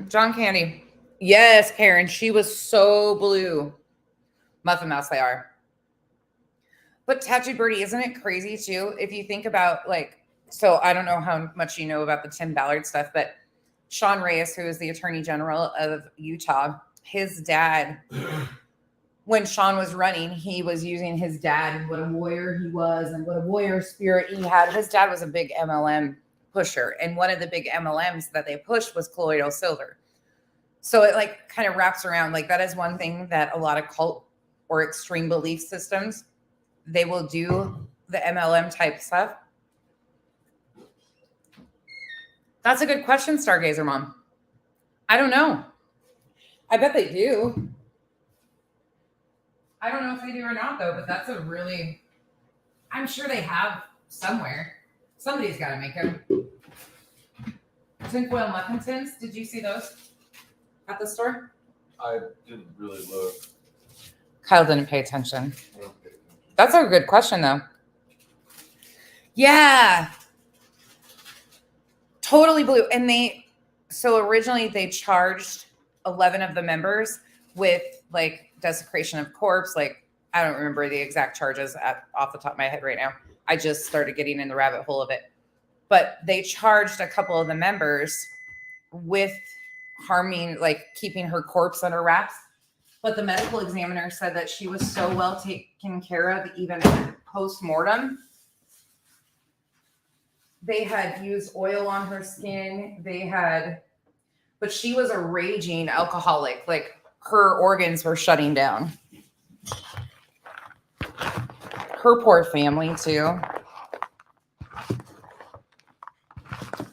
John Candy. Yes, Karen. She was so blue. Muffin Mouse, they are. But Tattooed Birdie, isn't it crazy too? If you think about so I don't know how much you know about the Tim Ballard stuff, but Sean Reyes, who is the Attorney General of Utah, his dad, when Sean was running, he was using his dad and what a warrior he was and what a warrior spirit he had. His dad was a big MLM pusher, and one of the big MLMs that they pushed was colloidal silver. So it kind of wraps around. That is one thing that a lot of cult or extreme belief systems, they will do the MLM type stuff. That's a good question, Stargazer Mom. I don't know. I bet they do. I don't know if they do or not, though, but that's I'm sure they have somewhere. Somebody's got to make them. Tinfoil muffin tins, did you see those at the store? I didn't really look. Kyle didn't pay attention. That's a good question, though. Yeah. Totally blue. And originally they charged 11 of the members with desecration of corpse. I don't remember the exact charges off the top of my head right now. I just started getting in the rabbit hole of it. But they charged a couple of the members with harming, keeping her corpse under wraps. But the medical examiner said that she was so well taken care of, even post-mortem. They had used oil on her skin. But she was a raging alcoholic. Her organs were shutting down. Her poor family, too.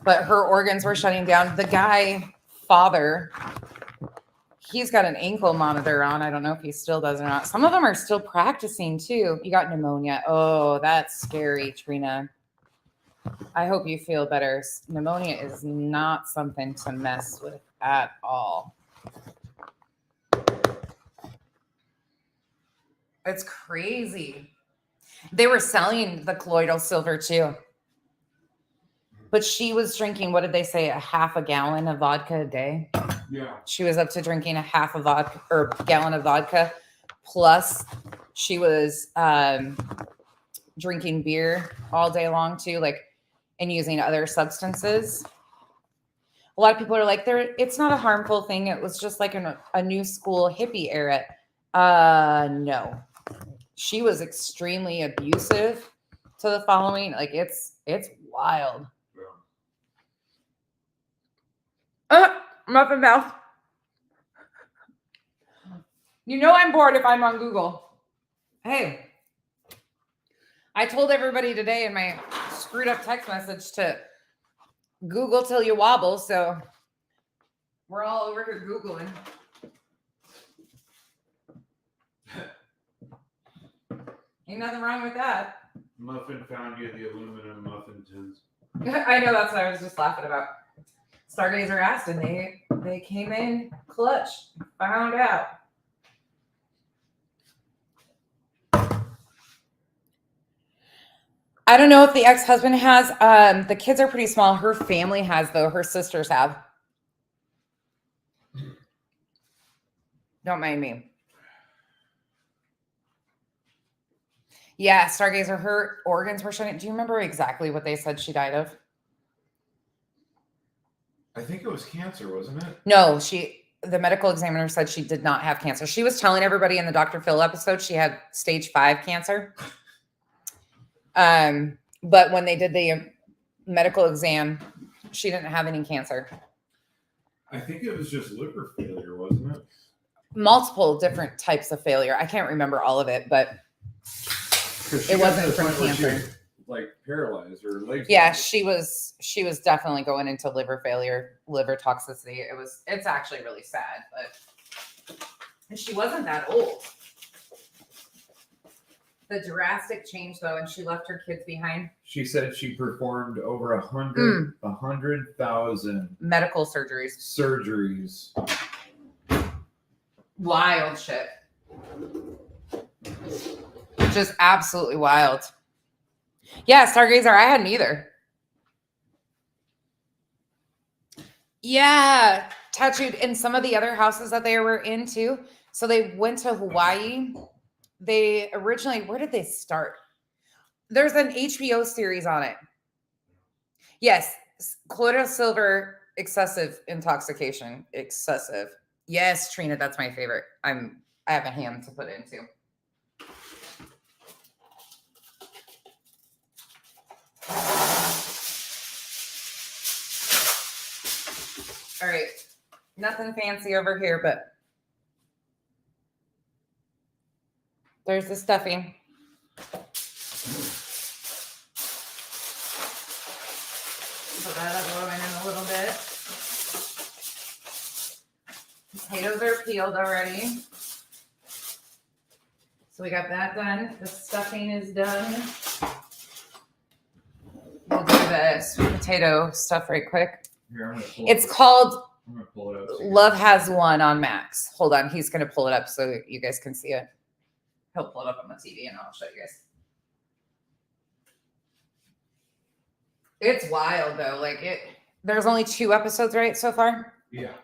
But her organs were shutting down. The guy, father, he's got an ankle monitor on. I don't know if he still does or not. Some of them are still practicing, too. You got pneumonia. Oh, that's scary, Trina. I hope you feel better. Pneumonia is not something to mess with at all. It's crazy. They were selling the colloidal silver too. But she was drinking, what did they say, a half a gallon of vodka a day? Yeah. She was up to drinking a half a vodka or gallon of vodka. Plus she was drinking beer all day long too, and using other substances. A lot of people are it's not a harmful thing. It was just a new school hippie era. No. She was extremely abusive to the following. It's wild. Muffin Mouth. You know I'm bored if I'm on Google. Hey, I told everybody today in my screwed up text message to Google till you wobble, so we're all over here Googling. Ain't nothing wrong with that. Muffin found you the aluminum muffin tins. I know, that's what I was just laughing about. Stargazer asked, and they came in clutch. Found out. I don't know if the ex-husband has. The kids are pretty small. Her family has, though. Her sisters have. Don't mind me. Yeah, Stargazer, her organs were shutting. Do you remember exactly what they said she died of? I think it was cancer, wasn't it? No, the medical examiner said she did not have cancer. She was telling everybody in the Dr. Phil episode she had stage 5 cancer. But when they did the medical exam, she didn't have any cancer. I think it was just liver failure, wasn't it? Multiple different types of failure. I can't remember all of it, but it wasn't from cancer. like paralyzed or legs. Yeah, she was definitely going into liver failure, liver toxicity. It's actually really sad, but and she wasn't that old. The drastic change though, and she left her kids behind. She said she performed over 100,000 Medical surgeries. surgeries. Wild shit. Just absolutely wild. Yeah, Stargazer, I hadn't either. Yeah, tattooed in some of the other houses that they were in too. So they went to Hawaii. They originally, where did they start? There's an HBO series on it. Yes, colloidal silver, excessive intoxication. Excessive. Yes, Trina, that's my favorite. I have a ham to put into. All right. Nothing fancy over here, but there's the stuffing. Put that up in a little bit. Potatoes are peeled already. So we got that done. The stuffing is done. We'll do the sweet potato stuff right quick. Here, I'm It's called gonna pull it up. so you Love can- Has One on Max. Hold on. He's going to pull it up so you guys can see it. He'll pull it up on the TV and I'll show you guys. It's wild though. Like there's only 2 episodes, right? So far? Yeah.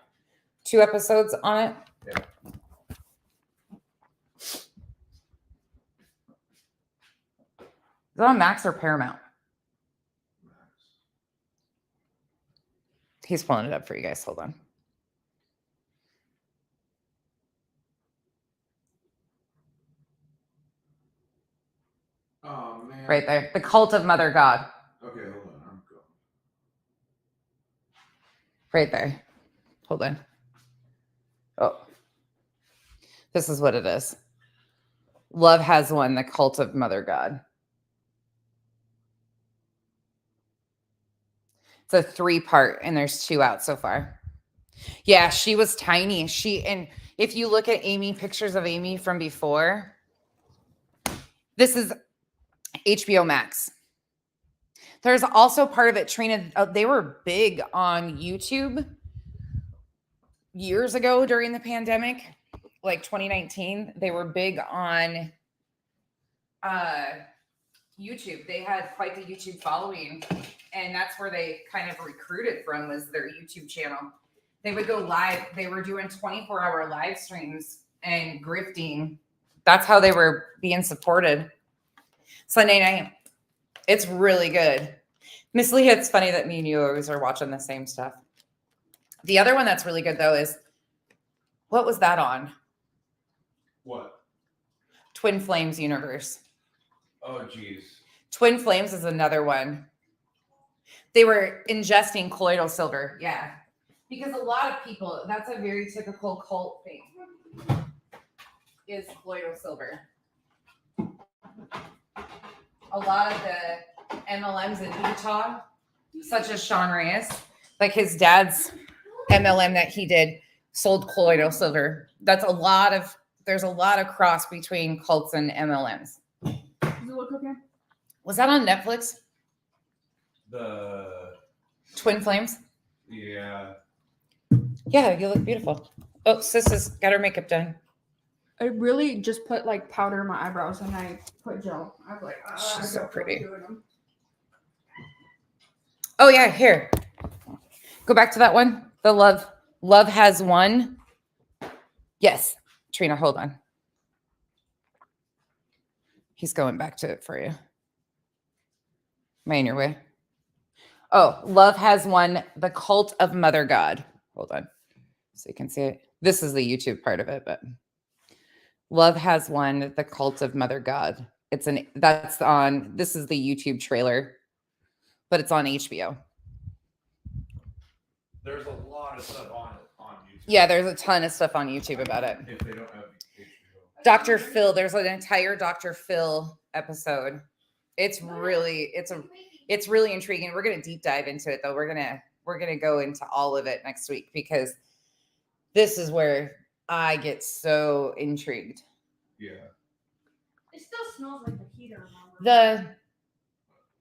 2 episodes on it. Yeah. Is it on Max or Paramount? He's pulling it up for you guys. Hold on. Oh man. Right there. The Cult of Mother God. Okay, hold on. I'm going. Right there. Hold on. Oh. This is what it is. Love Has One, the Cult of Mother God. It's a 3-part, and there's 2 out so far. Yeah, she was tiny. And if you look at Amy, pictures of Amy from before, this is HBO Max. There's also part of it, Trina, they were big on YouTube years ago during the pandemic, like 2019. They were big on YouTube. They had quite the YouTube following, and that's where they kind of recruited from, was their YouTube channel. They would go live. They were doing 24-hour live streams and grifting. That's how they were being supported. Sunday night. It's really good. Miss Leah, it's funny that me and you always are watching the same stuff. The other one that's really good though is, what was that on? What? Twin Flames Universe. Oh geez. Twin Flames is another one. They were ingesting colloidal silver. Yeah. Because a lot of people, that's a very typical cult thing, is colloidal silver. A lot of the MLMs in Utah, such as Sean Reyes, like his dad's MLM that he did, sold colloidal silver. There's a lot of cross between cults and MLMs. Does it look okay? Was that on Netflix? The Twin Flames? yeah. Yeah, you look beautiful. Oh, sis has got her makeup done. I really just put like powder in my eyebrows and I put gel. I was like, She's so I don't pretty. feel like doing them. Oh yeah, here. Go back to that one. The Love Has One. Yes. Trina, hold on. He's going back to it for you. Am I in your way? Oh, Love Has One, the Cult of Mother God. Hold on. So you can see it. This is the YouTube part of it, but Love Has One, the Cult of Mother God. This is the YouTube trailer, but it's on HBO. There's a lot of stuff on YouTube. Yeah, there's a ton of stuff on YouTube about it. If they don't have HBO. Dr. Phil, there's an entire Dr. Phil episode It's really it's really intriguing. We're gonna deep dive into it though. We're gonna go into all of it next week because this is where I get so intrigued. Yeah. It still smells like the heater. The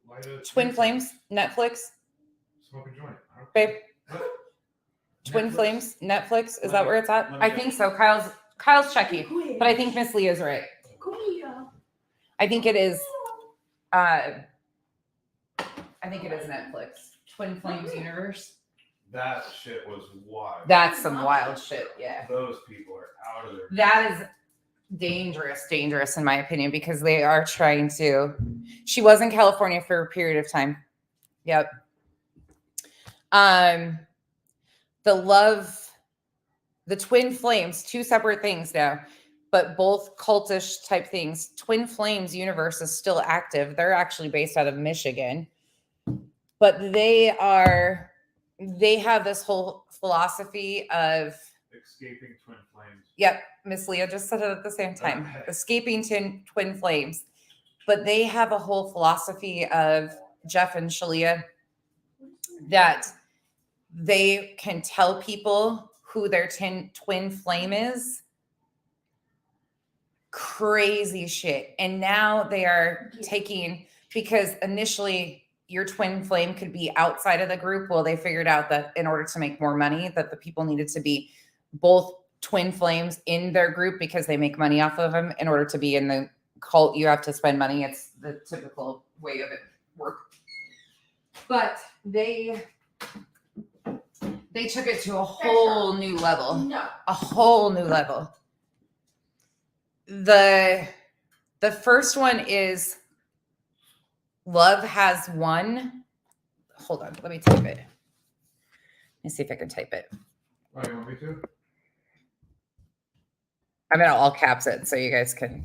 Light a Twin cigarette. Flames Netflix, Smoke a joint. I don't babe. care. Twin Netflix? Flames Netflix. Is Let that me- where it's at? let me I check. think so. Kyle's checking, but I think Miss Leah's right. I think it is. I think it is Netflix. Twin Flames Universe. That shit was wild. That's some wild shit. Yeah. Those people are out of their. That is dangerous in my opinion, because they are trying to. She was in California for a period of time. Yep. The Twin Flames, two separate things now, but both cultish type things. Twin Flames universe is still active. They're actually based out of Michigan, but they have this whole philosophy of, Escaping twin flames. yep, Miss Leah just said it at the same time, escaping twin flames. But they have a whole philosophy of Jeff and Shalia that they can tell people who their twin flame is. Crazy shit. And now they are taking, because initially your twin flame could be outside of the group. Well, they figured out that in order to make more money, that the people needed to be both twin flames in their group because they make money off of them. In order to be in the cult, you have to spend money. It's the typical way of it work. But they took it to a whole new level. No. A whole new level. The first one is Love Has Won. Hold on, let me type it. Let me see if I can type it. Oh, you want me to? I'm gonna all caps it so you guys can.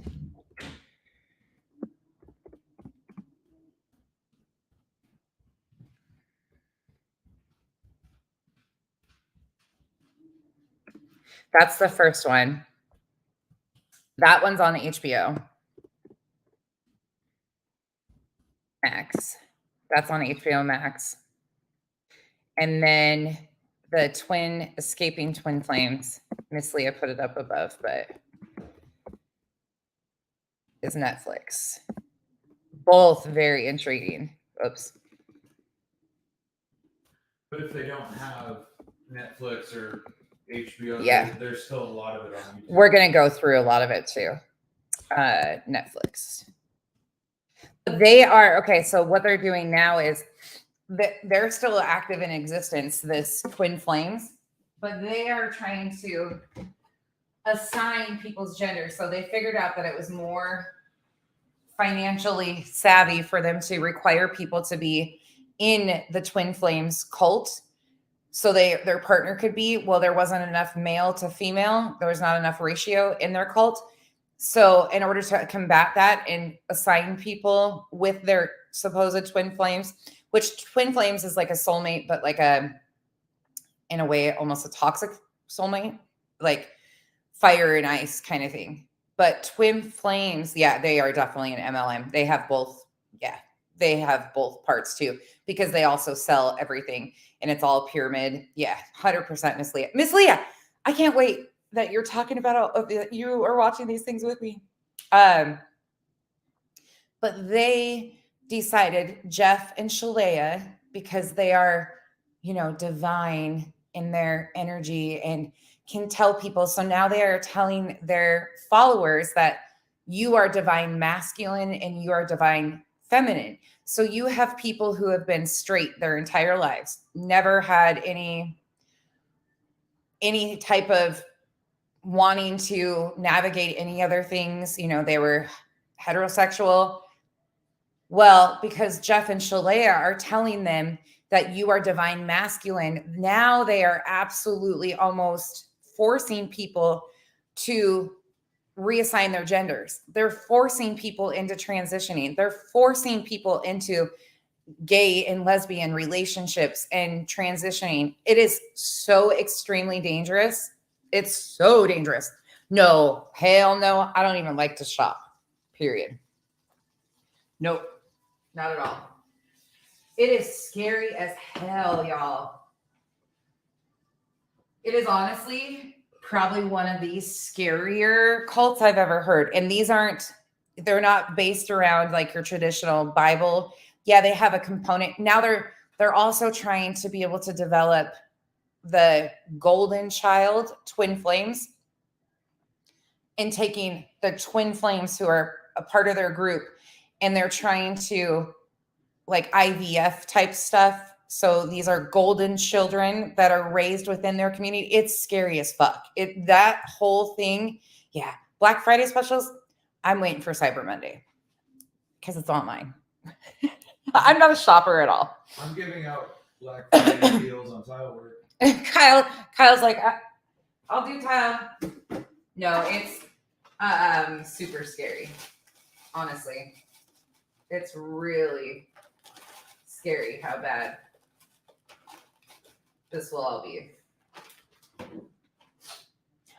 That's the first one. That one's on HBO Max. That's on HBO Max. And then the Escaping Twin Flames. Miss Leah put it up above, but is Netflix. Both very intriguing. Oops. But if they don't have Netflix or HBO, Yeah. there's still a lot of it on YouTube. We're going to go through a lot of it too. Netflix. They are, okay, so what they're doing now is that they're still active in existence, this Twin Flames, but they are trying to assign people's gender. So they figured out that it was more financially savvy for them to require people to be in the Twin Flames cult. So their partner could be, well, there wasn't enough male to female. There was not enough ratio in their cult. So in order to combat that and assign people with their supposed twin flames, which twin flames is like a soulmate, but like in a way, almost a toxic soulmate, like fire and ice kind of thing. But twin flames, yeah, they are definitely an MLM. They have both. Yeah, they have both parts too, because they also sell everything and it's all pyramid. Yeah, 100% Miss Leah. Miss Leah, I can't wait that you're talking about, you are watching these things with me. But they decided, Jeff and Shalea, because they are, divine in their energy and can tell people. So now they are telling their followers that you are divine masculine and you are divine feminine. So you have people who have been straight their entire lives, never had any type of wanting to navigate any other things. They were heterosexual. Well, because Jeff and Shalea are telling them that you are divine masculine, now they are absolutely almost forcing people to reassign their genders. They're forcing people into transitioning. They're forcing people into gay and lesbian relationships and transitioning. It is so extremely dangerous. It's so dangerous. No, hell no. I don't even like to shop, period. Nope. Not at all. It is scary as hell, y'all. It is honestly probably one of the scarier cults I've ever heard. And they're not based around like your traditional Bible. Yeah, they have a component. Now they're also trying to be able to develop the golden child, twin flames, and taking the twin flames who are a part of their group, and they're trying to like IVF type stuff. So these are golden children that are raised within their community. It's scary as fuck. That whole thing. Yeah. Black Friday specials. I'm waiting for Cyber Monday because it's online. I'm not a shopper at all. I'm giving out Black Friday deals on tile work. Kyle's like, I'll do tile. No, it's super scary. Honestly, it's really scary how bad this will all be.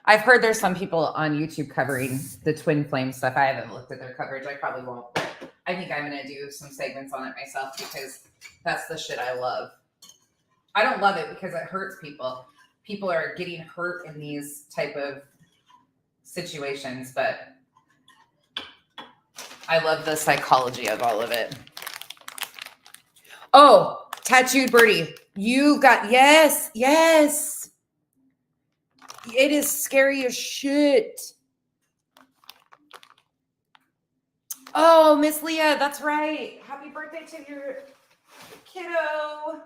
I've heard there's some people on YouTube covering the twin flame stuff. I haven't looked at their coverage. I probably won't. I think I'm going to do some segments on it myself because that's the shit I love. I don't love it because it hurts people. People are getting hurt in these type of situations, but I love the psychology of all of it. Oh, Tattooed Birdie. Yes. It is scary as shit. Oh, Miss Leah, that's right. Happy birthday to your kiddo.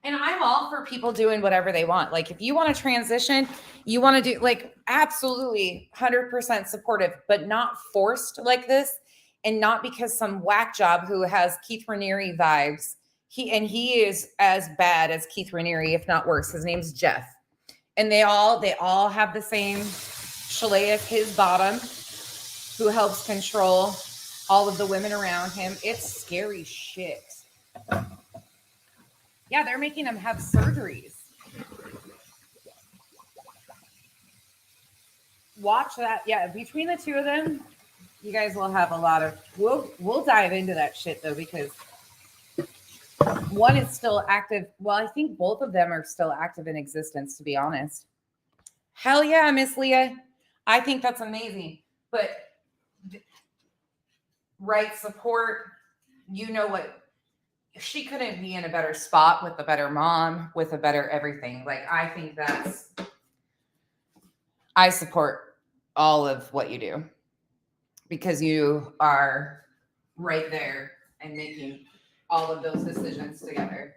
And I'm all for people doing whatever they want. Like if you want to transition, you want to do like absolutely 100% supportive, but not forced like this. And not because some whack job who has Keith Raniere vibes. He is as bad as Keith Raniere, if not worse. His name's Jeff. And they all have the same Shaleah, his bottom, who helps control all of the women around him. It's scary shit. Yeah, they're making them have surgeries. Watch that. Yeah, between the two of them, you guys will have a lot of. We'll dive into that shit though, because one is still active. Well, I think both of them are still active in existence, to be honest. Hell yeah, Miss Leah. I think that's amazing. But right support, you know what? She couldn't be in a better spot with a better mom, with a better everything. Like, I think I support all of what you do because you are right there and making all of those decisions together.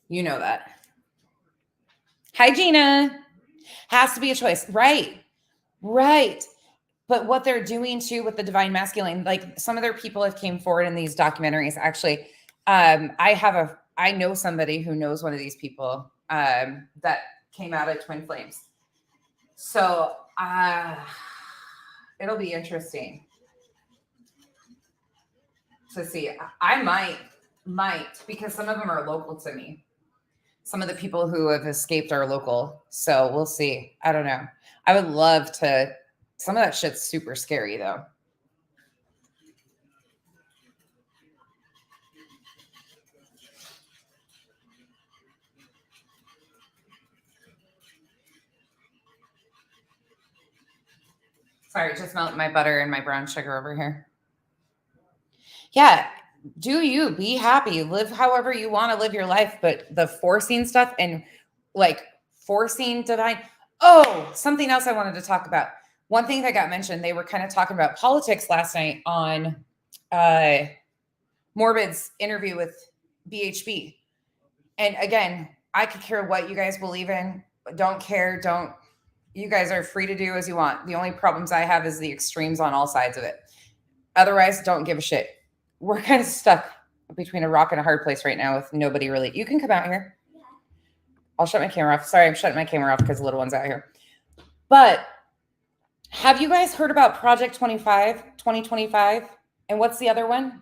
You know that. Hi, Gina. Has to be a choice. Right. But what they're doing too with the divine masculine, like some of their people have came forward in these documentaries. Actually, I know somebody who knows one of these people that came out of Twin Flames. So it'll be interesting to see. I might, because some of them are local to me. Some of the people who have escaped are local. So we'll see. I don't know. I would love to. Some of that shit's super scary, though. Sorry, just melting my butter and my brown sugar over here. Yeah, do you be happy, live however you want to live your life, but the forcing stuff and like forcing divine. Oh, something else I wanted to talk about. One thing that got mentioned, they were kind of talking about politics last night on Morbid's interview with BHB. And again, I could care what you guys believe in. Don't care. You guys are free to do as you want. The only problems I have is the extremes on all sides of it. Otherwise, don't give a shit. We're kind of stuck between a rock and a hard place right now with nobody really. You can come out here. I'll shut my camera off. Sorry, I'm shutting my camera off because the little one's out here. But have you guys heard about Project 2025? And what's the other one?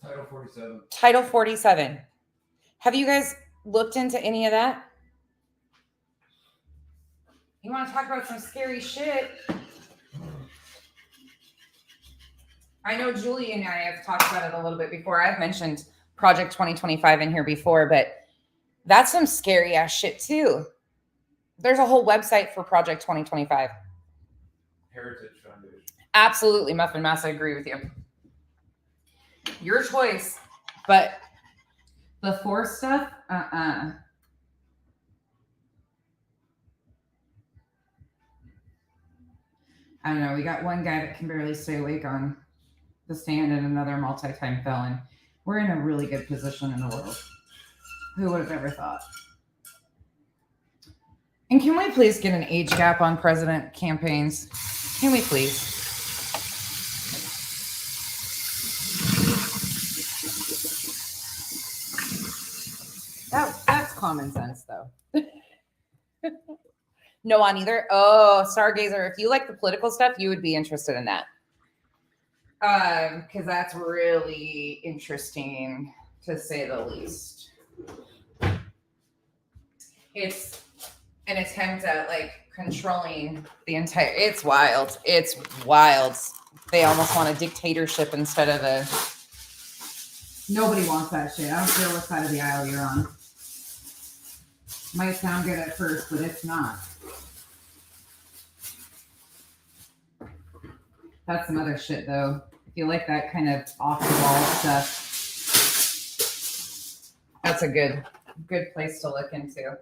Title 47. Title 47. Have you guys looked into any of that? You want to talk about some scary shit? I know Julie and I have talked about it a little bit before. I've mentioned Project 2025 in here before, but that's some scary ass shit too. There's a whole website for Project 2025. Heritage Foundation. Absolutely, Muffin Mass. I agree with you. Your choice, but the force stuff, I don't know. We got one guy that can barely stay awake on the stand and another multi-time felon. We're in a really good position in the world. Who would have ever thought? And can we please get an age gap on president campaigns? Can we please? That's common sense, though. No on either. Oh, Stargazer, if you like the political stuff, you would be interested in that. Because that's really interesting, to say the least. It's an attempt at like controlling the entire. It's wild. It's wild. They almost want a dictatorship instead of a. Nobody wants that shit. I don't care what side of the aisle you're on. Might sound good at first, but it's not. That's some other shit, though. If you like that kind of off the wall stuff, that's a good place to look into.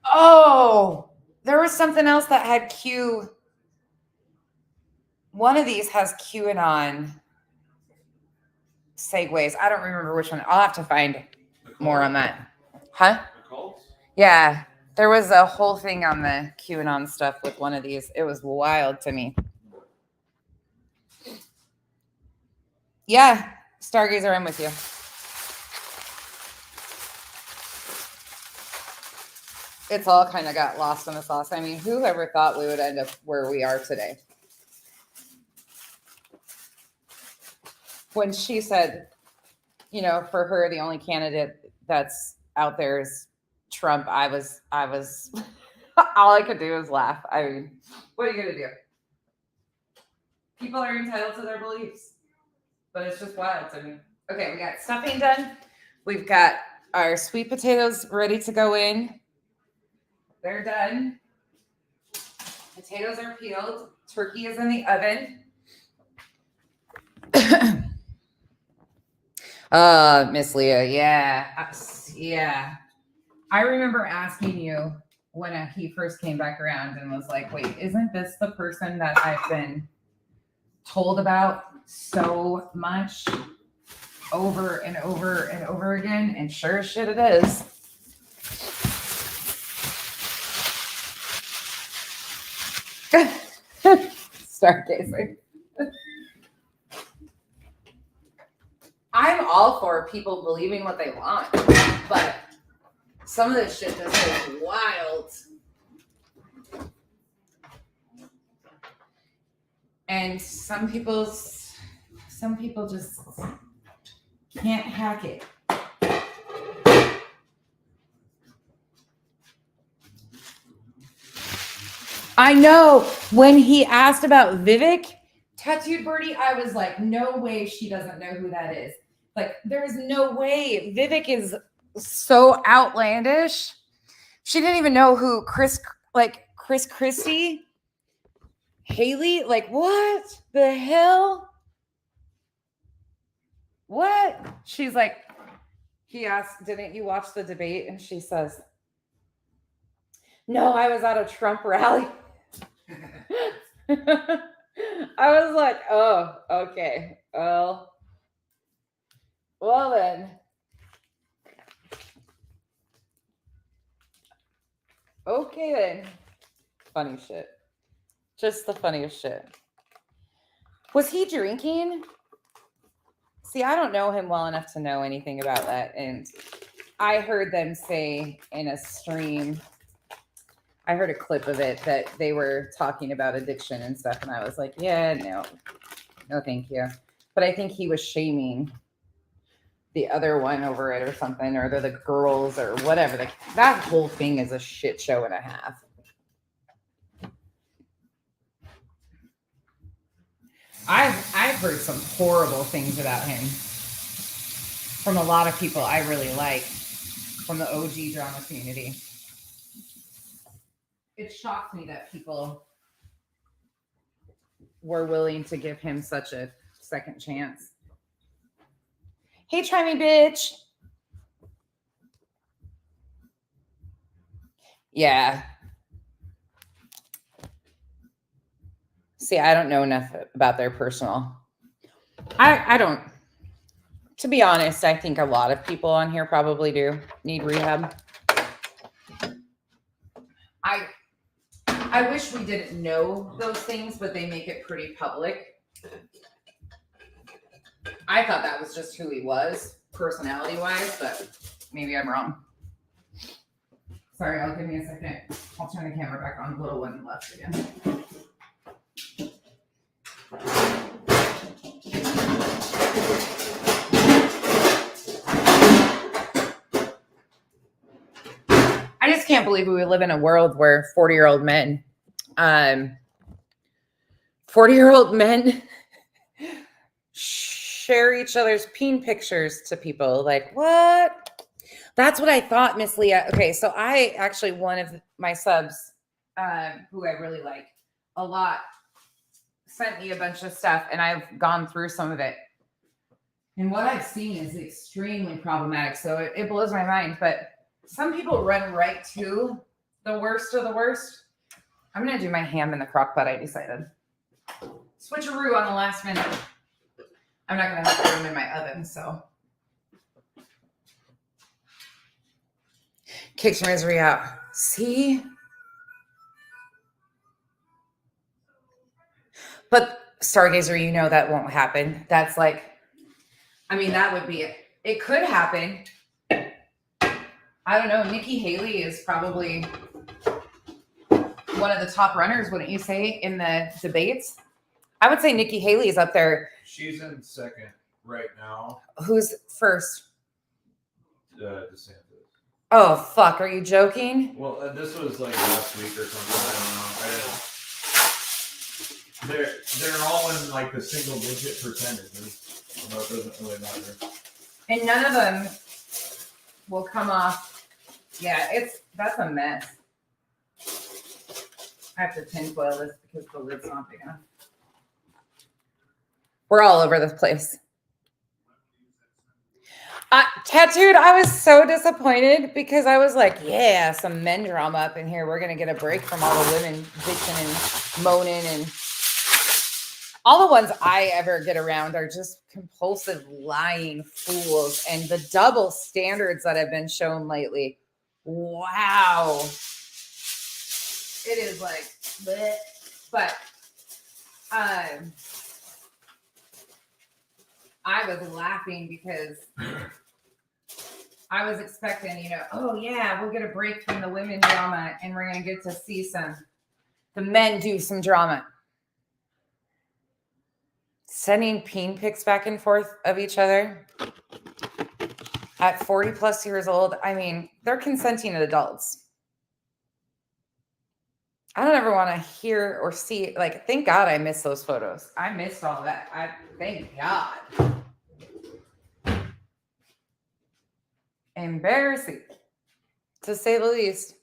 Oh, there was something else that had Q. One of these has QAnon segues. I don't remember which one. I'll have to find more on that. Huh? The cults? Yeah. There was a whole thing on the QAnon stuff with one of these. It was wild to me. Yeah. Stargazer, I'm with you. It's all kind of got lost in the sauce. I mean, who ever thought we would end up where we are today? When she said, you know, for her, the only candidate that's out there is Trump, I was all I could do was laugh. I mean, what are you gonna do? People are entitled to their beliefs, but it's just wild to me. Okay, we got stuffing done. We've got our sweet potatoes ready to go in. They're done. Potatoes are peeled. Turkey is in the oven. Miss Leah, yeah. Yeah. I remember asking you when he first came back around and was like, wait, isn't this the person that I've been told about so much over and over and over again? And sure as shit it is. Stargazing. I'm all for people believing what they want, but some of this shit just is wild. And some people just can't hack it. I know when he asked about Vivek, Tattooed Birdie, I was like, no way she doesn't know who that is. Like, there's no way. Vivek is so outlandish. She didn't even know who Chris Christie, Haley, like, what the hell? What? She's like, he asked, didn't you watch the debate? And she says, no, I was at a Trump rally. I was like, oh, okay. Well then. Okay then. Funny shit. Just the funniest shit. Was he drinking? See, I don't know him well enough to know anything about that. And I heard them say in a stream, I heard a clip of it that they were talking about addiction and stuff. And I was like, yeah, no, thank you. But I think he was shaming the other one over it or something, or the girls or whatever. That whole thing is a shit show and a half. I've heard some horrible things about him from a lot of people I really like from the OG drama community. It shocked me that people were willing to give him such a second chance. Hey, try me, bitch. Yeah. See, I don't know enough about their personal. I don't. To be honest, I think a lot of people on here probably do need rehab. I wish we didn't know those things, but they make it pretty public. I thought that was just who he was, personality-wise, but maybe I'm wrong. Sorry, give me a second. I'll turn the camera back on. Little one left again. I just can't believe we live in a world where 40-year-old men, 40-year-old men share each other's peen pictures to people. Like, what? That's what I thought, Miss Leah. Okay, so I actually, one of my subs, who I really like a lot, sent me a bunch of stuff, and I've gone through some of it. And what I've seen is extremely problematic. So it blows my mind. But some people run right to the worst of the worst. I'm going to do my ham in the crock pot, I decided. Switcheroo on the last minute. I'm not going to have room in my oven, so. Kicks your misery out. See? But Stargazer, you know that won't happen. That's like, I mean, that would be it. It could happen. I don't know. Nikki Haley is probably one of the top runners, wouldn't you say, in the debates? I would say Nikki Haley is up there. She's in second right now. Who's first? DeSantis. Oh, fuck. Are you joking? Well, this was like last week or something. I don't know. They're all in like the single digit percentages. So it doesn't really matter. And none of them will come off. Yeah, that's a mess. I have to tinfoil this because the lid's not big enough. We're all over the place. Tattooed, I was so disappointed because I was like, yeah, some men drama up in here. We're going to get a break from all the women bitching and moaning. And all the ones I ever get around are just compulsive lying fools. And the double standards that have been shown lately. Wow. It is like, bleh. But I was laughing because I was expecting, oh yeah, we'll get a break from the women drama and we're going to get to see the men do some drama. Sending peen pics back and forth of each other at 40 plus years old. I mean, they're consenting adults. I don't ever want to hear or see, like, thank God I missed those photos. I missed all that. Thank God. Embarrassing, to say the least.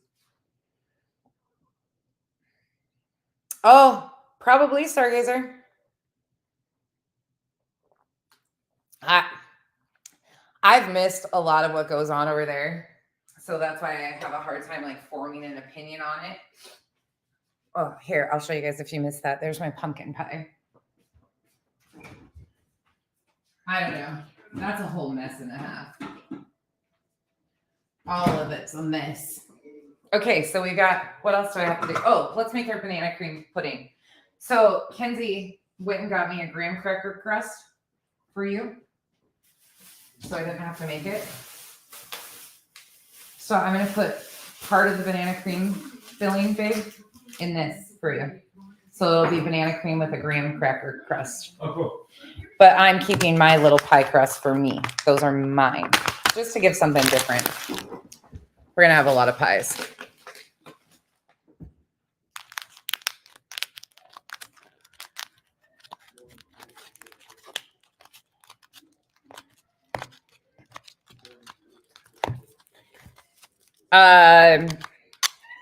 Oh, probably Stargazer. I've missed a lot of what goes on over there. So that's why I have a hard time like forming an opinion on it. Oh, here, I'll show you guys if you missed that. There's my pumpkin pie. I don't know. That's a whole mess and a half. All of it's a mess. Okay, so we got, what else do I have to do? Oh, let's make our banana cream pudding. So Kenzie went and got me a graham cracker crust for you. So I didn't have to make it. So I'm going to put part of the banana cream filling, babe, in this for you. So it'll be banana cream with a graham cracker crust. Oh, cool. But I'm keeping my little pie crust for me. Those are mine. Just to give something different. We're going to have a lot of pies.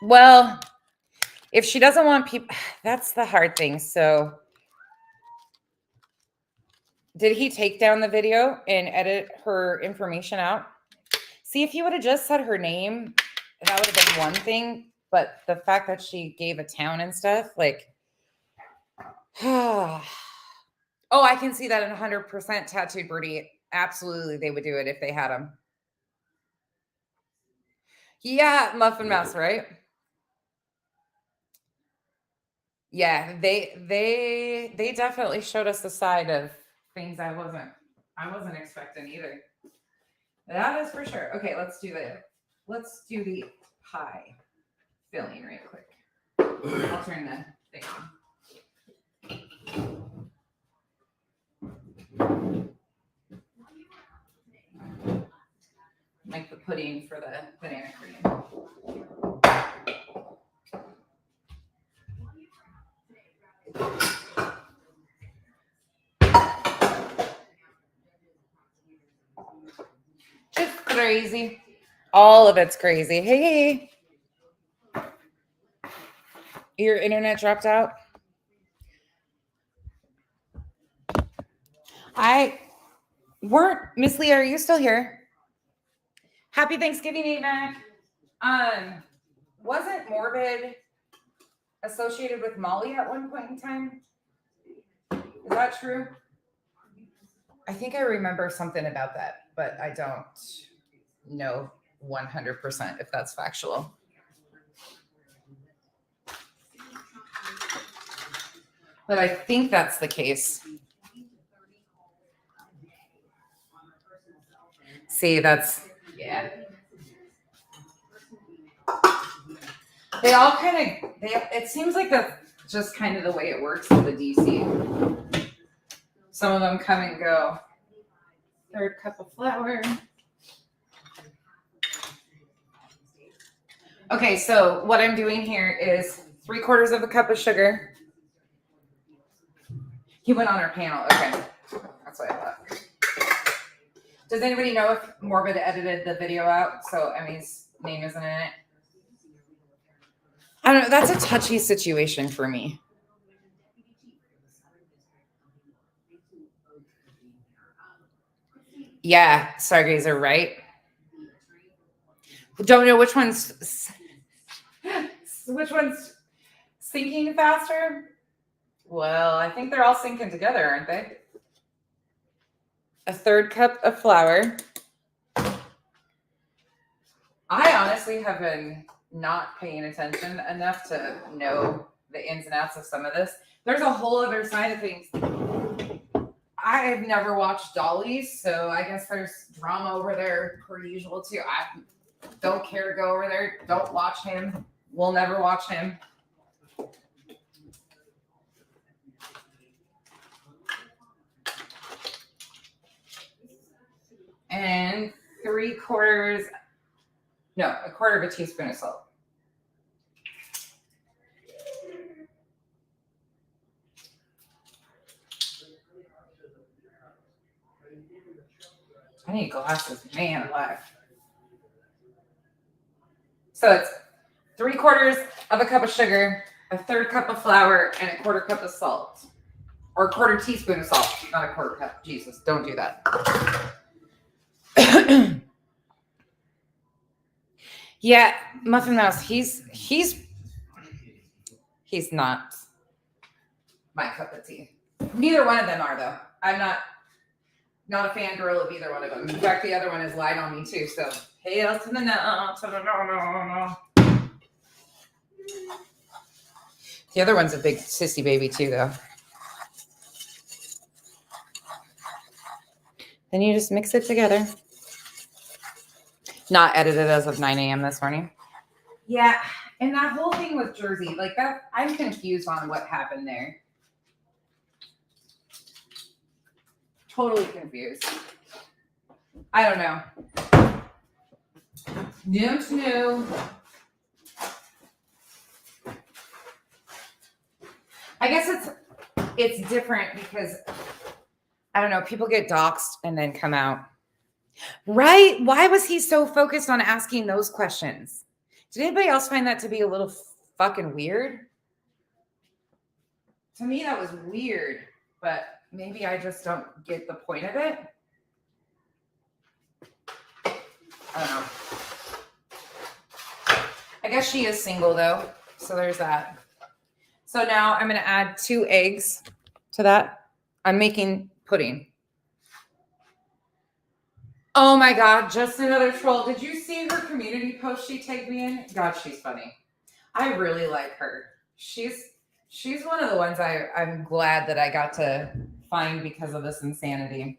Well, if she doesn't want people, that's the hard thing. So, did he take down the video and edit her information out? See, if he would have just said her name, that would have been one thing. But the fact that she gave a town and stuff, like, oh, I can see that in 100% Tattooed Birdie. Absolutely, they would do it if they had him. Yeah, Muffin Mouse, right? Yeah, they definitely showed us the side of things I wasn't expecting either. That is for sure. Okay, let's do the pie filling right quick. I'll turn the thing on. Make the pudding for the banana cream. It's crazy. All of it's crazy. Hey. Your internet dropped out? Miss Leah, are you still here? Happy Thanksgiving, AMAC. Wasn't Morbid associated with Molly at one point in time? Is that true? I think I remember something about that, but I don't know 100% if that's factual. But I think that's the case. See, yeah. They all it seems like that's just kind of the way it works with the DC. Some of them come and go. Third cup of flour. Okay, so what I'm doing here is 3/4 of a cup of sugar. He went on our panel. Okay, that's what I thought. Does anybody know if Morbid edited the video out so Emmy's name isn't in it? I don't know. That's a touchy situation for me. Yeah, Stargazer, right? Don't know which one's sinking faster. Well, I think they're all sinking together, aren't they? A 1/3 cup of flour. I honestly have been not paying attention enough to know the ins and outs of some of this. There's a whole other side of things. I've never watched Dolly's, so I guess there's drama over there per usual too. I don't care to go over there. Don't watch him. We'll never watch him. And 1/4 of a teaspoon of salt. I need glasses, man alive. So it's 3/4 of a cup of sugar, a 1/3 cup of flour, and a 1/4 cup of salt. Or 1/4 teaspoon of salt, not a 1/4 cup. Jesus, don't do that. Yeah, Muffin Mouse, he's not my cup of tea. Neither one of them are, though. I'm not a fangirl of either one of them. In fact, the other one has lied on me too. So hail to the no, to the no. The other one's a big sissy baby too, though. Then you just mix it together. Not edited as of 9 a.m. this morning. Yeah, and that whole thing with Jersey, like that, I'm confused on what happened there. Totally confused. I don't know. No. I guess it's different because I don't know. People get doxxed and then come out Right? Why was he so focused on asking those questions? Did anybody else find that to be a little fucking weird? To me, that was weird, but maybe I just don't get the point of it. I don't know. I guess she is single though, so there's that. So now I'm going to add 2 eggs to that. I'm making pudding. Oh my God, just another troll. Did you see her community post she tagged me in? God, she's funny. I really like her. She's one of the ones I'm glad that I got to find because of this insanity.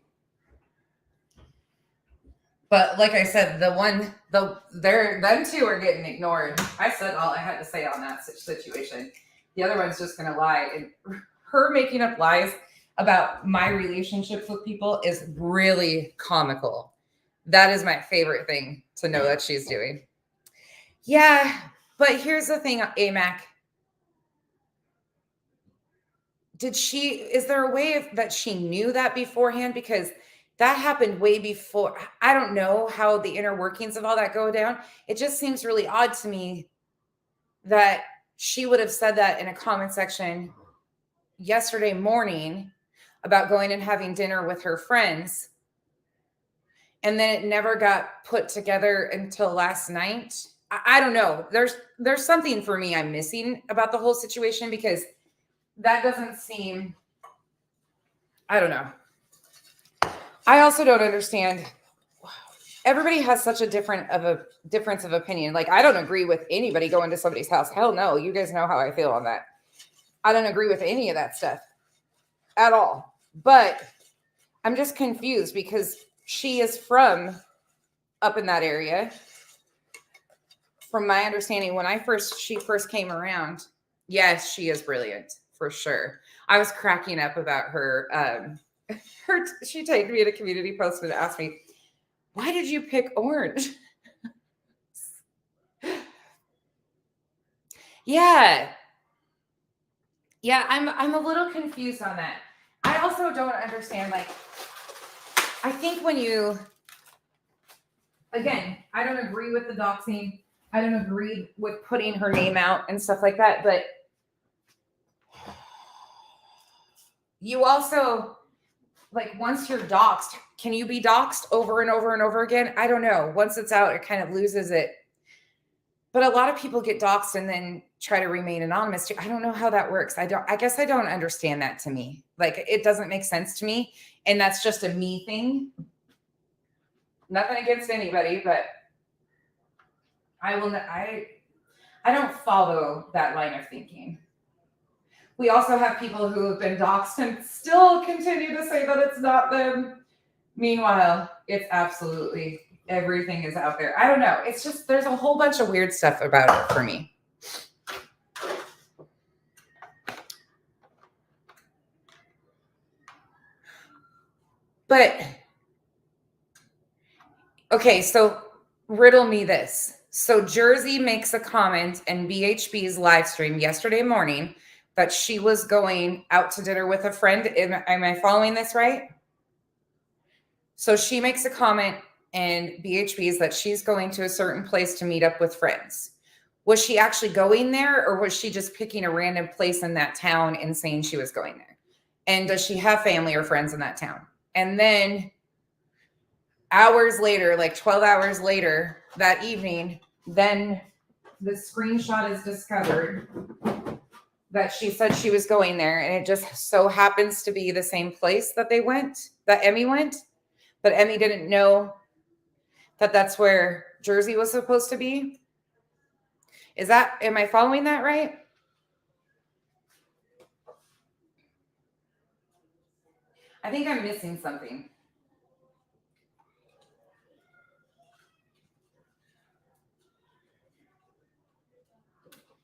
But like I said, them 2 are getting ignored. I said all I had to say on that situation. The other one's just gonna lie. And her making up lies about my relationships with people is really comical. That is my favorite thing to know that she's doing. Yeah, but here's the thing, AMAC. Is there a way that she knew that beforehand? Because that happened way before. I don't know how the inner workings of all that go down. It just seems really odd to me that she would have said that in a comment section yesterday morning about going and having dinner with her friends. And then it never got put together until last night. I don't know. There's something for me I'm missing about the whole situation, because that doesn't seem, I don't know. I also don't understand. Everybody has such a difference of opinion. Like, I don't agree with anybody going to somebody's house. Hell no. You guys know how I feel on that. I don't agree with any of that stuff at all. But I'm just confused because she is from up in that area. From my understanding, when she first came around, yes, she is brilliant for sure. I was cracking up about her. She tagged me in a community post and asked me, "Why did you pick orange?" Yeah, I'm a little confused on that. I also don't understand. Like, I think again, I don't agree with the doxing. I don't agree with putting her name out and stuff like that. But you also, like, once you're doxed, can you be doxed over and over and over again? I don't know. Once it's out, it kind of loses it. But a lot of people get doxed and then try to remain anonymous too. I don't know how that works. I guess I don't understand that. To me, like, it doesn't make sense to me. And that's just a me thing. Nothing against anybody, but I don't follow that line of thinking. We also have people who have been doxed and still continue to say that it's not them. Meanwhile, it's absolutely, everything is out there. I don't know. It's just, there's a whole bunch of weird stuff about it for me. But, okay, so riddle me this. So Jersey makes a comment in BHB's live stream yesterday morning that she was going out to dinner with a friend. Am I following this right? So she makes a comment in BHB's that she's going to a certain place to meet up with friends. Was she actually going there, or was she just picking a random place in that town and saying she was going there? And does she have family or friends in that town? And then hours later, like 12 hours later that evening, then the screenshot is discovered that she said she was going there, and it just so happens to be the same place that Emmy went, but Emmy didn't know that that's where Jersey was supposed to be. Am I following that right? I think I'm missing something.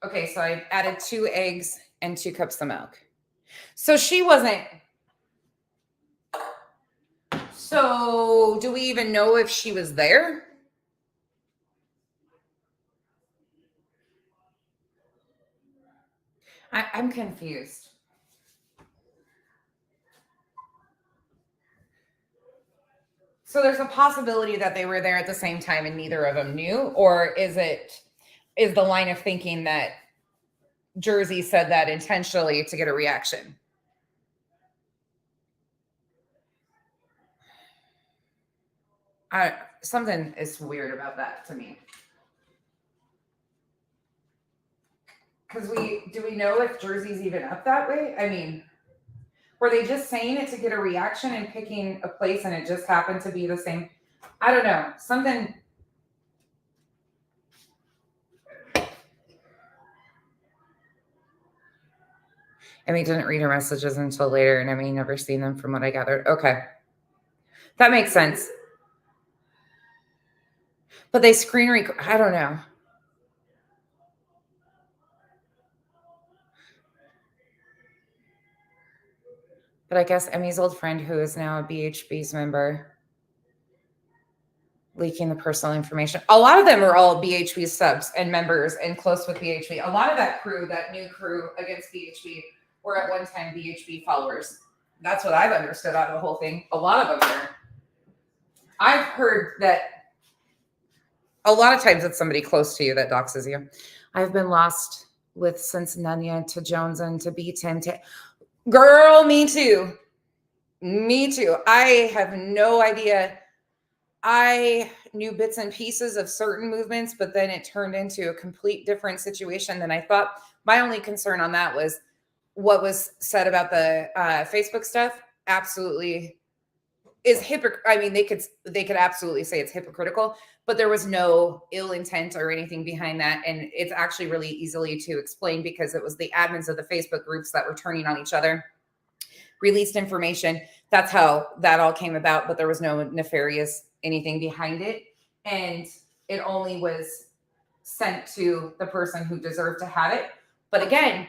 Okay, so I added 2 eggs and 2 cups of milk. So she wasn't. So do we even know if she was there? I'm confused. So there's a possibility that they were there at the same time and neither of them knew, or is the line of thinking that Jersey said that intentionally to get a reaction? Something is weird about that to me. Because do we know if Jersey's even up that way? I mean, were they just saying it to get a reaction and picking a place and it just happened to be the same? I don't know. Something. Emmy didn't read her messages until later, and Emmy never seen them from what I gathered. Okay. That makes sense. But they screen record. I don't know. But I guess Emmy's old friend, who is now a BHB's member, leaking the personal information. A lot of them are all BHB subs and members and close with BHB. A lot of that crew, that new crew against BHB, were at one time BHB followers. That's what I've understood out of the whole thing. A lot of them were. I've heard that a lot of times it's somebody close to you that doxes you. I've been lost with since Nanya to Jones and to B10 to... Girl, me too. Me too. I have no idea. I knew bits and pieces of certain movements, but then it turned into a complete different situation than I thought. My only concern on that was what was said about the Facebook stuff. Absolutely is hypocrite. I mean, they could absolutely say it's hypocritical, but there was no ill intent or anything behind that. And it's actually really easily to explain because it was the admins of the Facebook groups that were turning on each other, released information. That's how that all came about, but there was no nefarious anything behind it. And it only was sent to the person who deserved to have it. But again,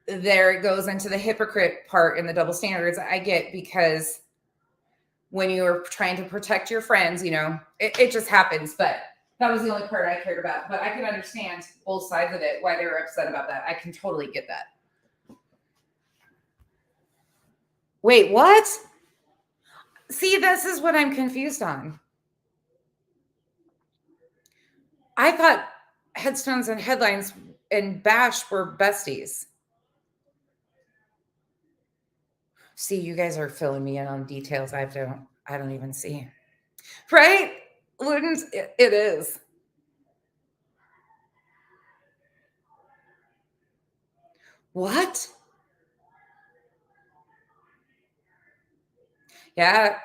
there it goes into the hypocrite part and the double standards I get, because when you're trying to protect your friends, you know, it just happens. But that was the only part I cared about. But I can understand both sides of it, why they were upset about that. I can totally get that. Wait, what? See, this is what I'm confused on. I thought Headstones and Headlines and Bash were besties. See, you guys are filling me in on details I don't even see. Right? Ludens, it is. What? Yeah.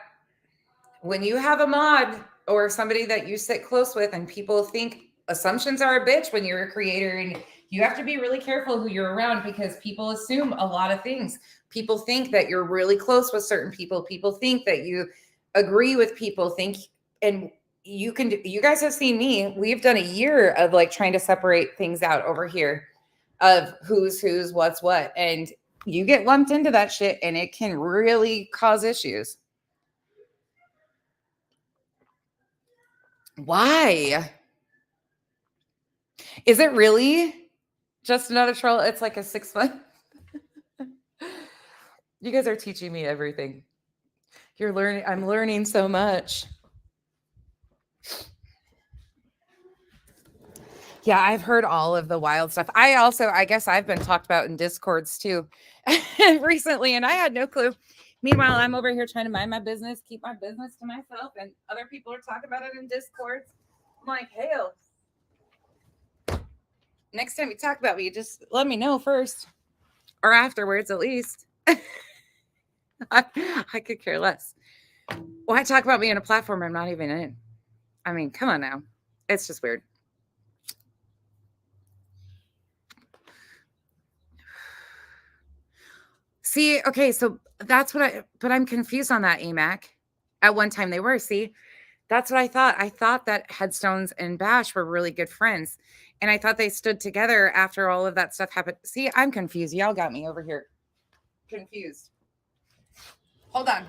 When you have a mod or somebody that you sit close with and people think assumptions are a bitch when you're a creator, and you have to be really careful who you're around because people assume a lot of things. People think that you're really close with certain people. People think that you agree with people, and you guys have seen me. We've done a year of like trying to separate things out over here of who's, what's what. And you get lumped into that shit and it can really cause issues. Why? Is it really just another troll? It's like a 6 month. You guys are teaching me everything. You're learning. I'm learning so much. Yeah, I've heard all of the wild stuff. I guess I've been talked about in Discords too recently, and I had no clue. Meanwhile, I'm over here trying to mind my business, keep my business to myself, and other people are talking about it in Discords. I'm like, hell. Next time you talk about me, just let me know first or afterwards, at least. I could care less. Why talk about me on a platform I'm not even in? I mean, come on now. It's just weird. See, okay, so that's what but I'm confused on that, AMAC. At one time they were, see? That's what I thought. I thought that Headstones and Bash were really good friends. And I thought they stood together after all of that stuff happened. See, I'm confused. Y'all got me over here. Confused. Hold on.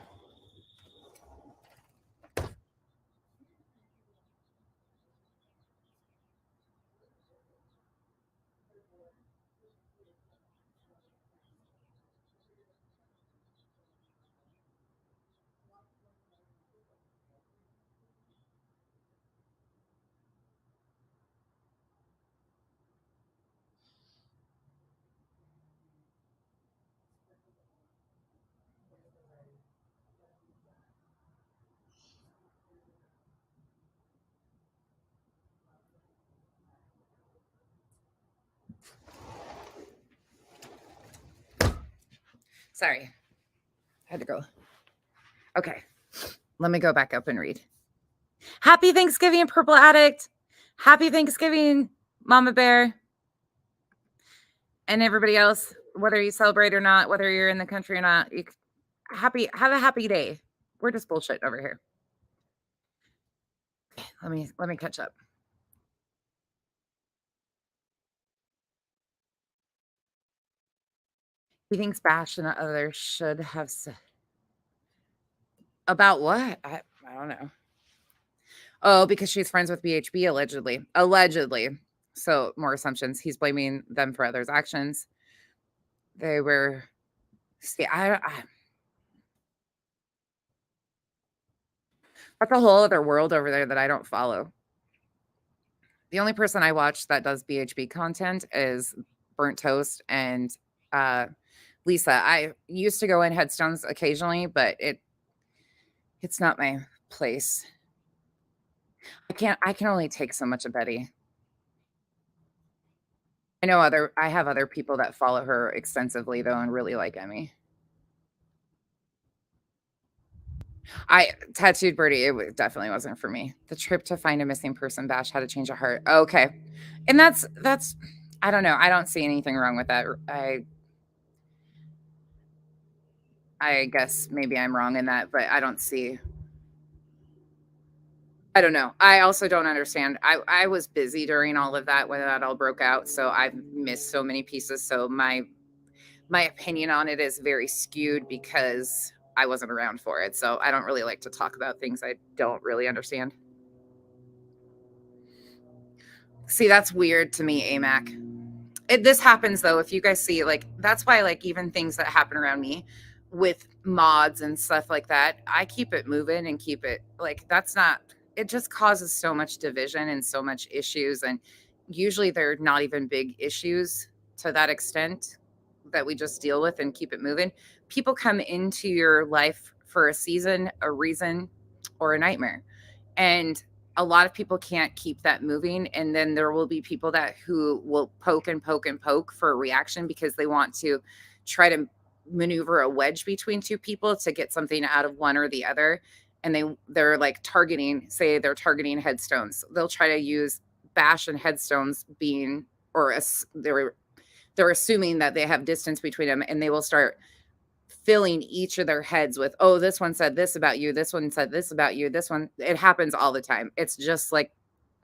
Sorry. Had to go. Okay. Let me go back up and read. Happy Thanksgiving, Purple Addict. Happy Thanksgiving, Mama Bear. And everybody else, whether you celebrate or not, whether you're in the country or not, have a happy day. We're just bullshit over here. Okay, let me catch up. He thinks Bash and others should have said about what? I don't know. Oh, because she's friends with BHB, allegedly. Allegedly. So more assumptions. He's blaming them for others' actions. They were. See, that's a whole other world over there that I don't follow. The only person I watch that does BHB content is Burnt Toast and Lisa. I used to go in Headstones occasionally, but it's not my place. I can only take so much of Betty. I have other people that follow her extensively though and really like Emmy. Tattooed Birdie, definitely wasn't for me. The trip to find a missing person, Bash had to change a heart. Okay. And that's I don't know. I don't see anything wrong with that. I guess maybe I'm wrong in that, but I don't know. I also don't understand. I was busy during all of that when that all broke out, so I've missed so many pieces. So my opinion on it is very skewed because I wasn't around for it. So I don't really like to talk about things I don't really understand. See, that's weird to me, AMAC. This happens though. If you guys see, like, that's why, like, even things that happen around me with mods and stuff like that, I keep it moving and keep it like, it just causes so much division and so much issues. And usually they're not even big issues to that extent that we just deal with and keep it moving. People come into your life for a season, a reason, or a nightmare. And a lot of people can't keep that moving. And then there will be people who will poke and poke and poke for a reaction because they want to try to maneuver a wedge between two people to get something out of one or the other. And they're like targeting Headstones. They'll try to use Bash and Headstones being, or they're assuming that they have distance between them, and they will start filling each of their heads with, oh, this one said this about you, this one said this about you, this one. It happens all the time. It's just like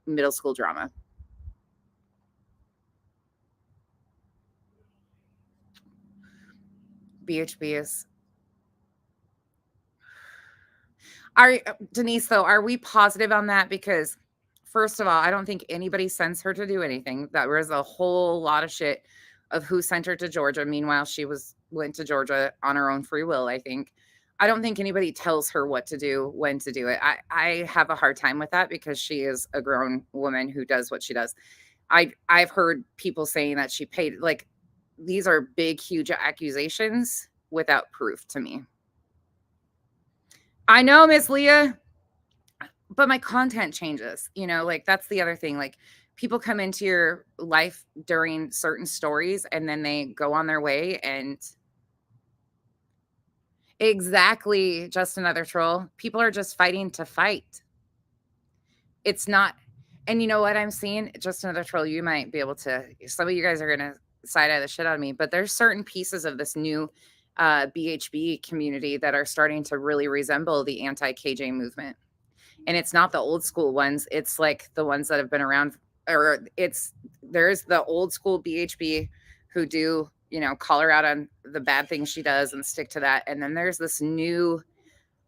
middle school drama. BHB is. Denise, though, are we positive on that? Because first of all, I don't think anybody sends her to do anything. That was a whole lot of shit of who sent her to Georgia. Meanwhile, she went to Georgia on her own free will, I think. I don't think anybody tells her what to do, when to do it. I have a hard time with that because she is a grown woman who does what she does. I've heard people saying that she paid, like, these are big, huge accusations without proof to me. I know, Miss Leah, but my content changes, like that's the other thing. Like, people come into your life during certain stories and then they go on their way, and exactly, just another troll. People are just fighting to fight. It's not, and you know what I'm seeing? Just another troll. You might be able to, some of you guys are going to side-eye the shit out of me, but there's certain pieces of this new BHB community that are starting to really resemble the anti-KJ movement. And it's not the old school ones. It's like the ones that have been around, or there's the old school BHB who do, call her out on the bad things she does and stick to that. And then there's this new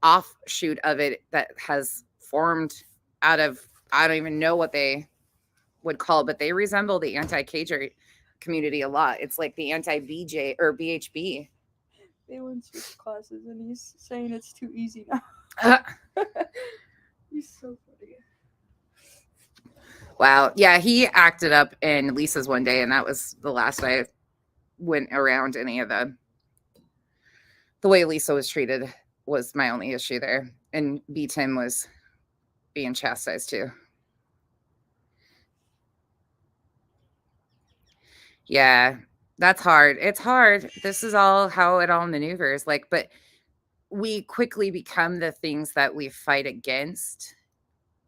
offshoot of it that has formed out of, I don't even know what they would call, but they resemble the anti-KJ community a lot. It's like the anti-BJ or BHB. Balin switched classes and he's saying it's too easy now. He's so funny. Wow. Yeah, he acted up in Lisa's one day, and that was the last I went around any of the way Lisa was treated was my only issue there. And B. Tim was being chastised too. Yeah, that's hard. It's hard. This is all how it all maneuvers. Like, but we quickly become the things that we fight against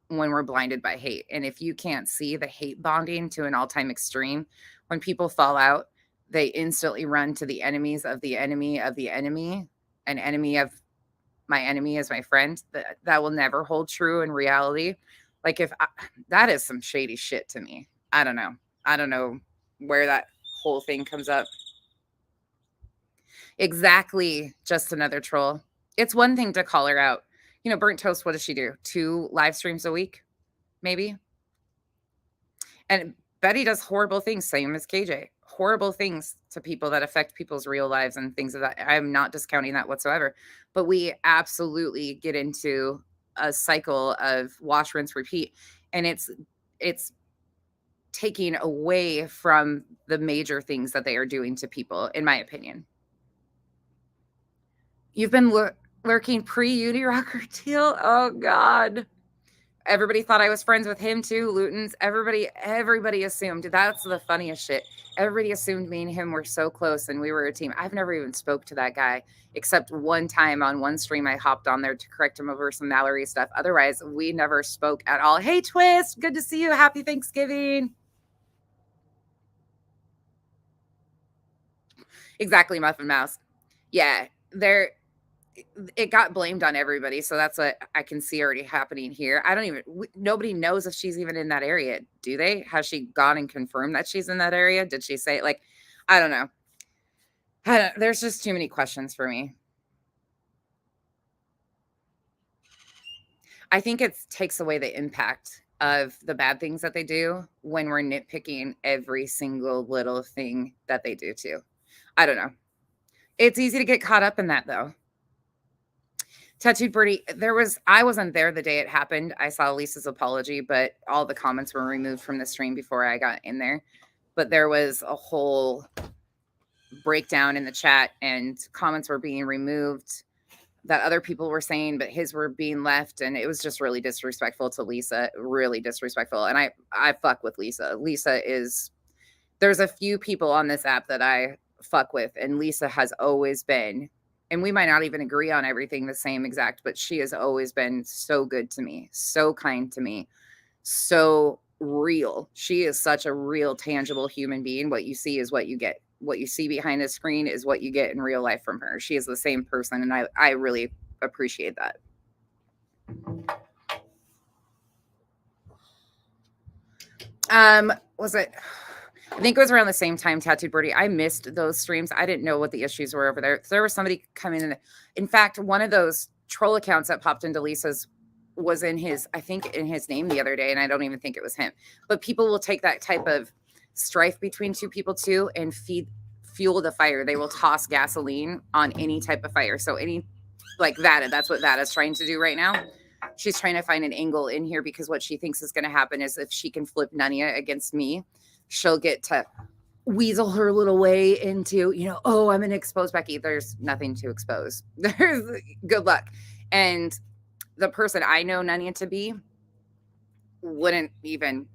when we're blinded by hate. And if you can't see the hate bonding to an all-time extreme, when people fall out, they instantly run to the enemies of the enemy of the enemy. An enemy of my enemy is my friend. That will never hold true in reality. Like that is some shady shit to me. I don't know. I don't know where that whole thing comes up. Exactly. Just another troll. It's one thing to call her out. You know, Burnt Toast, what does she do? 2 live streams a week, maybe? And Betty does horrible things, same as KJ. Horrible things to people that affect people's real lives and things of that. I'm not discounting that whatsoever. But we absolutely get into a cycle of wash, rinse, repeat. And it's taking away from the major things that they are doing to people, in my opinion. You've been lurking pre-Uni Rocker Teal? Oh, God. Everybody thought I was friends with him, too. Lutens. Everybody assumed. That's the funniest shit. Everybody assumed me and him were so close and we were a team. I've never even spoke to that guy, except one time on one stream I hopped on there to correct him over some Mallory stuff. Otherwise, we never spoke at all. Hey, Twist. Good to see you. Happy Thanksgiving. Exactly, Muffin Mouse. Yeah, it got blamed on everybody. So that's what I can see already happening here. Nobody knows if she's even in that area. Do they? Has she gone and confirmed that she's in that area? Did she say, like, I don't know. There's just too many questions for me. I think it takes away the impact of the bad things that they do when we're nitpicking every single little thing that they do too. I don't know. It's easy to get caught up in that though. Tattooed Birdie, I wasn't there the day it happened. I saw Lisa's apology, but all the comments were removed from the stream before I got in there. But there was a whole breakdown in the chat and comments were being removed that other people were saying, but his were being left. And it was just really disrespectful to Lisa, really disrespectful. And I fuck with Lisa. There's a few people on this app that I fuck with, and Lisa has always been, and we might not even agree on everything the same exact, but she has always been so good to me, so kind to me, so real. She is such a real, tangible human being. What you see is what you get. What you see behind the screen is what you get in real life from her. She is the same person, and I really appreciate that. Was it? I think it was around the same time, Tattooed Birdie. I missed those streams. I didn't know what the issues were over there. So there was somebody coming in. In fact, one of those troll accounts that popped into Lisa's was in his name the other day, and I don't even think it was him. But people will take that type of strife between two people too and fuel the fire. They will toss gasoline on any type of fire. So like Vada, that's what Vada's trying to do right now. She's trying to find an angle in here because what she thinks is going to happen is if she can flip Nunya against me, she'll get to weasel her little way into, oh, I'm going to expose Becky. There's nothing to expose. There's good luck. And the person I know Nunya to be wouldn't even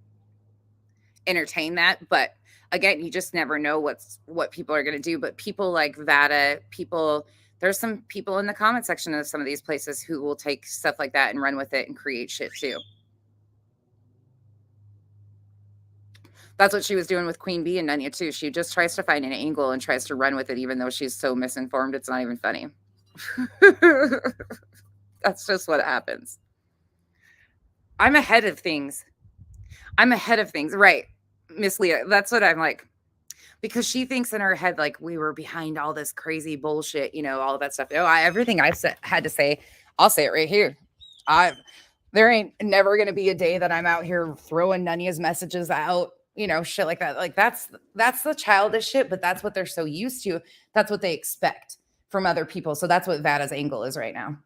entertain that. But again, you just never know what people are going to do. But people like Vada, there's some people in the comment section of some of these places who will take stuff like that and run with it and create shit too. That's what she was doing with Queen Bee and Nunya too. She just tries to find an angle and tries to run with it, even though she's so misinformed. It's not even funny. That's just what happens. I'm ahead of things. Right, Miss Leah. That's what I'm like. Because she thinks in her head, like, we were behind all this crazy bullshit, all of that stuff. Everything I've had to say, I'll say it right here. There ain't never going to be a day that I'm out here throwing Nunya's messages out, shit like that. Like that's the childish shit, but that's what they're so used to. That's what they expect from other people. So that's what Vada's angle is right now.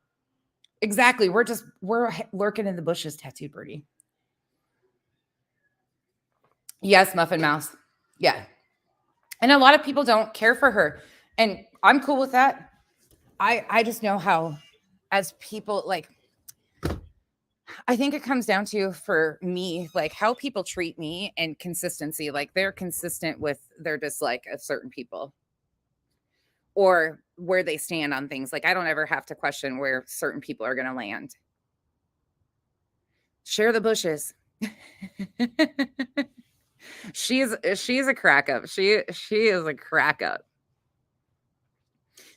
Exactly. We're lurking in the bushes, Tattooed Birdie. Yes, Muffin Mouse. Yeah. And a lot of people don't care for her. And I'm cool with that. I just know how, as people, like, I think it comes down to, for me, like how people treat me and consistency. Like they're consistent with their dislike of certain people or where they stand on things. Like I don't ever have to question where certain people are going to land. Share the bushes. she's a crack up. She is a crack up.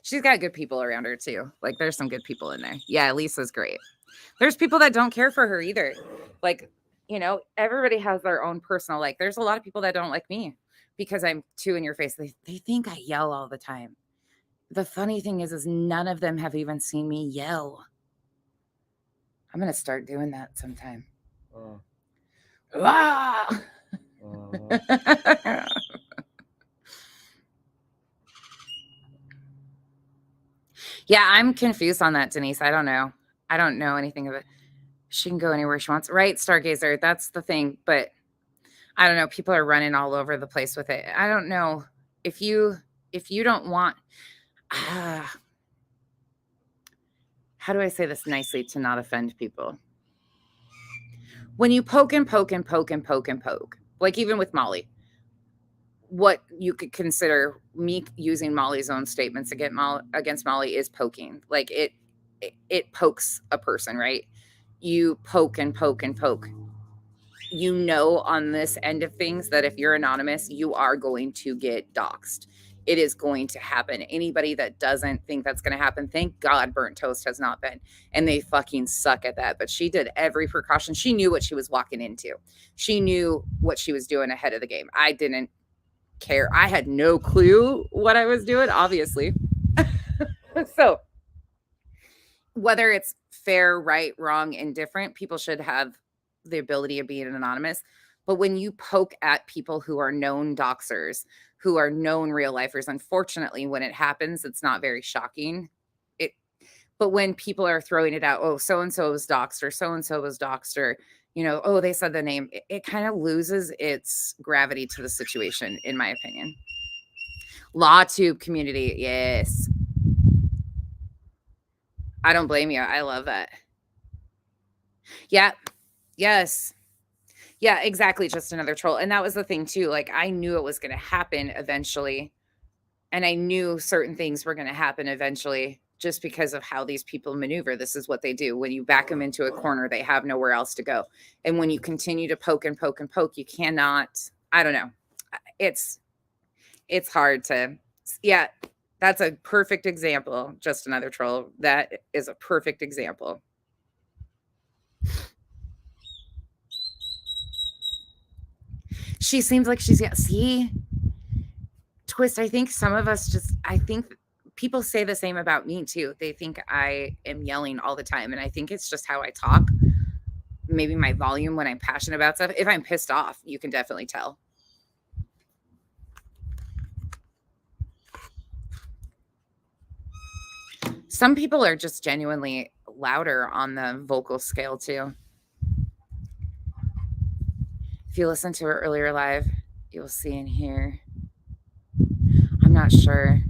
She's got good people around her too. Like there's some good people in there. Yeah, Lisa's great. There's people that don't care for her either. Like, you know, everybody has their own personal, like there's a lot of people that don't like me because I'm too in your face. They think I yell all the time. The funny thing is none of them have even seen me yell. I'm going to start doing that sometime. Ah! Yeah, I'm confused on that, Denise. I don't know. I don't know anything of it. She can go anywhere she wants. Right, Stargazer. That's the thing. But I don't know. People are running all over the place with it. I don't know. If you don't want... how do I say this nicely to not offend people? When you poke and poke and poke and poke and poke, like even with Molly, what you could consider me using Molly's own statements against Molly is poking. Like it pokes a person, right? You poke and poke and poke. You know, on this end of things that if you're anonymous, you are going to get doxxed. It is going to happen. Anybody that doesn't think that's going to happen, thank God Burnt Toast has not been. And they fucking suck at that. But she did every precaution. She knew what she was walking into. She knew what she was doing ahead of the game. I didn't care. I had no clue what I was doing, obviously. So whether it's fair, right, wrong, indifferent, people should have the ability of being anonymous. But when you poke at people who are known doxers, who are known real lifers, unfortunately, when it happens, it's not very shocking. But when people are throwing it out, oh, so-and-so was doxed or so-and-so was doxed or, you know, oh, they said the name, it kind of loses its gravity to the situation, in my opinion. LawTube community, yes. I don't blame you. I love that. Yeah. Yes. Yeah, exactly. Just another troll. And that was the thing too. Like I knew it was going to happen eventually. And I knew certain things were going to happen eventually just because of how these people maneuver. This is what they do. When you back them into a corner, they have nowhere else to go. And when you continue to poke and poke and poke, you cannot, I don't know. It's hard to, yeah, that's a perfect example. Just another troll. That is a perfect example. She seems like she's got, see, Twist, I think some of us just, I think people say the same about me too. They think I am yelling all the time. And I think it's just how I talk. Maybe my volume when I'm passionate about stuff. If I'm pissed off, you can definitely tell. Some people are just genuinely louder on the vocal scale too. If you listen to her earlier live, you'll see in here. I'm not sure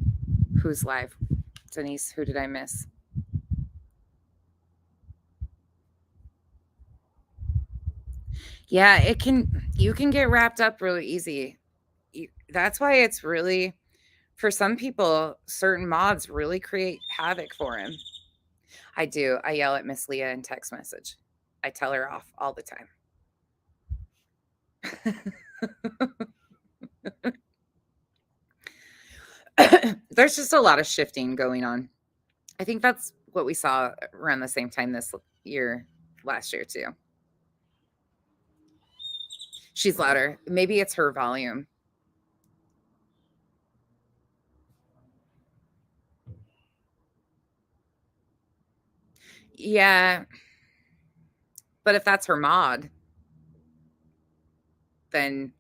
who's live. Denise, who did I miss? Yeah, you can get wrapped up really easy. That's why it's really, for some people, certain mods really create havoc for him. I do. I yell at Miss Leah in text message. I tell her off all the time. There's just a lot of shifting going on. I think that's what we saw around the same time this year, last year too. She's louder. Maybe it's her volume. Yeah. But if that's her mod, then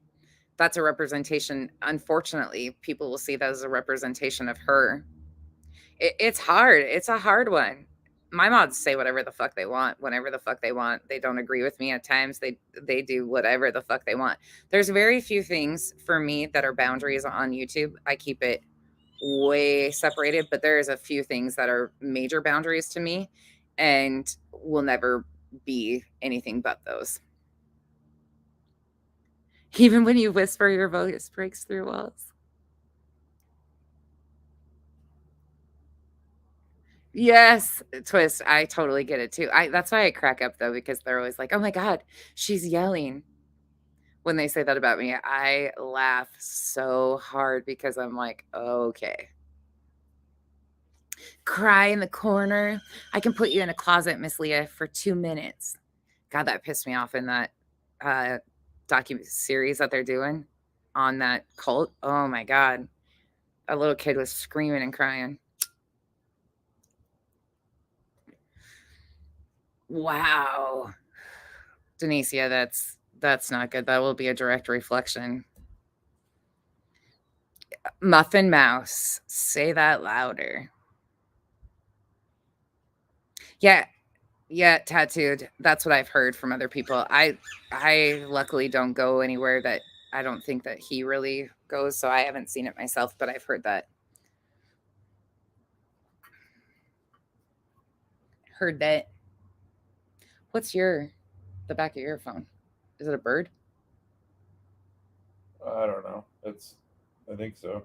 that's a representation. Unfortunately, people will see that as a representation of her. It's hard. It's a hard one. My mods say whatever the fuck they want, whenever the fuck they want. They don't agree with me at times. They do whatever the fuck they want. There's very few things for me that are boundaries on YouTube. I keep it way separated, but there's a few things that are major boundaries to me and will never be anything but those. Even when you whisper, your voice breaks through walls. Yes, Twist. I totally get it too. That's why I crack up though, because they're always like, "Oh my God, she's yelling." When they say that about me, I laugh so hard because I'm like, okay. Cry in the corner. I can put you in a closet, Miss Leah, for 2 minutes. God, that pissed me off in that docu-series that they're doing on that cult. Oh my God. A little kid was screaming and crying. Wow. Denicia, that's not good. That will be a direct reflection. Muffin Mouse, say that louder. Yeah, tattooed. That's what I've heard from other people. I luckily don't go anywhere that I don't think that he really goes, so I haven't seen it myself, but I've heard that. Heard that. What's the back of your phone? Is it a bird? I don't know. I think so.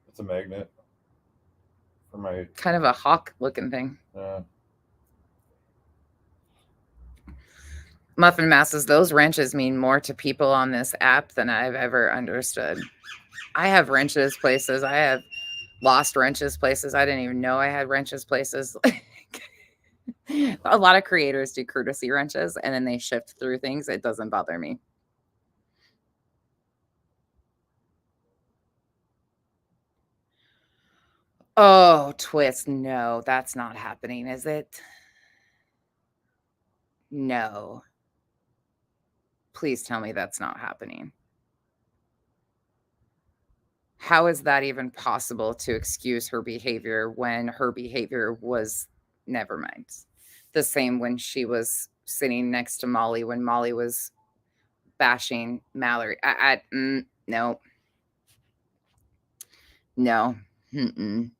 It's a magnet for my. Kind of a hawk looking thing. Muffin Masses, those wrenches mean more to people on this app than I've ever understood. I have wrenches places. I have lost wrenches places. I didn't even know I had wrenches places. A lot of creators do courtesy wrenches and then they shift through things. It doesn't bother me. Oh, Twist. No, that's not happening, is it? No. Please tell me that's not happening. How is that even possible to excuse her behavior when her behavior was, never mind. The same when she was sitting next to Molly, when Molly was bashing Mallory. No. No. Mm-mm.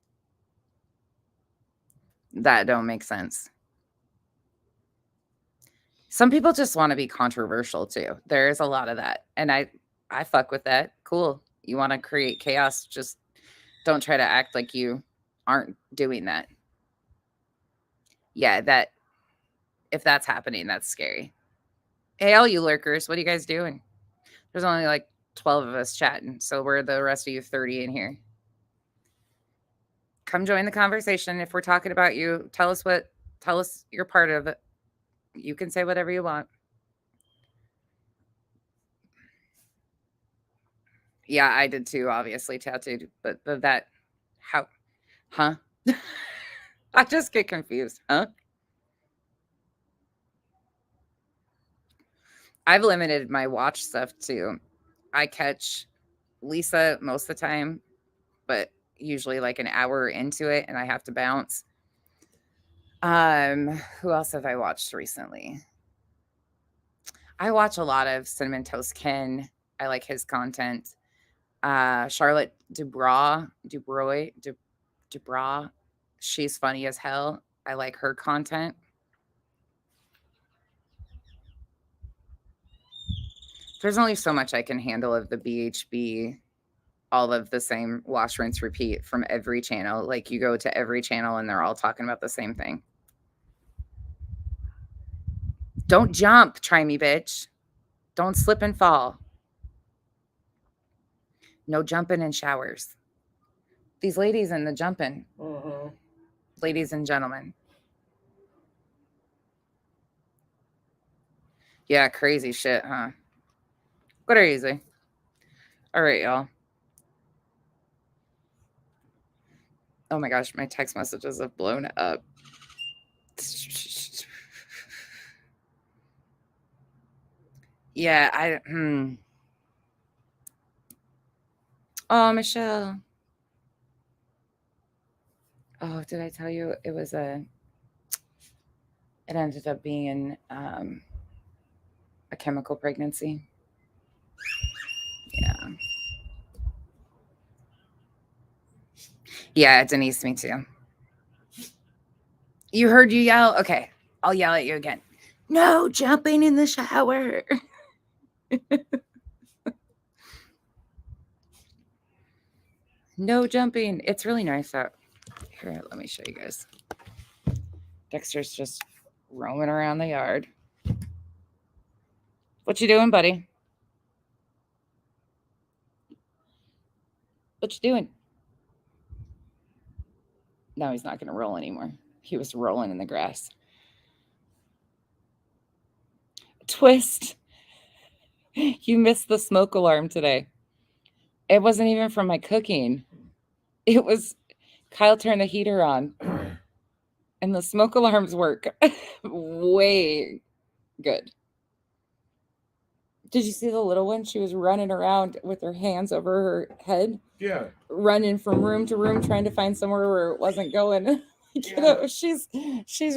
That don't make sense. Some people just want to be controversial too. There's a lot of that. And I fuck with that. Cool. You want to create chaos, just don't try to act like you aren't doing that. Yeah, if that's happening, that's scary. Hey, all you lurkers, what are you guys doing? There's only like 12 of us chatting, so we're the rest of you 30 in here. Come join the conversation. If we're talking about you, tell us you're part of it. You can say whatever you want. Yeah, I did too, obviously, tattooed. But that, how, huh? I just get confused, huh? I've limited my watch stuff too. I catch Lisa most of the time, but usually like an hour into it and I have to bounce. Who else have I watched recently? I watch a lot of Cinnamon Toast Ken. I like his content. Charlotte Dubrow. She's funny as hell. I like her content. There's only so much I can handle of the BHB, all of the same wash, rinse, repeat from every channel. Like you go to every channel and they're all talking about the same thing. Don't jump, try me, bitch. Don't slip and fall. No jumping in showers. These ladies in the jumping. Mm-hmm. Ladies and gentlemen. Yeah, crazy shit, huh? Crazy. All right, y'all. Oh my gosh, my text messages have blown up. Yeah, Oh, Michelle. Oh, did I tell you it was it ended up being a chemical pregnancy? Yeah. Yeah, Denise, me too. You heard you yell? Okay, I'll yell at you again. No jumping in the shower. No jumping. It's really nice out here. Let me show you guys. Dexter's just roaming around the yard. What you doing, buddy? What you doing? No, he's not going to roll anymore. He was rolling in the grass. Twist. You missed the smoke alarm today. It wasn't even from my cooking. It was Kyle turned the heater on. And the smoke alarms work way good. Did you see the little one? She was running around with her hands over her head, Yeah. running from room to room, trying to find somewhere where it wasn't going. You know, she's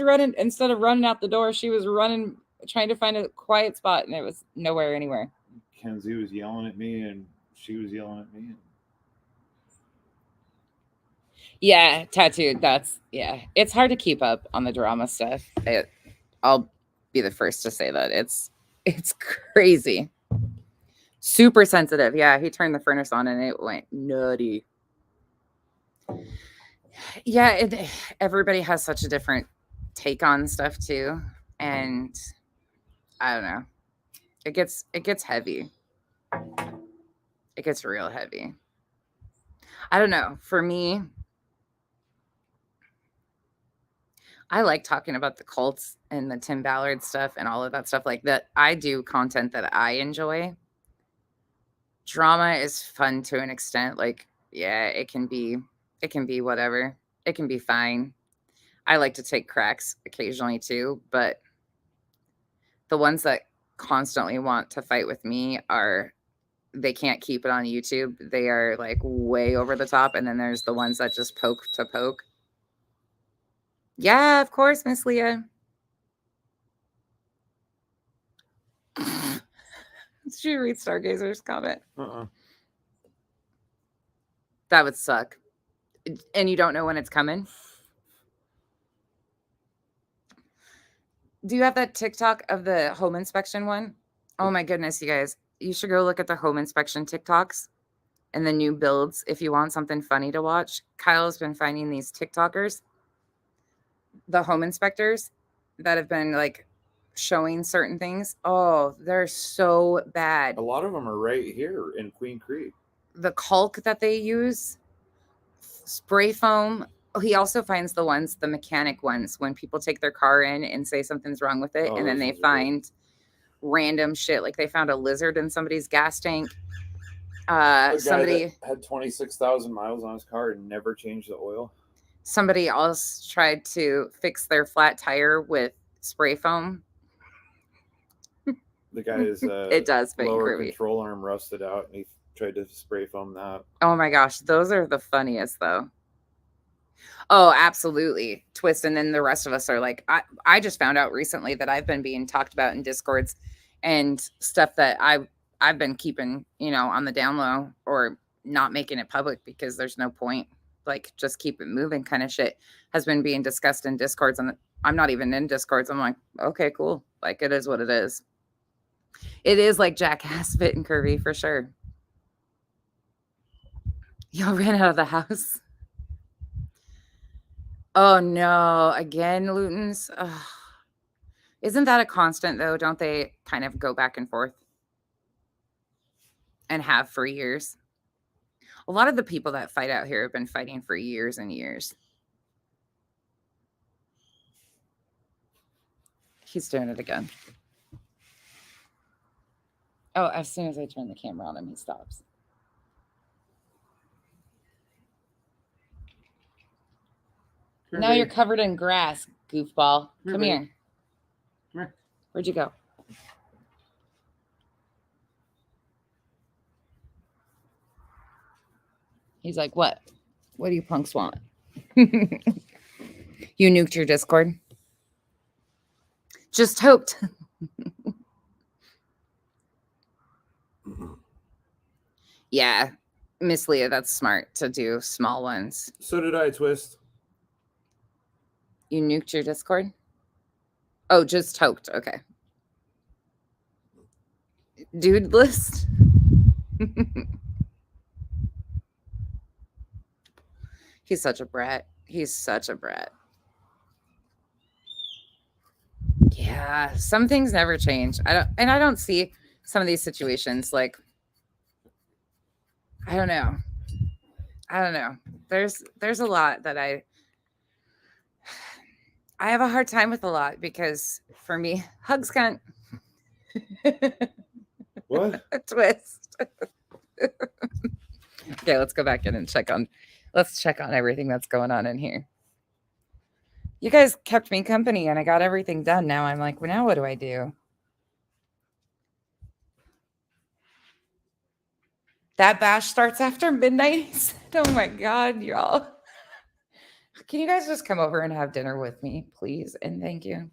running, instead of running out the door, she was running, trying to find a quiet spot, and it was nowhere anywhere. Kenzie was yelling at me, and she was yelling at me. Yeah, tattooed. It's hard to keep up on the drama stuff. I'll be the first to say that it's crazy. Super sensitive. Yeah, he turned the furnace on and it went nutty. Yeah, everybody has such a different take on stuff too, and I don't know. It gets heavy. It gets real heavy. I don't know. For me, I like talking about the cults and the Tim Ballard stuff and all of that stuff like that. I do content that I enjoy. Drama is fun to an extent. Like, yeah, it can be whatever. It can be fine. I like to take cracks occasionally too, but the ones that constantly want to fight with me they can't keep it on YouTube. They are like way over the top. And then there's the ones that just poke to poke. Yeah, of course, Miss Leah. Did you read Stargazer's comment? That would suck. And you don't know when it's coming? Do you have that TikTok of the home inspection one? Oh my goodness, you guys. You should go look at the home inspection TikToks and the new builds if you want something funny to watch. Kyle's been finding these TikTokers, the home inspectors that have been like showing certain things. Oh, they're so bad. A lot of them are right here in Queen Creek. The caulk that they use, spray foam. Oh, he also finds the mechanic ones, when people take their car in and say something's wrong with it, and then they find random shit. Like they found a lizard in somebody's gas tank. Somebody had 26,000 miles on his car and never changed the oil. Somebody else tried to fix their flat tire with spray foam. The guy's it does fit lower groovy. Control arm rusted out, and he tried to spray foam that. Oh my gosh, those are the funniest though. Oh, absolutely. Twist. And then the rest of us are like, I just found out recently that I've been being talked about in Discords and stuff that I've been keeping, on the down low or not making it public because there's no point. Like, just keep it moving kind of shit has been being discussed in Discords. And I'm not even in Discords. I'm like, okay, cool. Like, it is what it is. It is like Jackass fit and curvy for sure. Y'all ran out of the house. Oh no, again, Lutons. Ugh. Isn't that a constant though? Don't they kind of go back and forth? And have for years. A lot of the people that fight out here have been fighting for years and years. He's doing it again. Oh, as soon as I turn the camera on him, he stops. Now you're covered in grass, goofball. Come here. Come here. Where'd you go? He's like, what? What do you punks want? You nuked your Discord? Just hoped. Yeah, Miss Leah, that's smart to do small ones. So did I, Twist. You nuked your Discord? Oh, just toked. Okay. Dude list. He's such a brat. He's such a brat. Yeah, some things never change. I don't see some of these situations like I don't know. I don't know. There's a lot that I have a hard time with a lot because for me, hugs can't What? a twist. Okay, let's go back in and let's check on everything that's going on in here. You guys kept me company and I got everything done. Now I'm like, well, now what do I do? That bash starts after midnight. Oh my God, y'all. Can you guys just come over and have dinner with me, please? And thank you.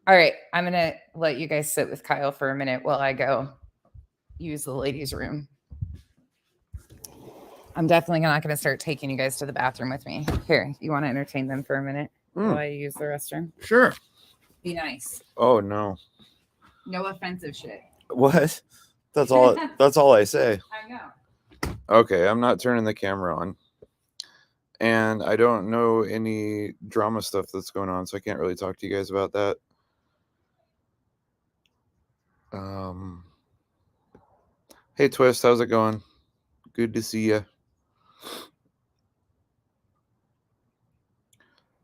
All right, I'm going to let you guys sit with Kyle for a minute while I go use the ladies' room. I'm definitely not going to start taking you guys to the bathroom with me. Here, you want to entertain them for a minute while I use the restroom? Sure. Be nice. Oh no. No offensive shit. What? That's all. That's all I say. I know. Okay, I'm not turning the camera on, and I don't know any drama stuff that's going on, so I can't really talk to you guys about that. Hey Twist, how's it going? Good to see you.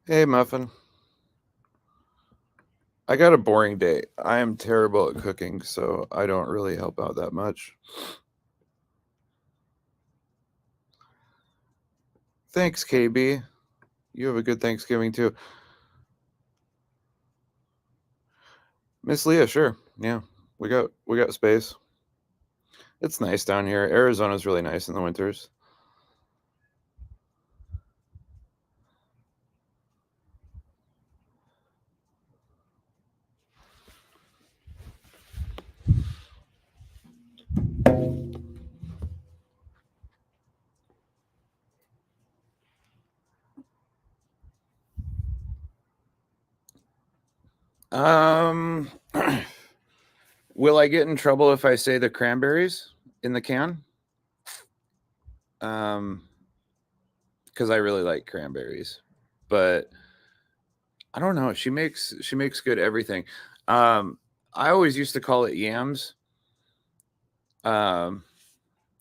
Hey Muffin. I got a boring day. I am terrible at cooking, so I don't really help out that much. Thanks, KB. You have a good Thanksgiving too. Miss Leah, sure. Yeah. We got space. It's nice down here. Arizona's really nice in the winters. Will I get in trouble if I say the cranberries in the can? Because I really like cranberries, but I don't know. She makes good everything. I always used to call it yams. Hi,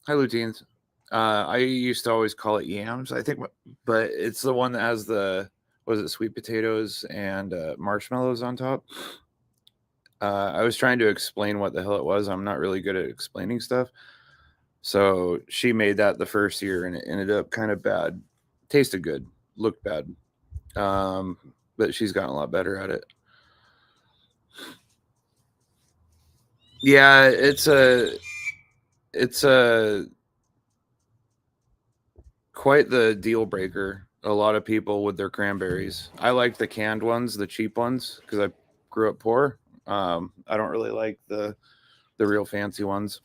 Luteins. I used to always call it yams, I think, but it's the one that has sweet potatoes and marshmallows on top. I was trying to explain what the hell it was. I'm not really good at explaining stuff. So she made that the first year and it ended up kind of bad. Tasted good, looked bad. But she's gotten a lot better at it. Yeah, it's quite the deal breaker. A lot of people with their cranberries. I like the canned ones, the cheap ones, because I grew up poor. I don't really like the real fancy ones.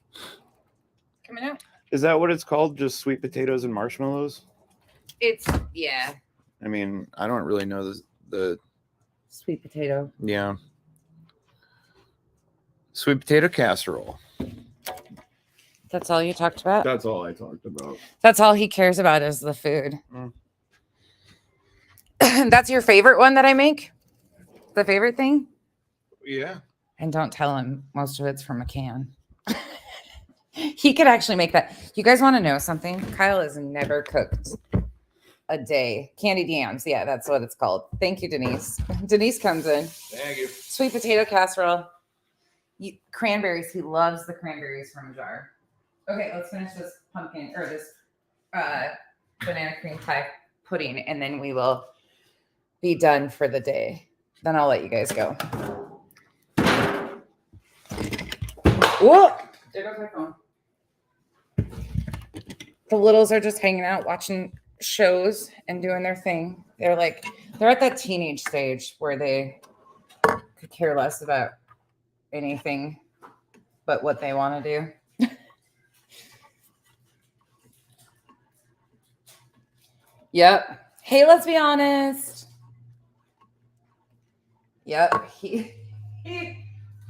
Coming out. Is that what it's called? Just sweet potatoes and marshmallows? Yeah. I mean, I don't really know the Sweet potato. yeah. Sweet potato casserole. That's all you talked about? That's all I talked about. That's all he cares about is the food. Mm. That's your favorite one that I make? The favorite thing? Yeah. And don't tell him most of it's from a can. He could actually make that. You guys want to know something? Kyle has never cooked a day. Candied yams. Yeah, that's what it's called. Thank you, Denise. Denise comes in. Thank you. Sweet potato casserole. Cranberries. He loves the cranberries from a jar. Okay, let's finish this pumpkin or this banana cream pie pudding, and then we will be done for the day. Then I'll let you guys go. Whoa! There goes my phone. The littles are just hanging out, watching shows and doing their thing. They're at that teenage stage where they could care less about anything but what they want to do. Yep. Hey, let's be honest. Yep.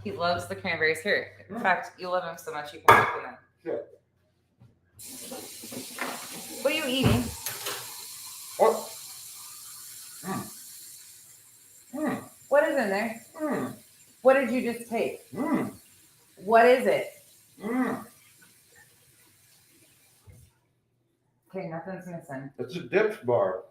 He loves the cranberries. Here. In fact, you love them so much you can open them. Sure. What are you eating? What? What is in there? What did you just take? Mm. What is it? Mm. Okay, nothing's missing. It's a dips bar.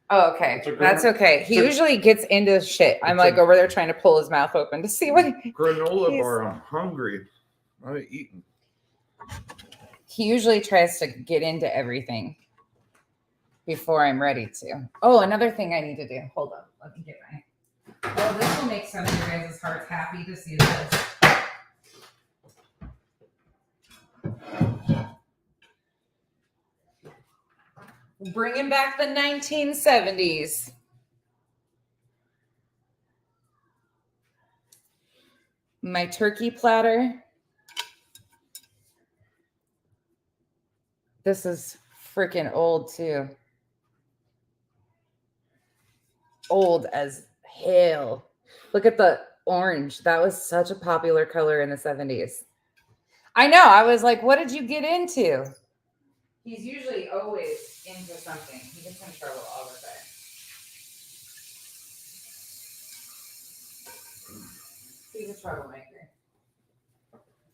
Oh, okay. It's a That's okay. He it's a- usually gets into shit. I'm it's like a- over there trying to pull his mouth open to see what Granola He's- bar. I'm hungry. I'm eating. he usually tries to get into everything before I'm ready to. Oh, another thing I need to do. Hold on. Let me get my. Oh, this will make some of your guys' hearts happy to see this. Bringing back the 1970s. My turkey platter. This is freaking old too. Old as hell. Look at the orange. That was such a popular color in the 70s. I know. I was like, what did you get into? He's usually always into something. He gets in trouble all the time. He's a troublemaker.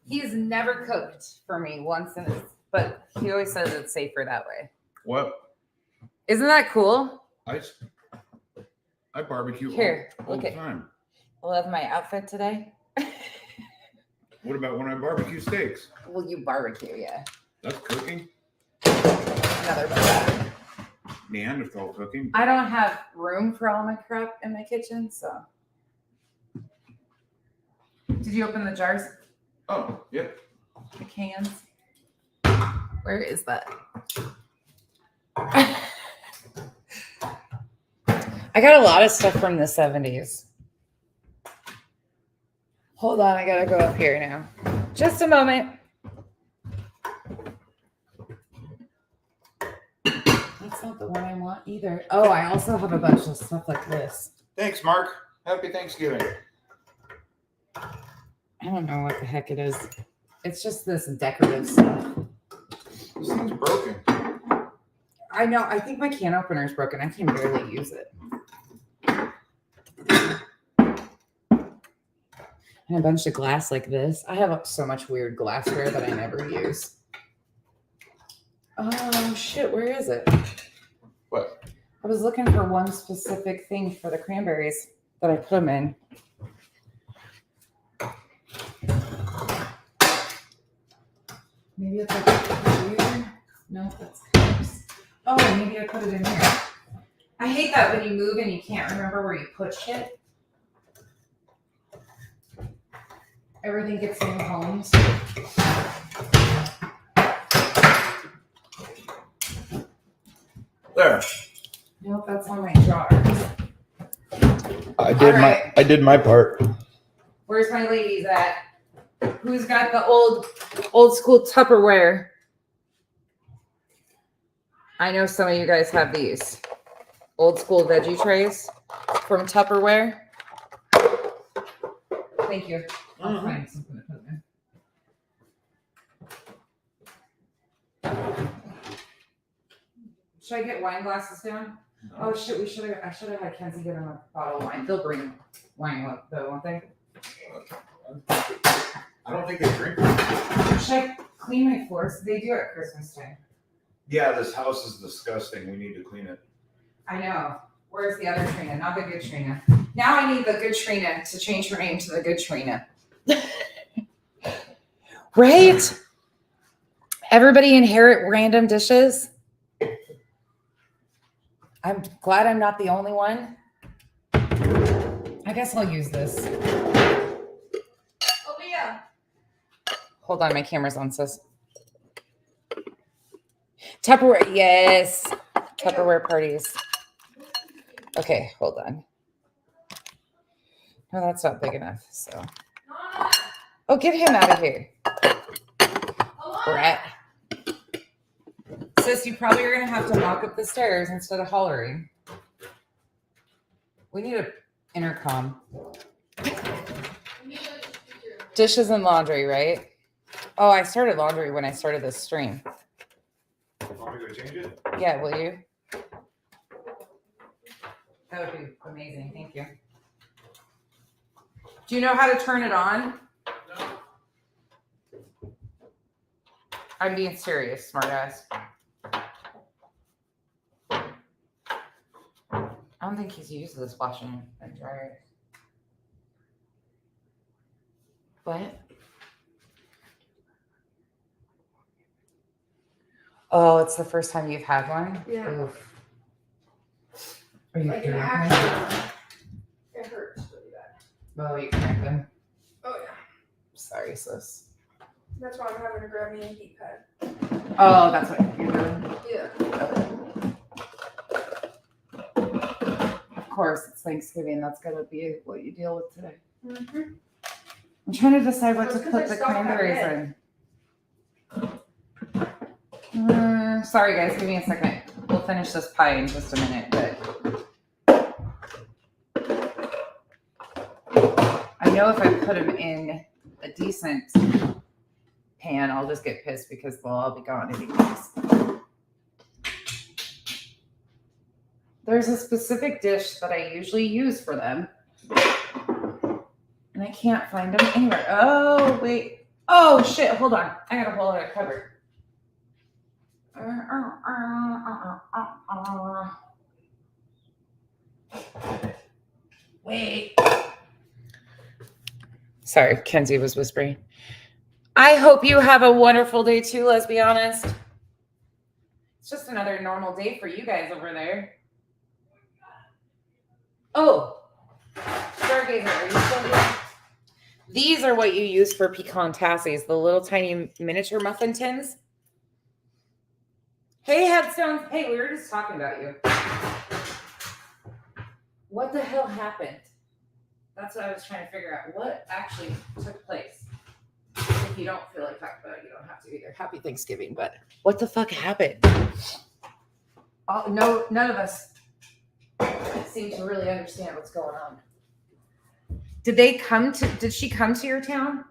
He's never cooked for me once in his, but he always says it's safer that way. What? Isn't that cool? I barbecue Here, all look the at- time. Love my outfit today. What about when I barbecue steaks? Well, you barbecue, yeah. That's cooking. Another bad. Neanderthal cooking. I don't have room for all my crap in my kitchen, so. Did you open the jars? Oh, yep. The cans? Where is that? I got a lot of stuff from the 70s. Hold on, I gotta go up here now. Just a moment. That's not the one I want either. Oh, I also have a bunch of stuff like this. Thanks, Mark. Happy Thanksgiving. I don't know what the heck it is. It's just this decorative stuff. This thing's broken. I know. I think my can opener is broken. I can barely use it. And a bunch of glass like this. I have so much weird glassware that I never use. Oh, shit. Where is it? What? I was looking for one specific thing for the cranberries that I put them in. Maybe it's like here. No, that's cups. Oh, maybe I put it in here. I hate that when you move and you can't remember where you put shit. Everything gets new homes. There. Nope, that's on my jars. I did my- Alright. I did my part. Where's my ladies at? Who's got the old school Tupperware? I know some of you guys have these old school veggie trays from Tupperware. Thank you. I'll find something to put in. Should I get wine glasses down? Oh shit, I should have had Kenzie get him a bottle of wine. They'll bring wine though, won't they? I don't think they drink. Should I clean my floors? They do at Christmas time. Yeah, this house is disgusting. We need to clean it. I know. Where's the other Trina? Not the good Trina. Now I need the good Trina to change her name to the good Trina. Right? Everybody inherit random dishes. I'm glad I'm not the only one. I guess I'll use this. Oh, yeah. Hold on, my camera's on, sis. Tupperware, yes. Tupperware parties. Okay, hold on. No, that's not big enough, so. Oh, get him out of here. Brat. Sis, you probably are going to have to walk up the stairs instead of hollering. We need to Intercom. Dishes and laundry, right? Oh, I started laundry when I started this stream. Want me to go change it? Yeah, will you? That would be amazing. Thank you. Do you know how to turn it on? I'm being serious, smartass. I don't think he's used this washing and dryer. What? Oh, it's the first time you've had one? Yeah. Oof. Are you Like an kidding me? actual one. It hurts really bad. Oh, you cracked them. Oh yeah. Sorry, sis. That's why I'm having to grab me a heat pad. Oh, that's what you're doing. Yeah. Of course, it's Thanksgiving. That's gonna be what you deal with today. Mm-hmm. I'm trying to decide what That's to 'cause put I the stopped that cranberries red. in. Sorry, guys. Give me a second. We'll finish this pie in just a minute, but I know if I put them in a decent pan, I'll just get pissed because they'll all be gone anyways. There's a specific dish that I usually use for them, and I can't find them anywhere. Oh, wait. Oh, shit. Hold on. I got a whole other cupboard. Wait. Sorry, Kenzie was whispering. I hope you have a wonderful day too, let's be honest. It's just another normal day for you guys over there. Oh, Stargazer, are you still here? These are what you use for pecan tassies, the little tiny miniature muffin tins. Hey, Headstones. Hey, we were just talking about you. What the hell happened? That's what I was trying to figure out. What actually took place? If you don't feel like talking about it, you don't have to either. Happy Thanksgiving, but what the fuck happened? Oh, no, none of us seem to really understand what's going on. Did she come to your town?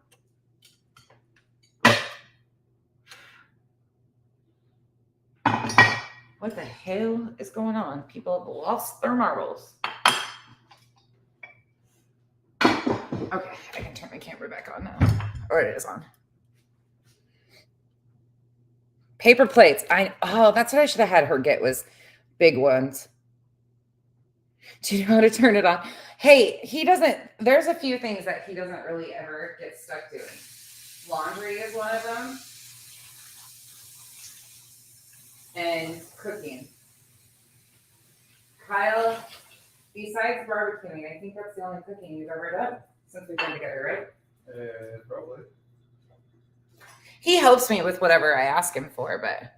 What the hell is going on? People have lost their marbles. Okay, I can turn my camera back on now. Or it is on. Paper plates. Oh, that's what I should have had her get, was big ones. Do you know how to turn it on? Hey, there's a few things that he doesn't really ever get stuck doing. Laundry is one of them. And cooking. Kyle, besides barbecuing, I think that's the only cooking you've ever done since we've been together, right? Probably. He helps me with whatever I ask him for, but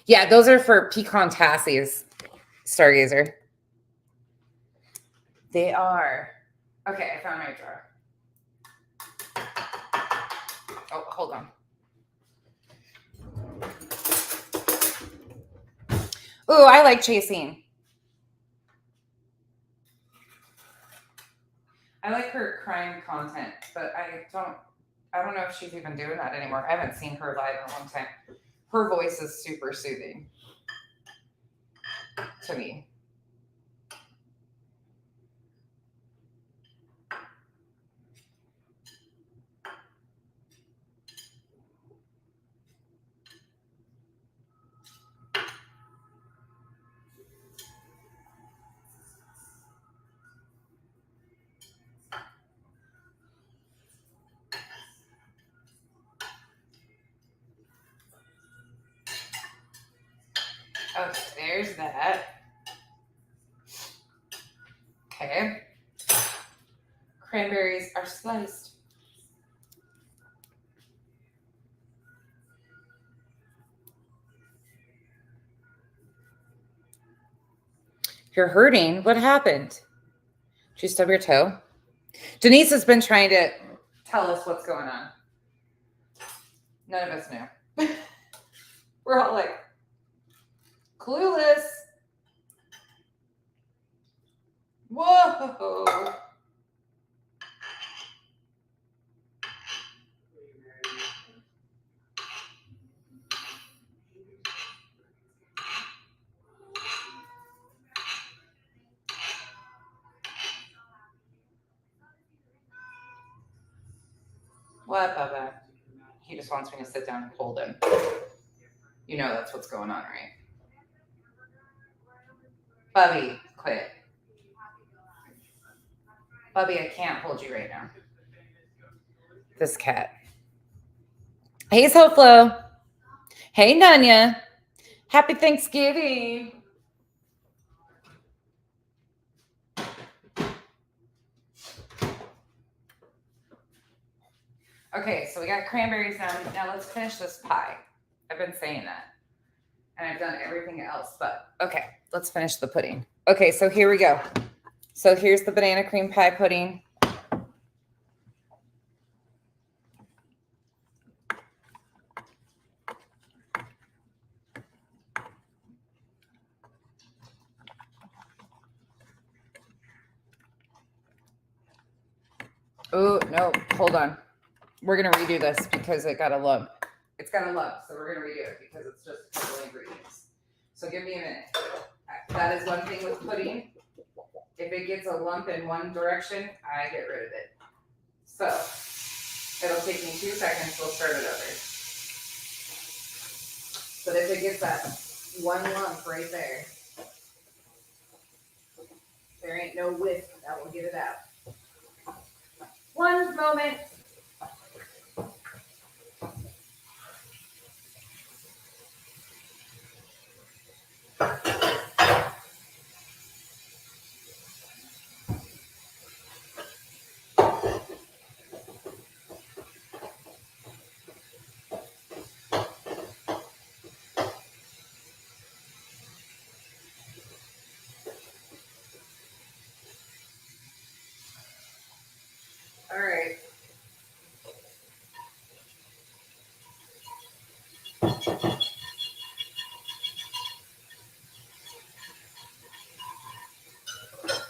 yeah, those are for pecan tassies, Stargazer. They are. Okay, I found my drawer. Oh, hold on. Ooh, I like chasing. I like her crime content, but I don't know if she's even doing that anymore. I haven't seen her live in a long time. Her voice is super soothing to me. Okay, there's that. Okay. Cranberries are sliced. You're hurting. What happened? Did you stub your toe? Denise has been trying to tell us what's going on. None of us know. We're all like, clueless. Whoa. What, Bubba? He just wants me to sit down and hold him. You know that's what's going on, right? Bubby, quit. Bubby, I can't hold you right now. This cat. Hey, Soflo. Hey, Nanya. Happy Thanksgiving. Okay, so we got cranberries done. Now let's finish this pie. I've been saying that. And I've done everything else, but okay, let's finish the pudding. Okay, so here we go. So here's the banana cream pie pudding. Oh, no, hold on. We're going to redo this because it got a lump. It's got a lump, so we're going to redo it because it's just a couple ingredients. So give me a minute. That is one thing with pudding. If it gets a lump in one direction, I get rid of it. So it'll take me 2 seconds. We'll start it over. But if it gets that one lump right there, there ain't no whisk that will get it out. One moment. All right.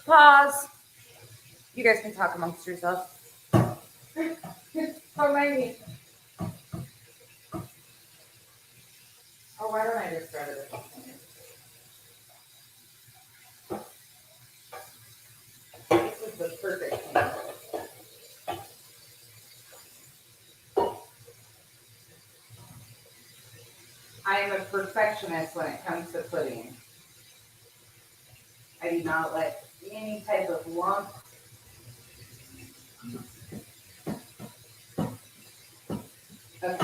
Pause. You guys can talk amongst yourselves. How many? Oh, why don't I just start it? This is the perfect thing. I am a perfectionist when it comes to pudding. I do not like any type of lump. Okay.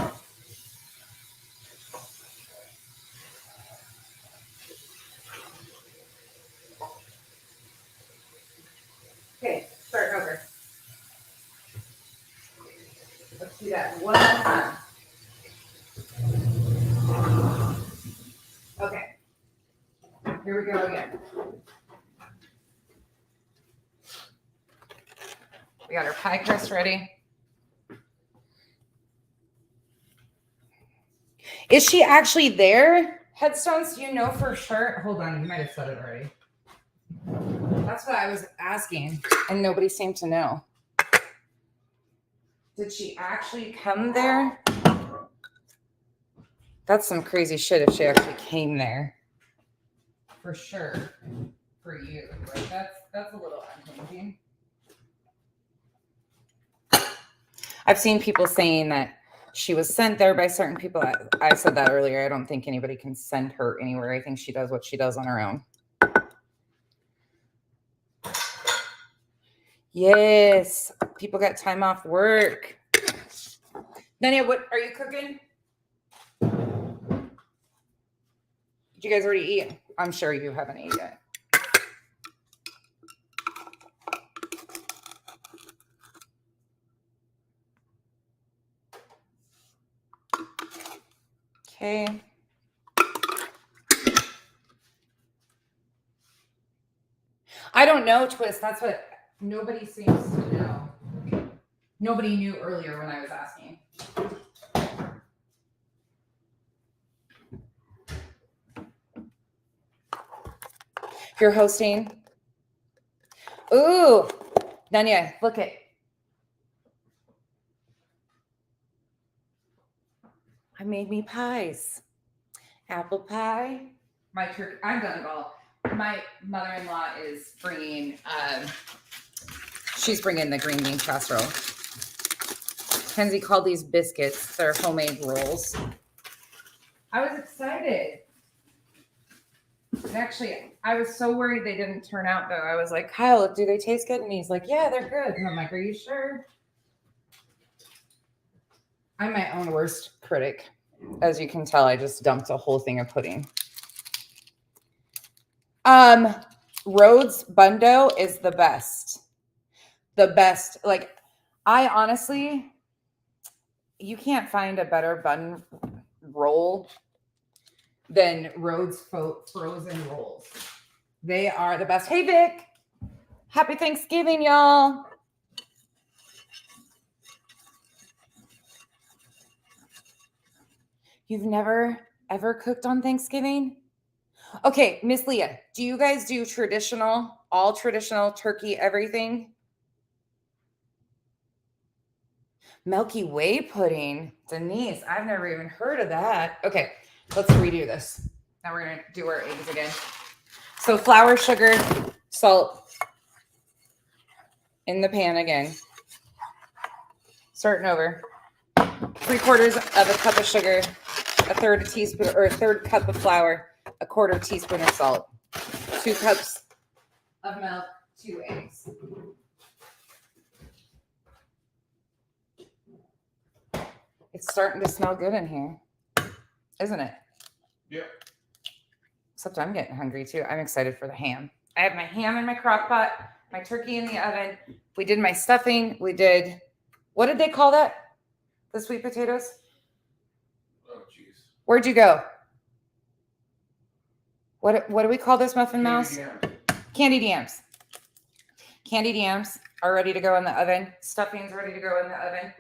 Okay, start over. Let's do that one more time. Okay. Here we go again. We got our pie crust ready. Is she actually there? Headstones, do you know for sure? Hold on, you might have said it already. That's what I was asking, and nobody seemed to know. Did she actually come there? That's some crazy shit if she actually came there. For sure. For you. Like that's a little unchanging. I've seen people saying that she was sent there by certain people. I said that earlier. I don't think anybody can send her anywhere. I think she does what she does on her own. Yes. People got time off work. Nanya, what are you cooking? Did you guys already eat? I'm sure you haven't eaten yet. Okay. I don't know, Twist. That's what nobody seems to know. Nobody knew earlier when I was asking. You're hosting? Ooh, Nanya, look it. I made me pies. Apple pie. My turkey. I've done it all. My mother-in-law is bringing. She's bringing the green bean casserole. Kenzie called these biscuits. They're homemade rolls. I was excited. And actually, I was so worried they didn't turn out though. I was like, Kyle, do they taste good? And he's like, yeah, they're good. And I'm like, are you sure? I'm my own worst critic. As you can tell, I just dumped a whole thing of pudding. Rhodes Bundo is the best. The best. Like, I honestly, you can't find a better bun roll than Rhodes frozen rolls. They are the best. Hey, Vic. Happy Thanksgiving, y'all. You've never, ever cooked on Thanksgiving? Okay, Miss Leah, do you guys do traditional, all traditional turkey, everything? Milky Way pudding. Denise, I've never even heard of that. Okay, let's redo this. Now we're going to do our eggs again. So flour, sugar, salt in the pan again. Starting over. 3/4 of a cup of sugar, a third teaspoon or a third cup of flour, a 1/4 teaspoon of salt, 2 cups of milk, 2 eggs. It's starting to smell good in here, isn't it? Yep. Except I'm getting hungry too. I'm excited for the ham. I have my ham in my crock pot, my turkey in the oven. We did my stuffing. We did, what did they call that? The sweet potatoes? Oh, jeez. Where'd you go? What do we call this muffin mouse? Candied yams. Candied yams are ready to go in the oven. Stuffing's ready to go in the oven.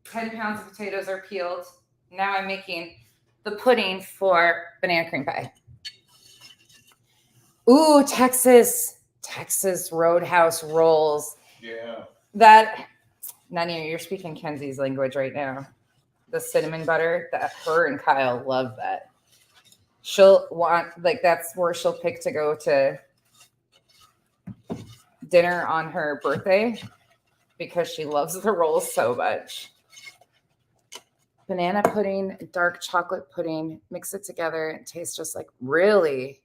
10 pounds of potatoes are peeled. Now I'm making the pudding for banana cream pie. Ooh, Texas Roadhouse rolls. Yeah. That, Nanya, you're speaking Kenzie's language right now. The cinnamon butter, that her and Kyle love that. She'll want, like, that's where she'll pick to go to dinner on her birthday because she loves the rolls so much. Banana pudding, dark chocolate pudding, mix it together. It tastes just like really.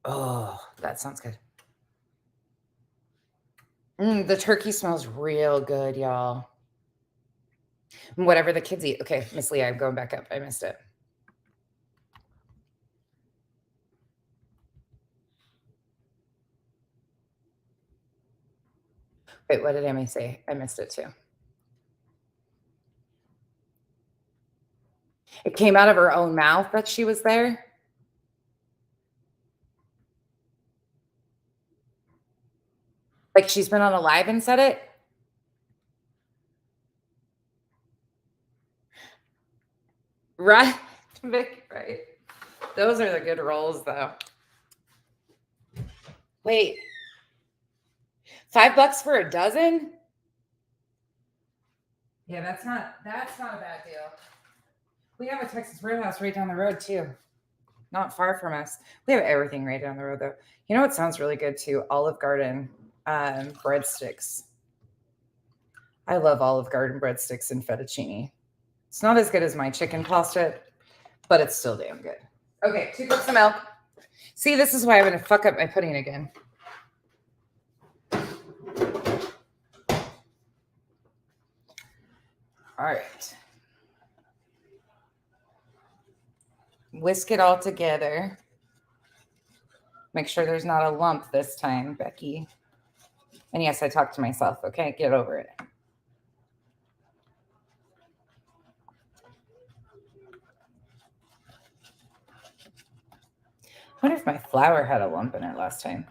Oh, that sounds good. The turkey smells real good, y'all. Whatever the kids eat. Okay, Miss Leah, I'm going back up. I missed it. Wait, what did Emmy say? I missed it too. It came out of her own mouth that she was there. Like she's been on a live and said it. Right, Vic, right. Those are the good rolls though. Wait. $5 for a dozen? Yeah, that's not a bad deal. We have a Texas Roadhouse right down the road too. Not far from us. We have everything right down the road though. You know what sounds really good too? Olive Garden breadsticks. I love Olive Garden breadsticks and fettuccine. It's not as good as my chicken pasta, but it's still damn good. Okay, 2 cups of milk. See, this is why I'm going to fuck up my pudding again. All right. Whisk it all together. Make sure there's not a lump this time, Becky. And yes, I talked to myself. Okay, get over it. I wonder if my flour had a lump in it last time.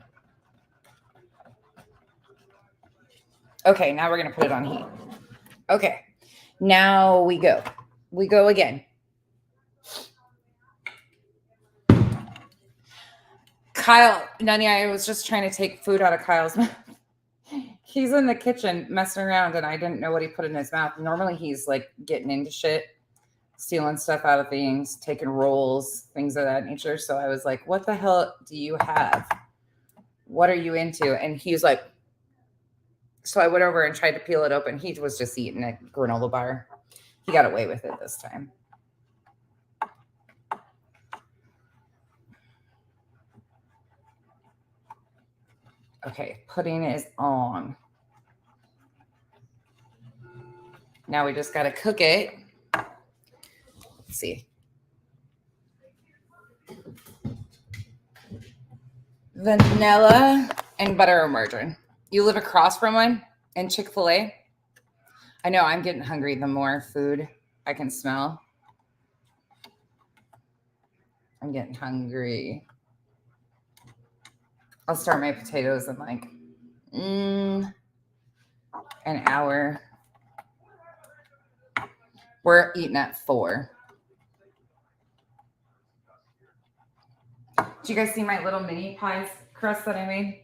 Okay, now we're going to put it on heat. Okay, now we go. We go again. Kyle, Nani, I was just trying to take food out of Kyle's mouth. He's in the kitchen messing around and I didn't know what he put in his mouth. Normally he's like getting into shit, stealing stuff out of things, taking rolls, things of that nature. So I was like, what the hell do you have? What are you into? And he was like, so I went over and tried to peel it open. He was just eating a granola bar. He got away with it this time. Okay, pudding is on. Now we just got to cook it. Let's see. Vanilla and butter or margarine. You live across from one in Chick-fil-A? I know I'm getting hungry the more food I can smell. I'm getting hungry. I'll start my potatoes in like an hour. We're eating at 4. Did you guys see my little mini pies crust that I made?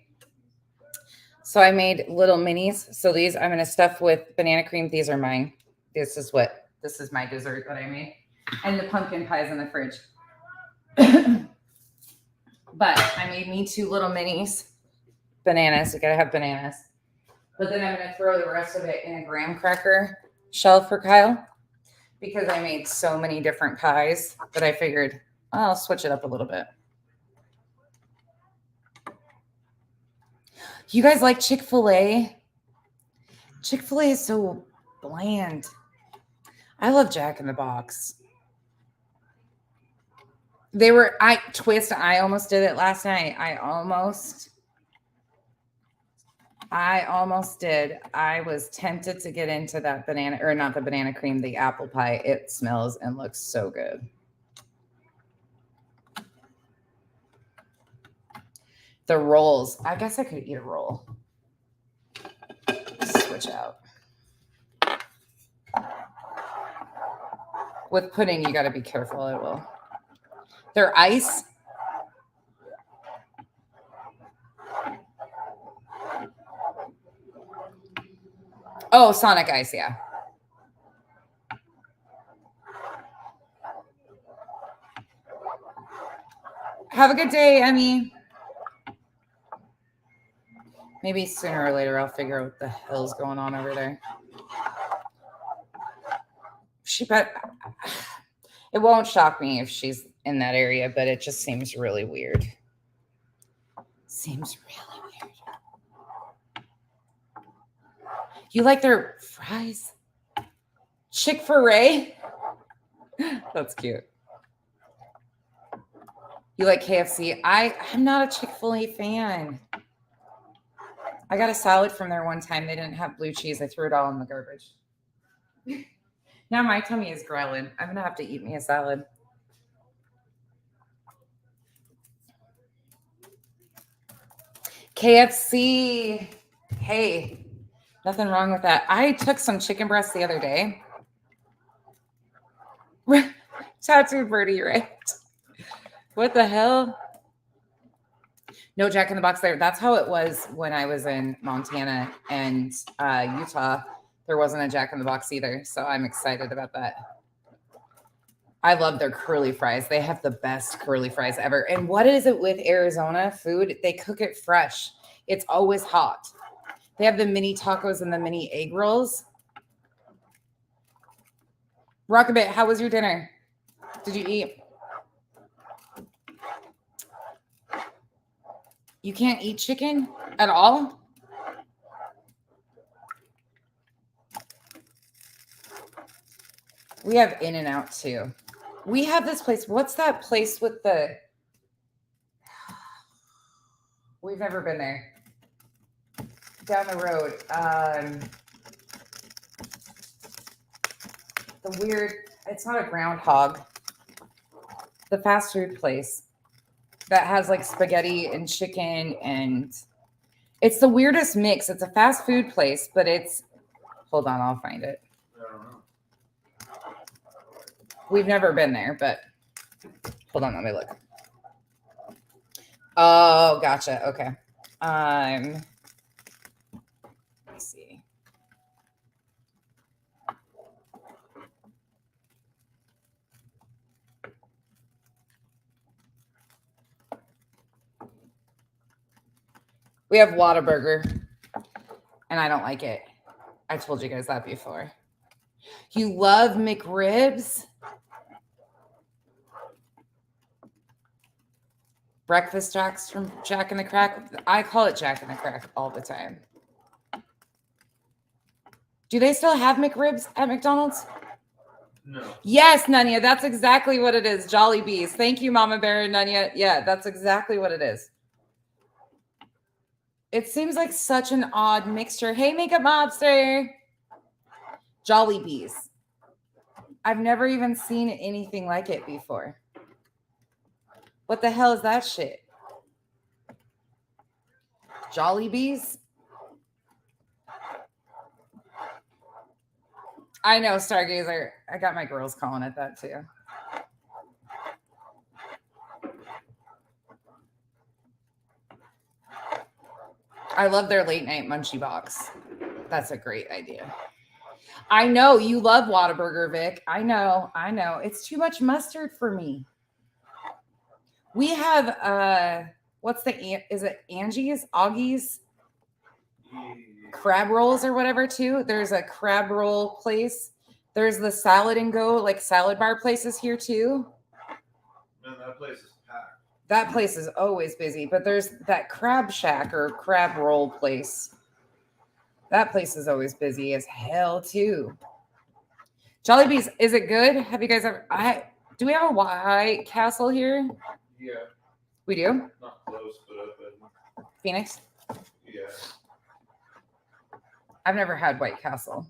So I made little minis. So these I'm going to stuff with banana cream. These are mine. This is my dessert that I made. And the pumpkin pie is in the fridge. But I made me 2 little minis. Bananas. You got to have bananas. But then I'm going to throw the rest of it in a graham cracker shell for Kyle. Because I made so many different pies that I figured I'll switch it up a little bit. You guys like Chick-fil-A? Chick-fil-A is so bland. I love Jack in the Box. I almost did it last night. I almost did. I was tempted to get into that banana, or not the banana cream, the apple pie. It smells and looks so good. The rolls. I guess I could eat a roll. Switch out. With pudding, you got to be careful. It will. They're ice. Oh, Sonic Ice, yeah. Have a good day, Emmy. Maybe sooner or later I'll figure out what the hell's going on over there. It won't shock me if she's in that area, but it just seems really weird. Seems really weird. You like their fries? Chick-fil-A? That's cute. You like KFC? I'm not a Chick-fil-A fan. I got a salad from there one time. They didn't have blue cheese. I threw it all in the garbage. Now my tummy is growling. I'm going to have to eat me a salad. KFC. Hey, nothing wrong with that. I took some chicken breasts the other day. Tattoo birdie, right? What the hell? No Jack in the Box there. That's how it was when I was in Montana and Utah. There wasn't a Jack in the Box either. So I'm excited about that. I love their curly fries. They have the best curly fries ever. And what is it with Arizona food? They cook it fresh. It's always hot. They have the mini tacos and the mini egg rolls. Rockabit, how was your dinner? Did you eat? You can't eat chicken at all? We have In-N-Out too. We have this place. What's that place with the... We've never been there. Down the road. The weird... It's not a groundhog. The fast food place that has like spaghetti and chicken and it's the weirdest mix. It's a fast food place, but it's... Hold on, I'll find it. We've never been there, but hold on, let me look. Oh, gotcha. Okay. Let's see. We have Whataburger, and I don't like it. I told you guys that before. You love McRibs? Breakfast Jacks from Jack in the Crack. I call it Jack in the Crack all the time. Do they still have McRibs at McDonald's? No. Yes, Nunya, that's exactly what it is. Jolly Bees. Thank you, Mama Bear and Nunya. Yeah, that's exactly what it is. It seems like such an odd mixture. Hey, Makeup Mobster. Jolly Bees. I've never even seen anything like it before. What the hell is that shit? Jolly Bees? I know, Stargazer. I got my girls calling it that too. I love their late night munchie box. That's a great idea. I know you love Whataburger, Vic. I know. It's too much mustard for me. We have is it Angie's? Augie's? Crab rolls or whatever too. There's a crab roll place. There's the salad and go, like salad bar places here too. Man, that place is packed. That place is always busy, but there's that crab shack or crab roll place. That place is always busy as hell too. Jollibee's, is it good? Have you guys ever? Do we have a White Castle here? Yeah, We do. not close, but up in, Phoenix. yeah. I've never had White Castle.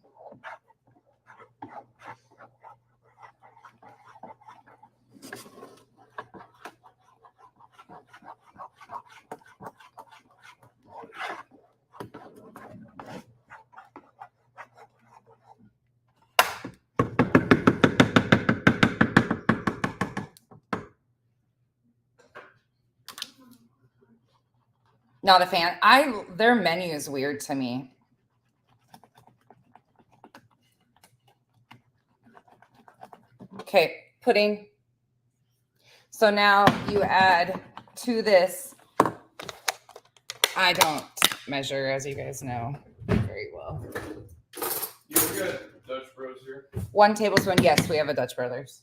Not a fan. Their menu is weird to me. Okay, pudding. So now you add to this. I don't measure, as you guys know, very well. You were good. Dutch Bros here. 1 tablespoon. Yes, we have a Dutch Brothers.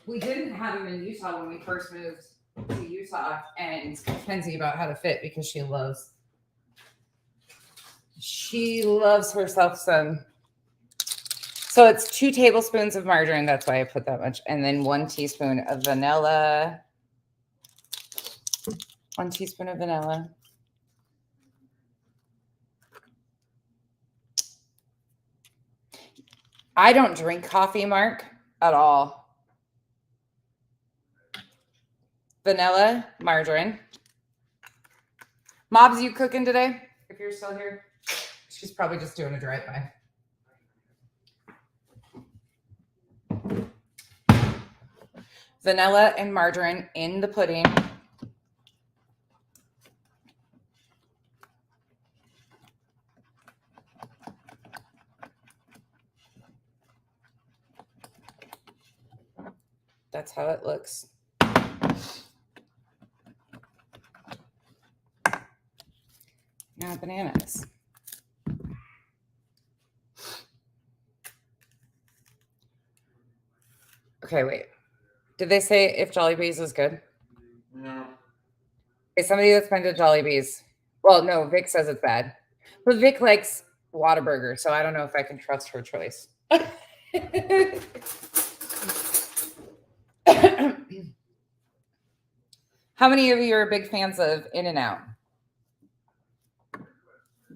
We didn't have them in Utah when we first moved to Utah, and Kenzie about how to fit because she loves herself some. So it's 2 tablespoons of margarine. That's why I put that much. And then 1 teaspoon of vanilla. 1 teaspoon of vanilla. I don't drink coffee, Mark, at all. Vanilla, margarine. Mobs, you cooking today? If you're still here, she's probably just doing a drive-by. Vanilla and margarine in the pudding. That's how it looks. Now bananas. Okay, wait. Did they say if Jollibee's is good? No. Okay, somebody that's been to Jollibee's. Well, no, Vic says it's bad. But Vic likes Whataburger, so I don't know if I can trust her choice. How many of you are big fans of In-N-Out?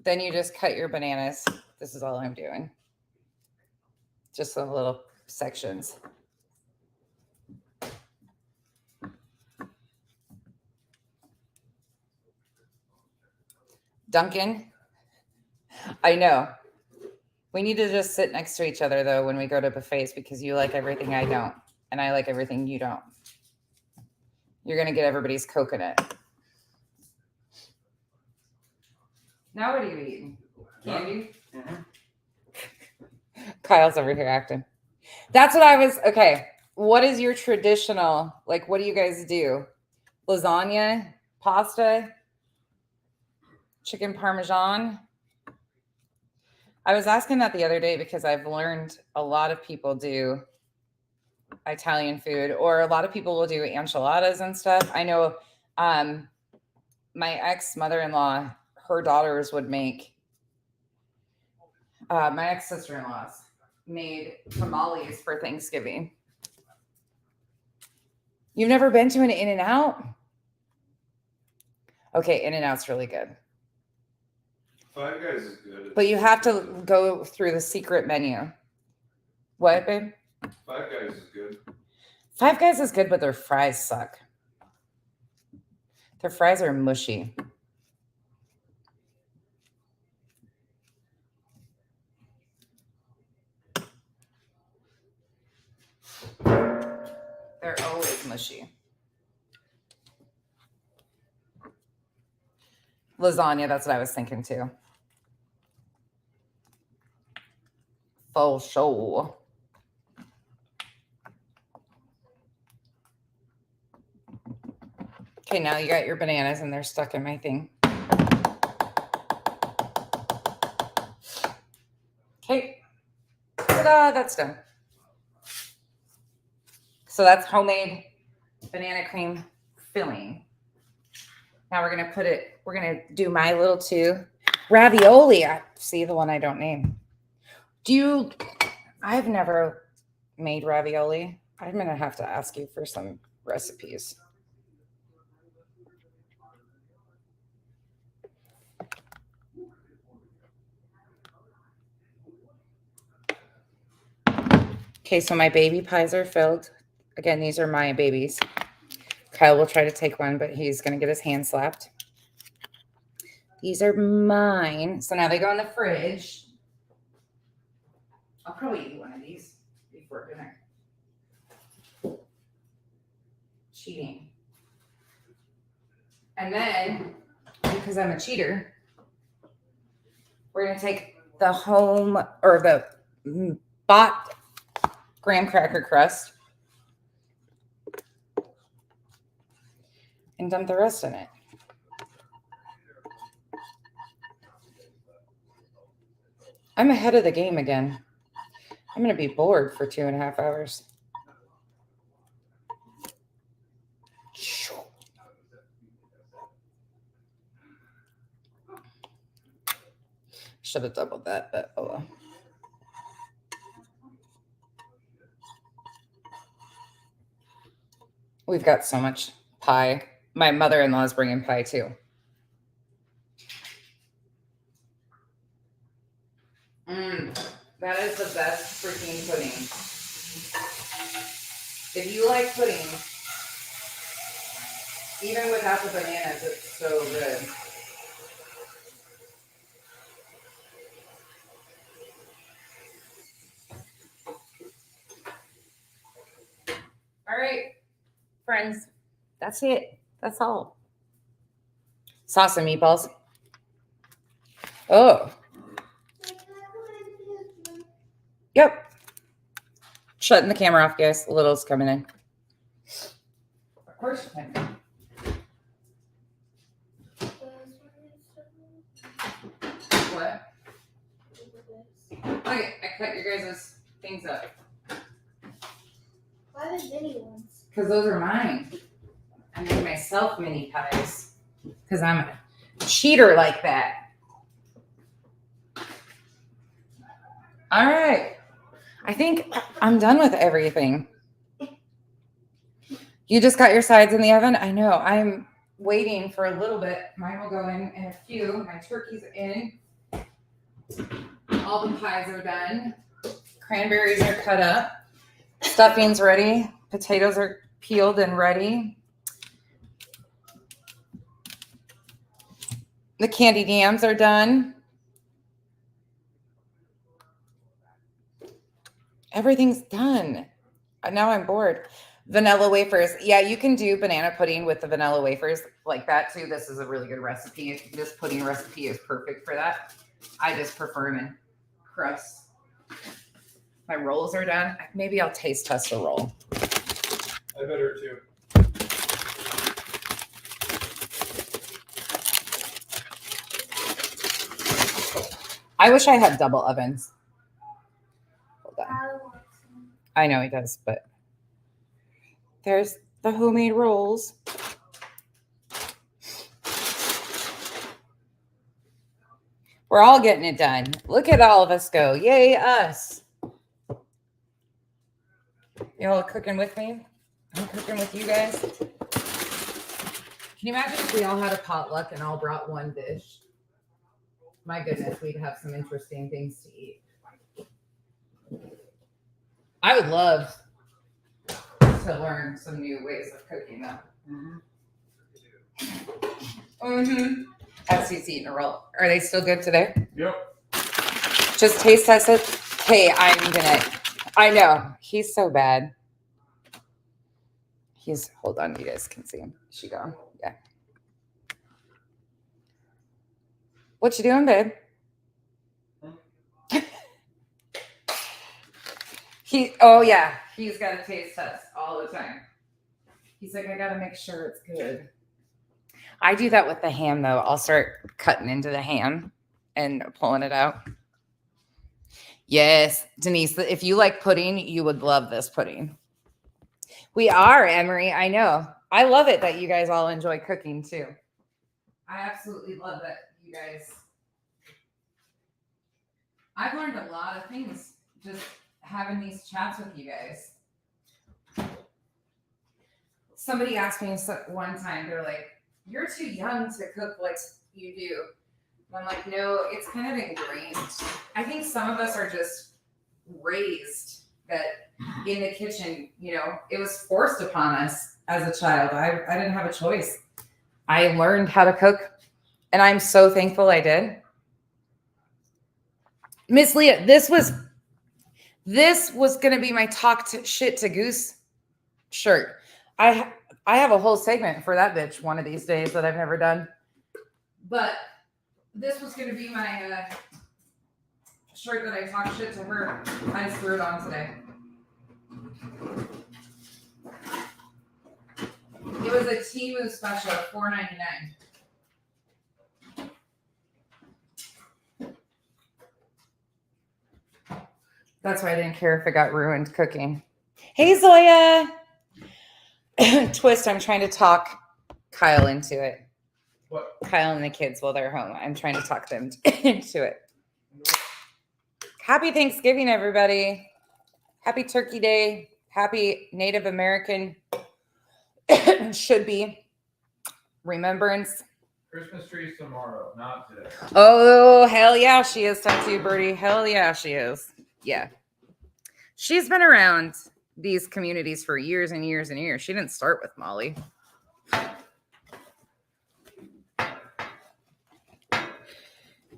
Then you just cut your bananas. This is all I'm doing. Just some little sections. Duncan, I know. We need to just sit next to each other, though, when we go to buffets because you like everything I don't, and I like everything you don't. You're going to get everybody's coconut. Now what are you eating? Candy? Kyle's over here acting. That's what I was. Okay. What is your traditional, like, what do you guys do? Lasagna, pasta, chicken parmesan? I was asking that the other day because I've learned a lot of people do Italian food, or a lot of people will do enchiladas and stuff. I know my ex mother-in-law, her daughters would make, my ex sister-in-laws made tamales for Thanksgiving. You've never been to an In-N-Out? Okay, In-N-Out's really good. Five Guys is good. But you have to go through the secret menu. What, babe? Five Guys is good. Five Guys is good, but their fries suck. Their fries are mushy. They're always mushy. Lasagna, that's what I was thinking too. For sure. Okay, now you got your bananas and they're stuck in my thing. Okay. Ta-da, that's done. So that's homemade banana cream filling. Now we're going to put it, we're going to do my little two. Ravioli. See the one I don't name. I've never made ravioli. I'm going to have to ask you for some recipes. Okay, so my baby pies are filled. Again, these are my babies. Kyle will try to take one, but he's going to get his hand slapped. These are mine. So now they go in the fridge. I'll probably eat one of these before dinner. Cheating. And then, because I'm a cheater, we're going to take the home or the bought graham cracker crust and dump the rest in it. I'm ahead of the game again. I'm going to be bored for 2.5 hours. Should have doubled that, but oh well. We've got so much pie. My mother-in-law is bringing pie too. That is the best freaking pudding. If you like pudding, even without the bananas, it's so good. All right, friends, that's it. That's all. Sauce and meatballs. Oh. Yep. Shutting the camera off, guys. Little's coming in. Of course you can. What? Okay, I cut your guys' things up. Why the mini ones? Because those are mine. I made myself mini pies. Because I'm a cheater like that. All right. I think I'm done with everything. You just got your sides in the oven? I know. I'm waiting for a little bit. Mine will go in a few. My turkey's in. All the pies are done. Cranberries are cut up. Stuffing's ready. Potatoes are peeled and ready. The candied yams are done. Everything's done. Now I'm bored. Vanilla wafers. Yeah, you can do banana pudding with the vanilla wafers like that too. This is a really good recipe. This pudding recipe is perfect for that. I just prefer them in crust. My rolls are done. Maybe I'll taste test a roll. I better too. I wish I had double ovens. Hold on. I want some. I know he does, but there's the homemade rolls. We're all getting it done. Look at all of us go. Yay, us. You all cooking with me? I'm cooking with you guys. Can you imagine if we all had a potluck and all brought one dish? My goodness, we'd have some interesting things to eat. I would love to learn some new ways of cooking though. Betsy's eating a roll. Are they still good today? Yep. Just taste test it. Hey, I know. He's so bad. Hold on, you guys can see him. Is she gone? Yeah. What you doing, babe? Oh yeah, he's got a taste test all the time. He's like, I gotta make sure it's good. I do that with the ham though. I'll start cutting into the ham and pulling it out. Yes, Denise, if you like pudding, you would love this pudding. We are, Emery. I know. I love it that you guys all enjoy cooking too. I absolutely love that you guys. I've learned a lot of things just having these chats with you guys. Somebody asked me one time, they're like, you're too young to cook like you do. And I'm like, no, it's kind of ingrained. I think some of us are just raised that in the kitchen, it was forced upon us as a child. I didn't have a choice. I learned how to cook, and I'm so thankful I did. Miss Leah, this was going to be my talk shit to Goose shirt. I have a whole segment for that bitch one of these days that I've never done. But this was going to be my shirt that I talk shit to her. I just threw it on today. It was a Temu special, $4.99. That's why I didn't care if it got ruined cooking. Hey, Zoya. Twist, I'm trying to talk Kyle into it. What? Kyle and the kids while they're home. I'm trying to talk them into it. Happy Thanksgiving, everybody. Happy Turkey Day. Happy Native American should be remembrance. Christmas trees tomorrow, not today. Oh, hell yeah, she is, Tattoo Birdie. Hell yeah, she is. Yeah. She's been around these communities for years and years and years. She didn't start with Molly.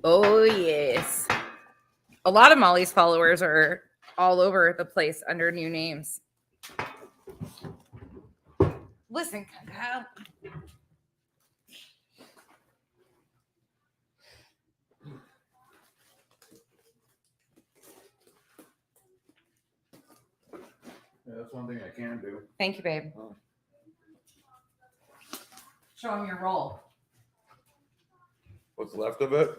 Oh, yes. A lot of Molly's followers are all over the place under new names. Listen, Kyle. Yeah, that's one thing I can do. Thank you, babe. Show them your roll. What's left of it?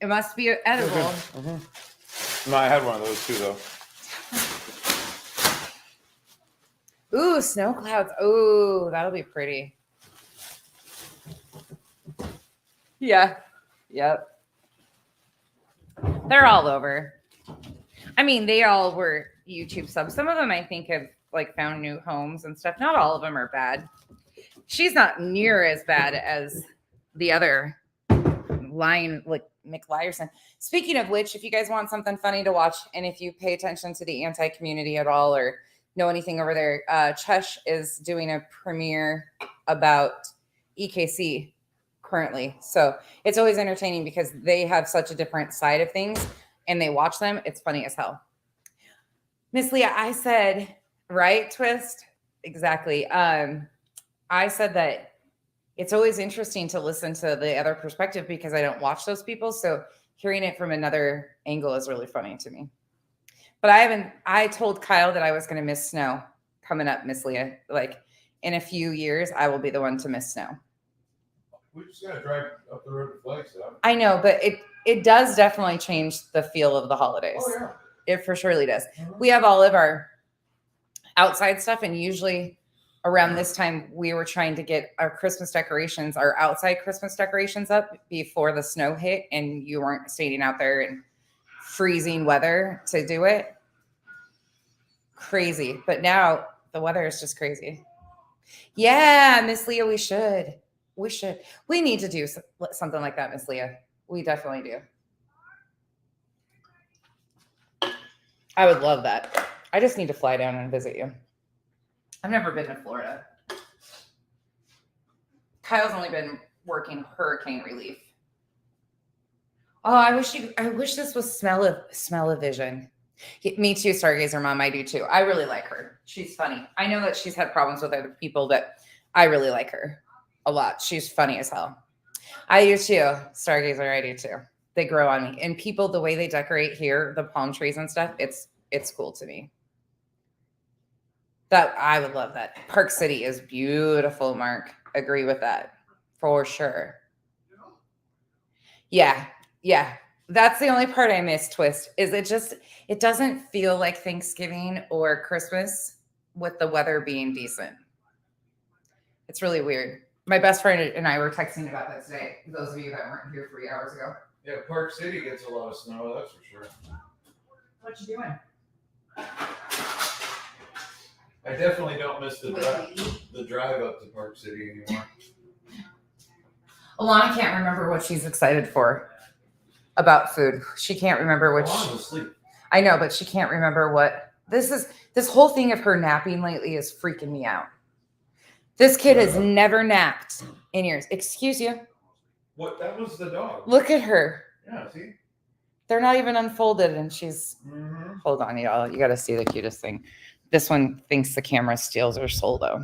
It must be edible. No, I had one of those too, though. Ooh, snow clouds. Ooh, that'll be pretty. Yeah. Yep. They're all over. I mean, they all were YouTube subs. Some of them I think have found new homes and stuff. Not all of them are bad. She's not near as bad as the other line, like Mick Lyerson. Speaking of which, if you guys want something funny to watch, and if you pay attention to the anti-community at all or know anything over there, Chesh is doing a premiere about EKC currently. So it's always entertaining because they have such a different side of things and they watch them. It's funny as hell. Miss Leah, I said, right, Twist? exactly. I said that it's always interesting to listen to the other perspective because I don't watch those people. So hearing it from another angle is really funny to me. But I told Kyle that I was going to miss snow coming up, Miss Leah. Like in a few years, I will be the one to miss snow. We just gotta drive up the road to Flagstaff. I know, but it does definitely change the feel of the holidays. Oh yeah. It for surely does. We have all of our outside stuff, and usually around this time we were trying to get our Christmas decorations, our outside Christmas decorations up before the snow hit, and you weren't standing out there in freezing weather to do it. Crazy. But now the weather is just crazy. Yeah, Miss Leah, we should. We need to do something like that, Miss Leah. We definitely do. I would love that. I just need to fly down and visit you. I've never been to Florida. Kyle's only been working hurricane relief. Oh, I wish this was smell of vision. Me too, Stargazer Mom. I do too. I really like her. She's funny. I know that she's had problems with other people, but I really like her a lot. She's funny as hell. I do too, Stargazer. I do too. They grow on me. And people, the way they decorate here, the palm trees and stuff, it's cool to me. That I would love that. Park City is beautiful, Mark. Agree with that for sure. Yeah. That's the only part I miss, Twist, is it doesn't feel like Thanksgiving or Christmas with the weather being decent. It's really weird. My best friend and I were texting about that today. Those of you that weren't here 3 hours ago. Yeah, Park City gets a lot of snow, that's for sure. What you doing? I definitely don't miss the drive up to Park City anymore. Alana can't remember what she's excited for about food. She can't remember which. Alana's asleep. I know, but she can't remember what this whole thing of her napping lately is freaking me out. This kid has never napped in years. Excuse you. What? That was the dog. Look at her. Yeah, see? They're not even unfolded, and she's. Mm-hmm. Hold on, y'all. You got to see the cutest thing. This one thinks the camera steals her soul, though.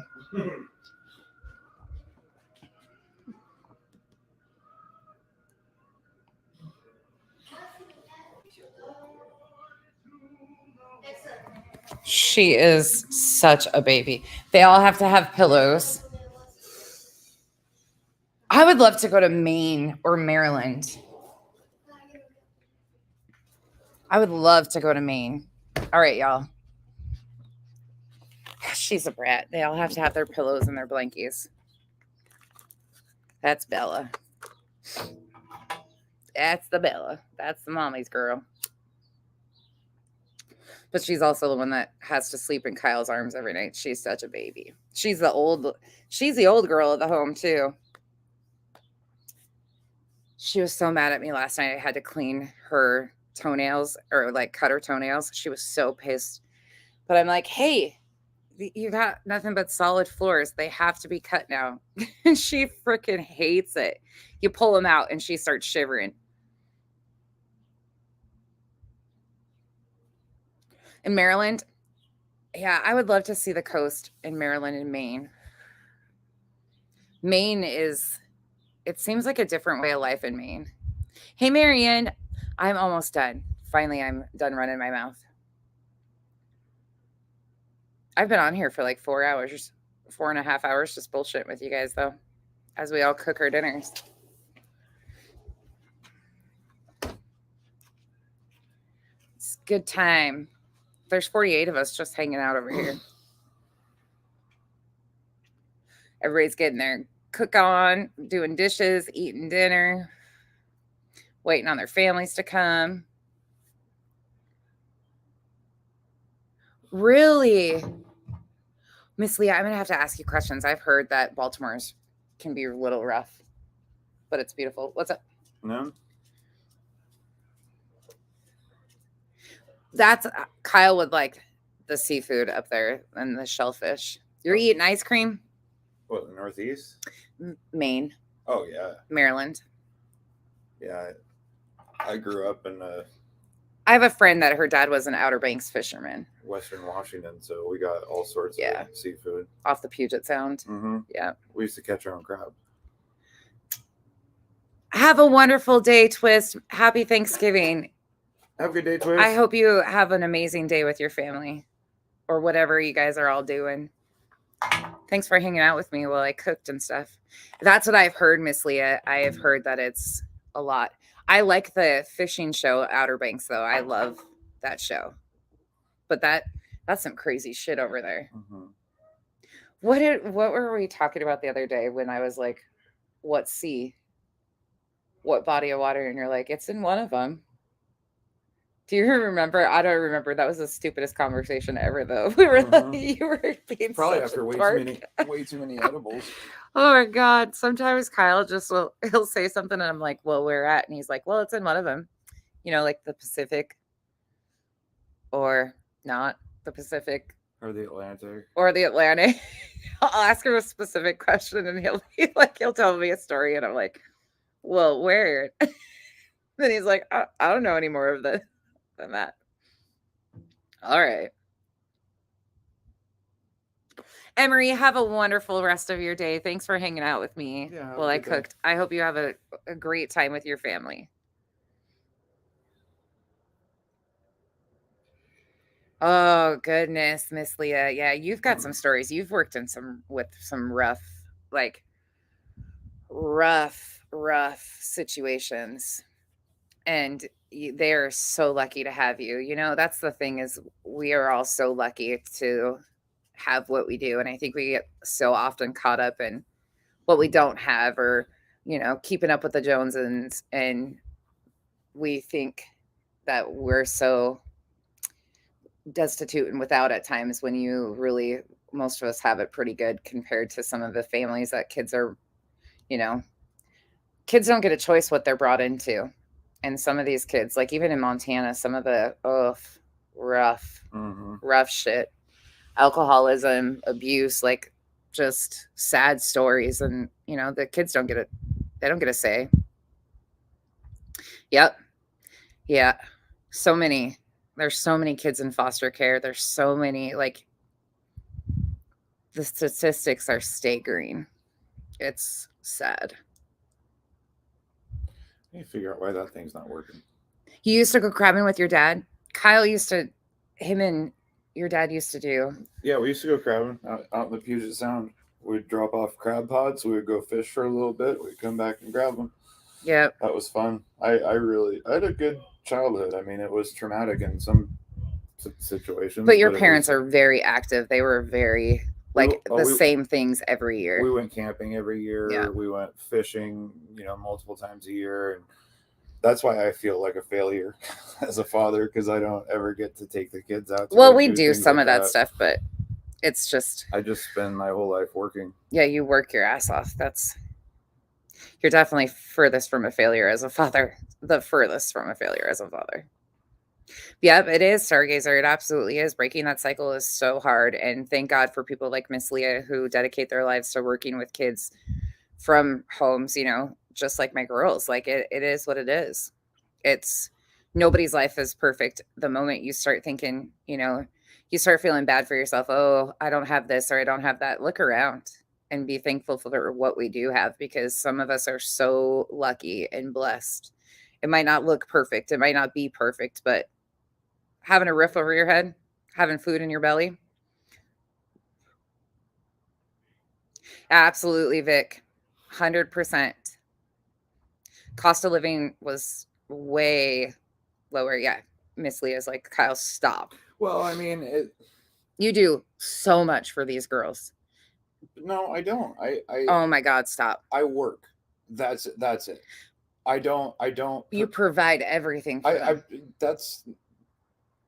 She is such a baby. They all have to have pillows. I would love to go to Maine or Maryland. I would love to go to Maine. All right, y'all. She's a brat. They all have to have their pillows and their blankies. That's Bella. That's the Bella. That's the mommy's girl. But she's also the one that has to sleep in Kyle's arms every night. She's such a baby. She's the old girl at the home too. She was so mad at me last night. I had to clean her toenails or like cut her toenails. She was so pissed. But I'm like, hey, you got nothing but solid floors. They have to be cut now. She freaking hates it. You pull them out and she starts shivering. In Maryland, yeah, I would love to see the coast in Maryland and Maine. Maine it seems like a different way of life in Maine. Hey, Marianne, I'm almost done. Finally, I'm done running my mouth. I've been on here for like 4 hours, 4.5 hours, just bullshit with you guys, though, as we all cook our dinners. It's a good time. There's 48 of us just hanging out over here. Everybody's getting their cook on, doing dishes, eating dinner, waiting on their families to come. Really? Miss Leah, I'm going to have to ask you questions. I've heard that Baltimore's can be a little rough, but it's beautiful. What's up? No. That's Kyle would like the seafood up there and the shellfish. You're eating ice cream? What, the Northeast? Maine, Oh yeah, Maryland. yeah. I grew up in I have a friend that her dad was an Outer Banks fisherman Western Washington, so we got all sorts Yeah. of seafood. off the Puget Sound. Mm-hmm. Yeah. We used to catch our own crab. Have a wonderful day, Twist. Happy Thanksgiving. Have a good day, Twist. I hope you have an amazing day with your family or whatever you guys are all doing. Thanks for hanging out with me while I cooked and stuff. That's what I've heard, Miss Leah. I have heard that it's a lot. I like the fishing show, Outer Banks, though. I love that show. But that's some crazy shit over there. Mm-hmm. What were we talking about the other day when I was like, what sea? What body of water? And you're like, it's in one of them. Do you remember? I don't remember. That was the stupidest conversation ever, though. We were like, you were being Probably such after a way dork. too many edibles. Oh my God. Sometimes Kyle he'll say something and I'm like, well, where at? And he's like, well, it's in one of them, like the Pacific or not the Pacific Or the Atlantic. or the Atlantic. I'll ask him a specific question and he'll be like, he'll tell me a story. And I'm like, well, where? Then he's like, I don't know any more of than that. All right. Emery, have a wonderful rest of your day. Thanks for hanging out with me Yeah, have a while I good day. cooked. I hope you have a great time with your family. Oh, goodness, Miss Leah. Yeah, you've got some stories. You've worked in with some rough situations. And they are so lucky to have you. That's the thing is we are all so lucky to have what we do. And I think we get so often caught up in what we don't have or, keeping up with the Joneses. And we think that we're so destitute and without at times when most of us have it pretty good compared to some of the families that kids are, kids don't get a choice what they're brought into. And some of these kids, like even in Montana, some of the rough shit, alcoholism, abuse, like just sad stories. And, the kids don't get a say. Yep. Yeah. There's so many kids in foster care. There's so many, like the statistics are staggering. It's sad. I need to figure out why that thing's not working. You used to go crabbing with your dad? Kyle him and your dad used to do. Yeah, we used to go crabbing out in the Puget Sound. We'd drop off crab pods. We would go fish for a little bit. We'd come back and grab them. Yep. That was fun. I had a good childhood. I mean, it was traumatic in some situations. But your parents are very active. They were very We- same things every year. We went camping every year. Yeah. We went fishing, multiple times a year. And that's why I feel like a failure as a father, because I don't ever get to take the kids out. Well, we do some of that stuff, but it's just, I just spend my whole life working. yeah, you work your ass off. You're definitely furthest from a failure as a father. The furthest from a failure as a father. Yep, it is, Stargazer. It absolutely is. Breaking that cycle is so hard. And thank God for people like Miss Leah who dedicate their lives to working with kids from homes, just like my girls. Like it is what it is. It's nobody's life is perfect. The moment you start thinking, you start feeling bad for yourself. Oh, I don't have this or I don't have that. Look around and be thankful for what we do have, because some of us are so lucky and blessed. It might not look perfect. It might not be perfect, but having a roof over your head, having food in your belly. Absolutely, Vic. 100%. Cost of living was way lower. Yeah. Miss Leah's like, Kyle, stop. Well, I mean, You do so much for these girls. no, I don't. Oh my God, stop. I work. That's it. I don't. You provide everything for them. That's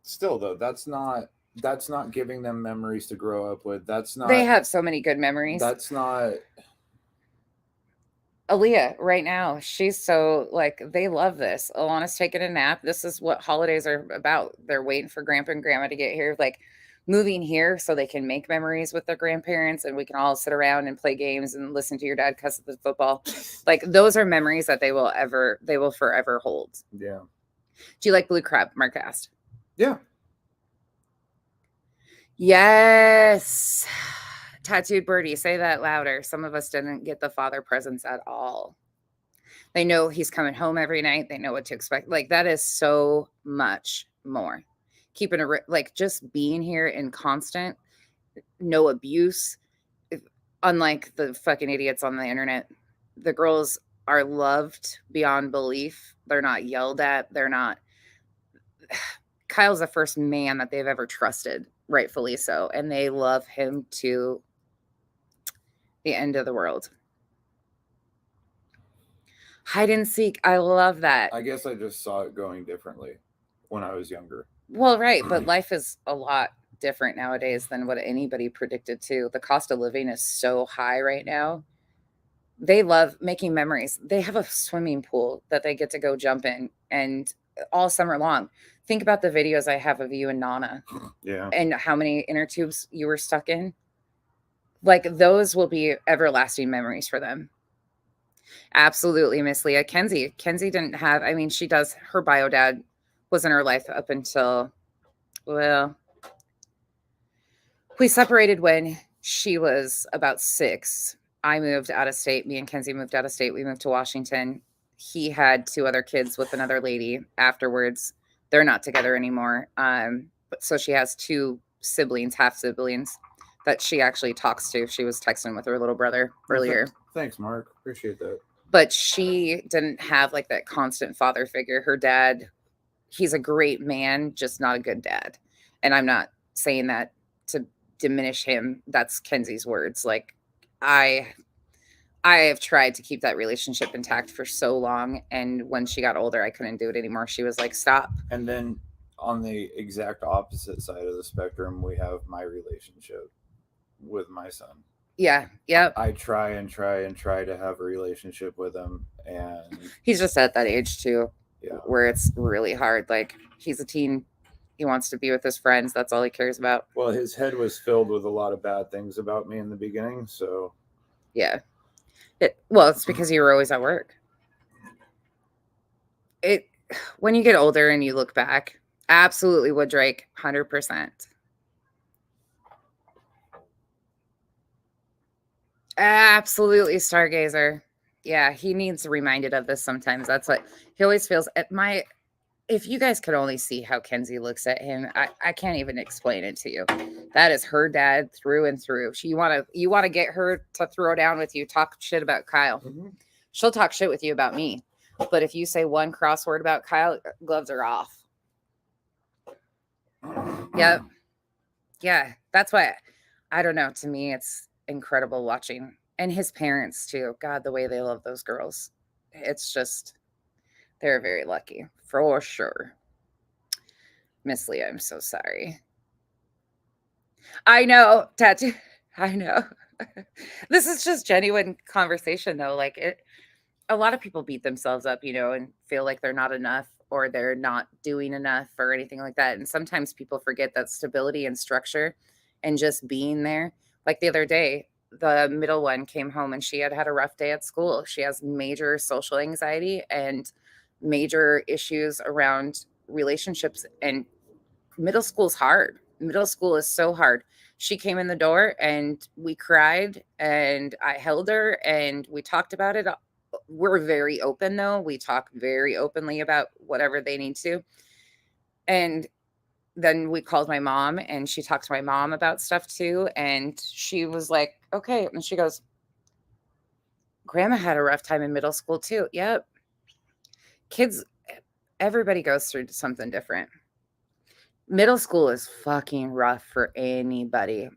still though. That's not giving them memories to grow up with. That's not. They have so many good memories. That's not. Aaliyah right now, she's so they love this. Alana's taking a nap. This is what holidays are about. They're waiting for grandpa and grandma to get here, moving here so they can make memories with their grandparents and we can all sit around and play games and listen to your dad cuss at the football. Those are memories that they will forever hold. Yeah. Do you like Blue Crab? Mark asked. Yeah. Yes. Tattooed Birdie, say that louder. Some of us didn't get the father presence at all. They know he's coming home every night. They know what to expect. Like, that is so much more. Keeping like just being here in constant, no abuse. Unlike the fucking idiots on the internet, the girls are loved beyond belief. They're not yelled at. They're not. Kyle's the first man that they've ever trusted, rightfully so. And they love him to the end of the world. Hide and seek. I love that. I guess I just saw it going differently when I was younger. Well, right. But life is a lot different nowadays than what anybody predicted too. The cost of living is so high right now. They love making memories. They have a swimming pool that they get to go jump in, and all summer long. Think about the videos I have of you and Nana. Yeah. And how many inner tubes you were stuck in. Like, those will be everlasting memories for them. Absolutely, Miss Leah. Kenzie didn't have, I mean, she does, her bio dad was in her life up until, well, we separated when she was about 6. I moved out of state. Me and Kenzie moved out of state. We moved to Washington. He had 2 other kids with another lady afterwards. They're not together anymore. But so she has 2 siblings, half siblings, that she actually talks to. She was texting with her little brother earlier. Thanks, Mark. Appreciate that. But she didn't have like that constant father figure. Her dad, he's a great man, just not a good dad. And I'm not saying that to diminish him. That's Kenzie's words. Like, I have tried to keep that relationship intact for so long. And when she got older, I couldn't do it anymore. She was like, stop. And then on the exact opposite side of the spectrum, we have my relationship with my son. Yeah. Yep. I try to have a relationship with him, and He's just at that age too, yeah, where it's really hard. Like, he's a teen. He wants to be with his friends. That's all he cares about. well, his head was filled with a lot of bad things about me in the beginning, so Yeah. Well, it's because you were always at work. When you get older and you look back, absolutely would, Drake, 100%. Absolutely, Stargazer. Yeah, he needs reminded of this sometimes. That's what he always feels at my. If you guys could only see how Kenzie looks at him, I can't even explain it to you. That is her dad through and through. You want to get her to throw down with you, talk shit about Kyle. She'll talk shit with you about me. But if you say one cross word about Kyle, gloves are off. Yep. Yeah, that's why, I don't know. To me, it's incredible watching. And his parents too. God, the way they love those girls. It's just, they're very lucky. For sure. Miss Leah, I'm so sorry. I know, tattoo. I know. This is just genuine conversation though. Like, a lot of people beat themselves up, and feel like they're not enough or they're not doing enough or anything like that. And sometimes people forget that stability and structure and just being there. Like the other day, the middle one came home and she had a rough day at school. She has major social anxiety and major issues around relationships, and middle school's hard. Middle school is so hard. She came in the door and we cried and I held her and we talked about it. We're very open though. We talk very openly about whatever they need to. And then we called my mom and she talked to my mom about stuff too. And she was like, okay. And she goes, Grandma had a rough time in middle school too. Yep. Kids, everybody goes through something different. Middle school is fucking rough for anybody.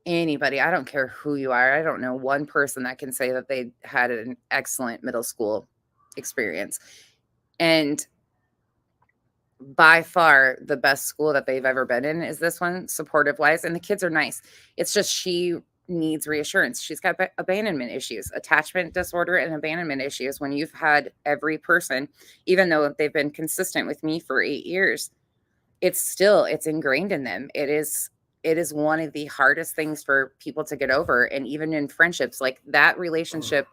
I don't care who you are. I don't know one person that can say that they had an excellent middle school experience. And by far the best school that they've ever been in is this one, supportive wise. And the kids are nice. It's just she needs reassurance. She's got abandonment issues, attachment disorder and abandonment issues. When you've had every person, even though they've been consistent with me for 8 years, it's ingrained in them. It is one of the hardest things for people to get over. And even in friendships, like that relationship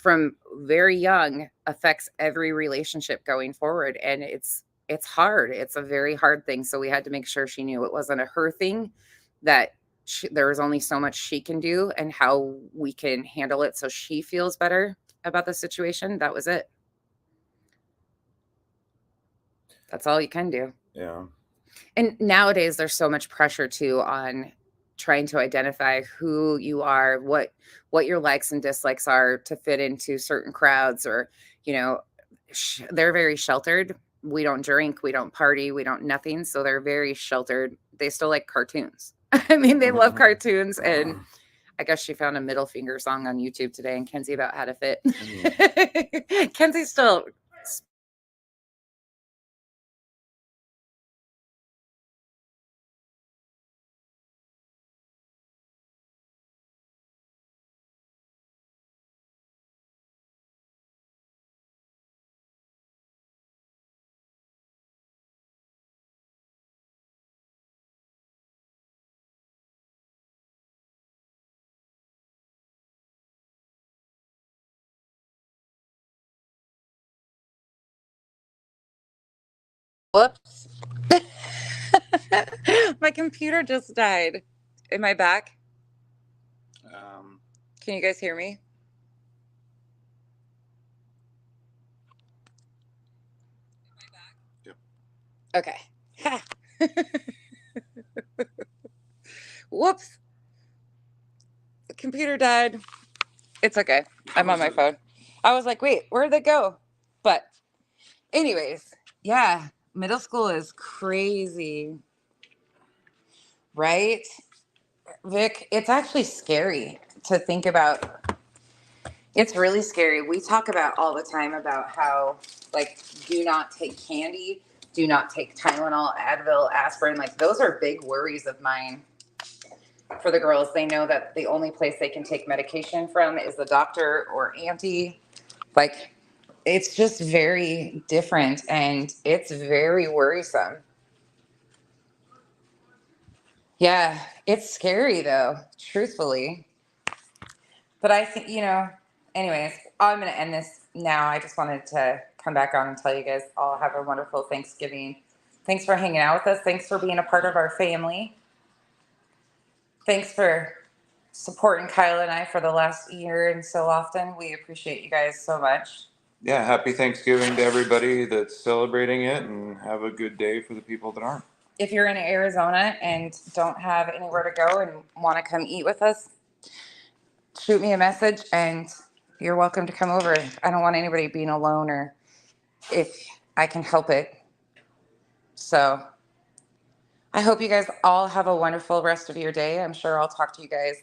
from very young affects every relationship going forward. And it's hard. It's a very hard thing. So we had to make sure she knew it wasn't a her thing, that there was only so much she can do and how we can handle it so she feels better about the situation. That was it. That's all you can do. Yeah. And nowadays there's so much pressure too on trying to identify who you are, what your likes and dislikes are to fit into certain crowds, or, you know, they're very sheltered. We don't drink, we don't party, we don't nothing. So they're very sheltered. They still like cartoons. I mean, they love cartoons. And I guess she found a middle finger song on YouTube today, and Kenzie about had a fit. Kenzie still. Whoops. My computer just died. Am I back? Can you guys hear me? Yep. Okay. Whoops. The computer died. It's okay. I'm on my phone. I was like, wait, where'd it go? But anyways, yeah, middle school is crazy. Right? Vic, it's actually scary to think about. It's really scary. We talk about all the time about how, like, do not take candy, do not take Tylenol, Advil, aspirin. Like, those are big worries of mine for the girls. They know that the only place they can take medication from is the doctor or auntie. Like, it's just very different, and it's very worrisome. Yeah, it's scary though, truthfully. But I think, anyways, I'm going to end this now. I just wanted to come back on and tell you guys all have a wonderful Thanksgiving. Thanks for hanging out with us. Thanks for being a part of our family. Thanks for supporting Kyla and I for the last year and so often. We appreciate you guys so much. Yeah. Happy Thanksgiving to everybody that's celebrating it, and have a good day for the people that aren't. If you're in Arizona and don't have anywhere to go and want to come eat with us, shoot me a message and you're welcome to come over. I don't want anybody being alone, or if I can help it. So I hope you guys all have a wonderful rest of your day. I'm sure I'll talk to you guys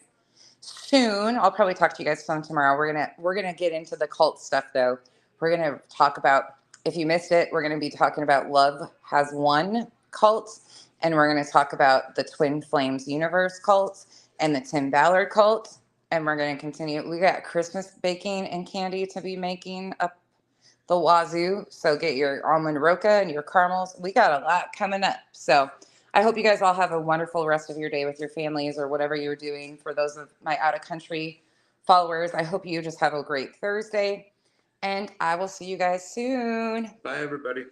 soon. I'll probably talk to you guys some tomorrow. We're gonna get into the cult stuff though. We're gonna talk about, if you missed it, we're gonna be talking about Love Has Won cult, and we're gonna talk about the Twin Flames Universe cult and the Tim Ballard cult. And we're gonna continue. We got Christmas baking and candy to be making up the wazoo. So get your almond roca and your caramels. We got a lot coming up. So I hope you guys all have a wonderful rest of your day with your families or whatever you're doing. For those of my out of country followers, I hope you just have a great Thursday, and I will see you guys soon. Bye, everybody.